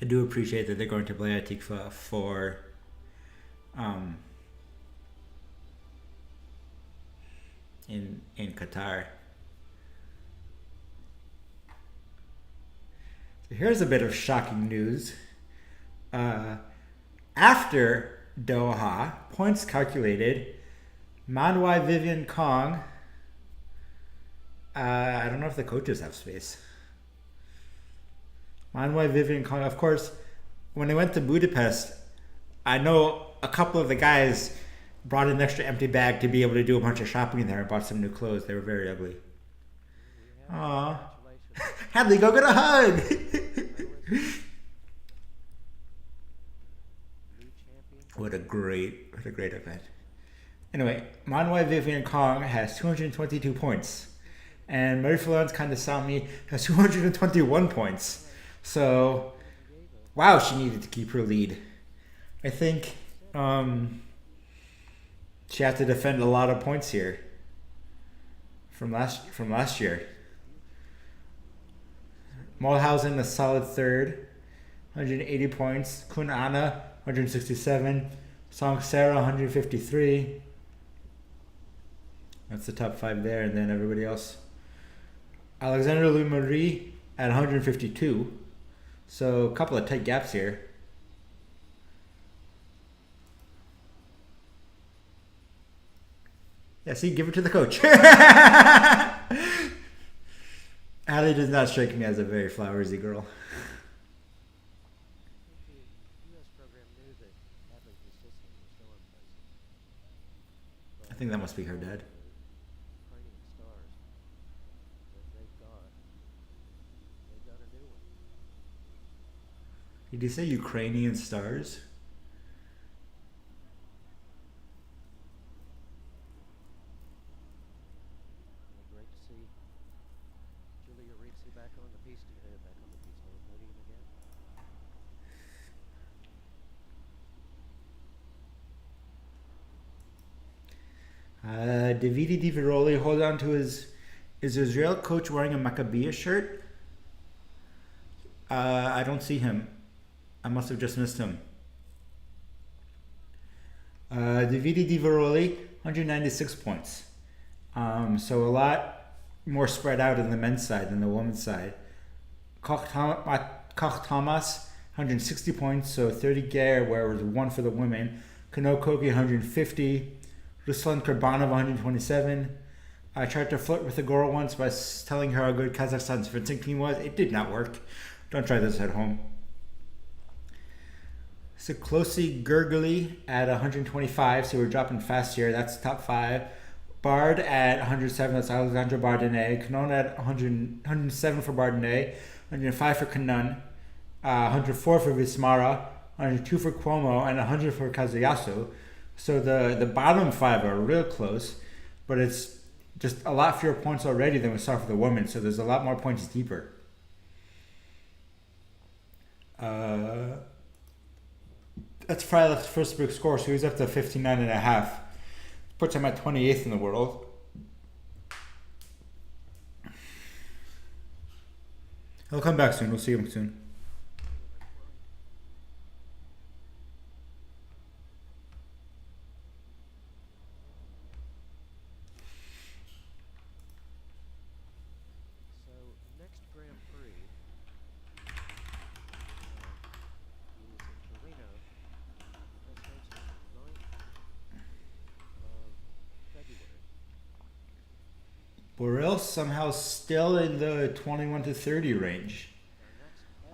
I do appreciate that they're going to play Atikva for in Qatar. So here's a bit of shocking news. After Doha, points calculated, Manwai Vivian Kong. I don't know if the coaches have space. Manwai Vivian Kong, of course, when they went to Budapest, I know a couple of the guys brought an extra empty bag to be able to do a bunch of shopping in there and bought some new clothes. They were very ugly. Aww. Hadley, go get a hug! What a great event. Anyway, Manwai Vivian Kong has 222 points. And Marie-Florence Kandasamy has 221 points. So, wow, she needed to keep her lead. I think she had to defend a lot of points here from last year. Mulhausen a solid third, 180 points. Kun Anna 167, Song Sarah 153. That's the top five there, and then everybody else. Alexandra Lumarie at 152. So a couple of tight gaps here. Yeah, see, give it to the coach. Allie does not strike me as a very flowersy girl. The U.S. program knew that Hadley Justice was still in place. I think that must be her dad. Ukrainian stars that they've got a new one. Did you say Ukrainian stars? Great to see Julia Rizzi back on the podium again. Davide Di Veroli hold on to his Israel coach wearing a Maccabiah shirt? I don't see him. I must have just missed him. Davide Di Veroli, 196 points. So a lot more spread out in the men's side than the women's side. Koch Thomas, 160 points, so 30 Gare, where it was one for the women. Konokogi 150, Ruslan Kurbanov 127. I tried to flirt with a girl once by telling her how good Kazakhstan's fencing team was. It did not work. Don't try this at home. Siklosi Gurgly at 125, so we're dropping fast here. That's top 5. Bard at 107, that's Alexandre Bardenet. Canon at 107 for Bardenet, 105 for Canon, 104 for Vismara, 102 for Cuomo, and 100 for Kazuyasu. So the bottom 5 are real close, but it's just a lot fewer points already than we saw for the women, so there's a lot more points deeper. That's Freilich's first big score, so he's up to 59.5. Puts him at 28th in the world. He'll come back soon. We'll see him soon. So next Grand Prix is in Torino. As mentioned, 9th of February. Borel somehow still in the 21 to 30 range.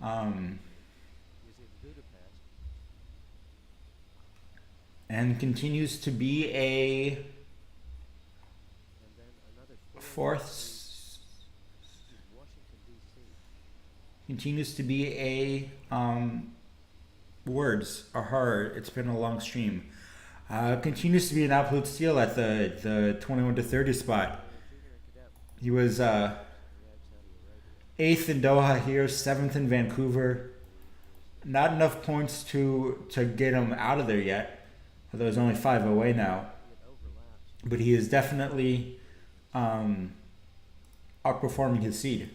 Our next event is in Budapest. And continues to be a And then another fourth. is Washington, D.C. Continues to be a words are hard. It's been a long stream. Continues to be an absolute steal at the 21 to 30 spot. Junior and cadet He was Riyadh, Saudi Arabia. 8th in Doha here, 7th in Vancouver. Not enough points to get him out of there yet. Although there's only 5 away now. It overlaps. But he is definitely outperforming his seed.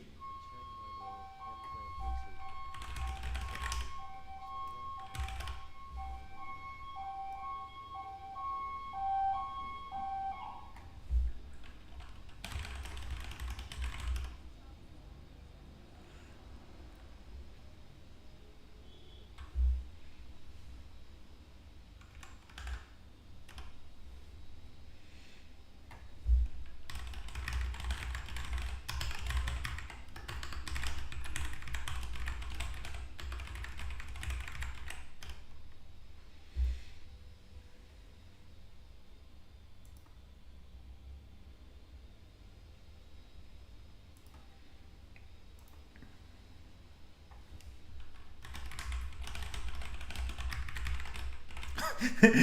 And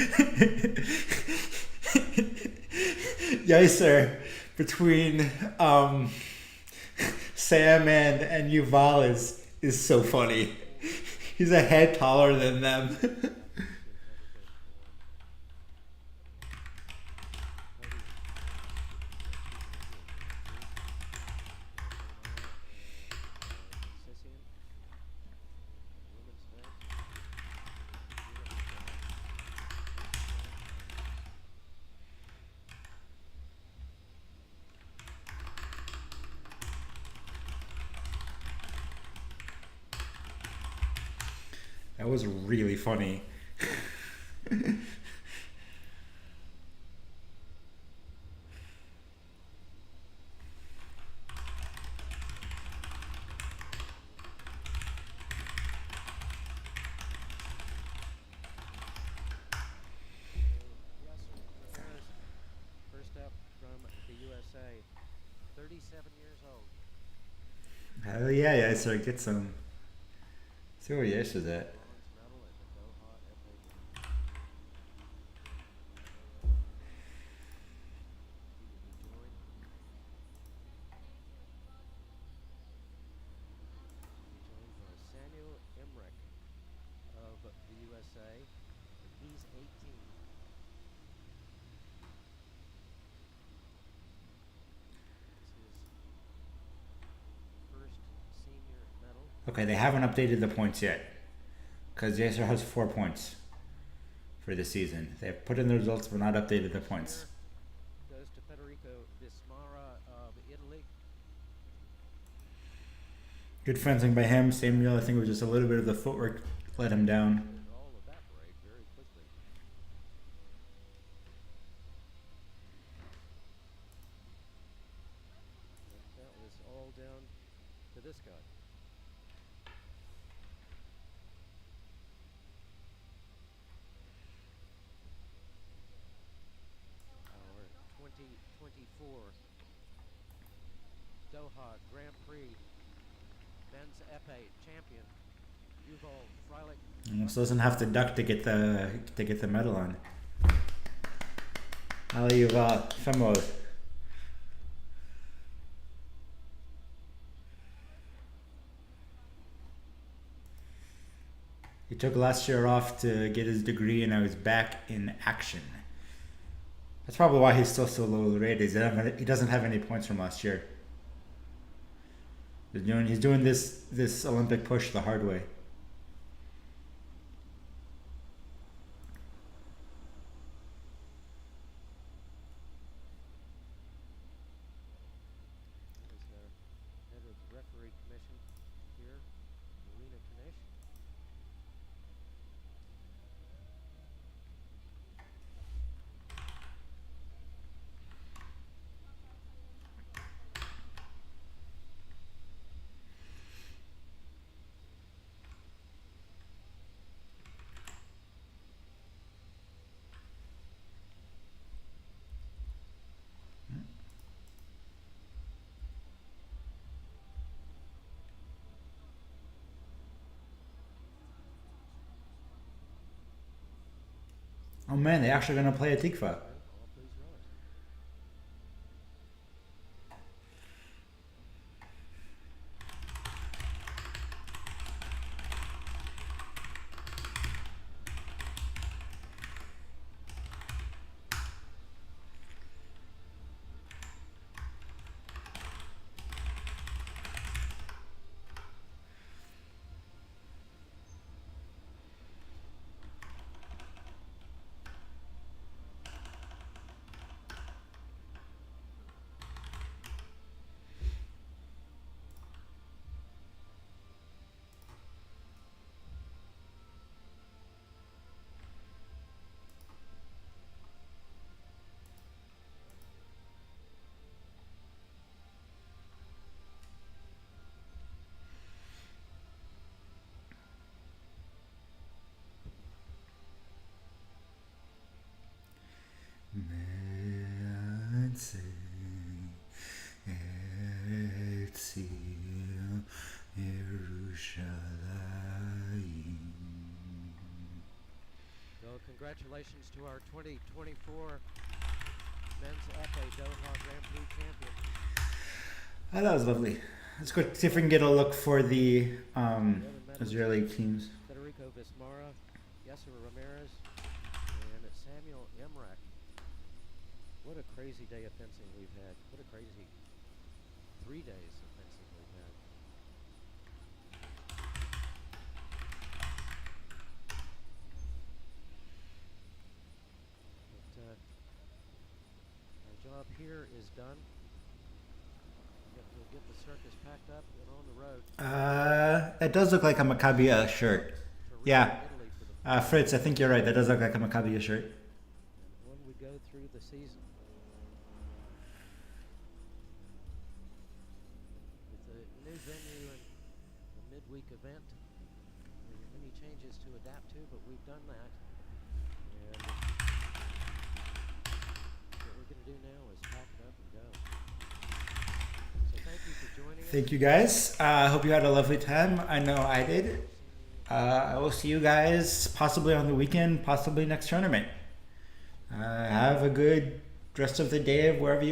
Yeiser between Sam and Yuval is so funny. He's a head taller than them. That was really funny. First up from the USA, 37 years old. Hell yeah, Yeiser, get some. See where Yeiser's at. Bronze medal at the Doha FA Games. He will be joined by Samuel Emmerich of the USA, and he's 18. It's his first senior medal. Okay, they haven't updated the points yet. Because Yeiser has 4 points for the season. They've put in the results but not updated the points. Goes to Federico Vismara of Italy. Good fencing by him. Samuel, I think it was just a little bit of the footwork let him down. It all evaporate very quickly. this guy. Our 2024 Doha Grand Prix men's épée champion, Yuval Freilich. Almost doesn't have to duck to get the medal on. Ali Femo. He took last year off to get his degree, and now he's back in action. That's probably why he's still so low rated. He doesn't have any points from last year. He's doing this Olympic push the hard way. Head of the referee commission here, Marina Kanish. Oh man, they're actually gonna play a tikva. All please rise. So congratulations to our 2024 men's épée Doha Grand Prix champion. Oh, that was lovely. Let's go see if we can get a look for the The other medalists, Israeli teams. Federico Vismara, Yasser Ramirez, and Samuel Emrak. What a crazy day of fencing we've had. What a crazy 3 days of fencing we've had. But our job here is done. We'll get the circus packed up and on the road. It does look like a Maccabiya shirt. To Yeah. Italy for the Fritz, I think you're right. That does look like a Maccabiya shirt. and when we go through the season. With a new venue and a midweek event, there are many changes to adapt to, but we've done that. And what we're going to do now is pack it up and go. So thank you for joining us. Thank you guys. I hope you had a lovely time. I know I did. I will see you guys possibly on the weekend, possibly next tournament. Have a good rest of the day of wherever you are.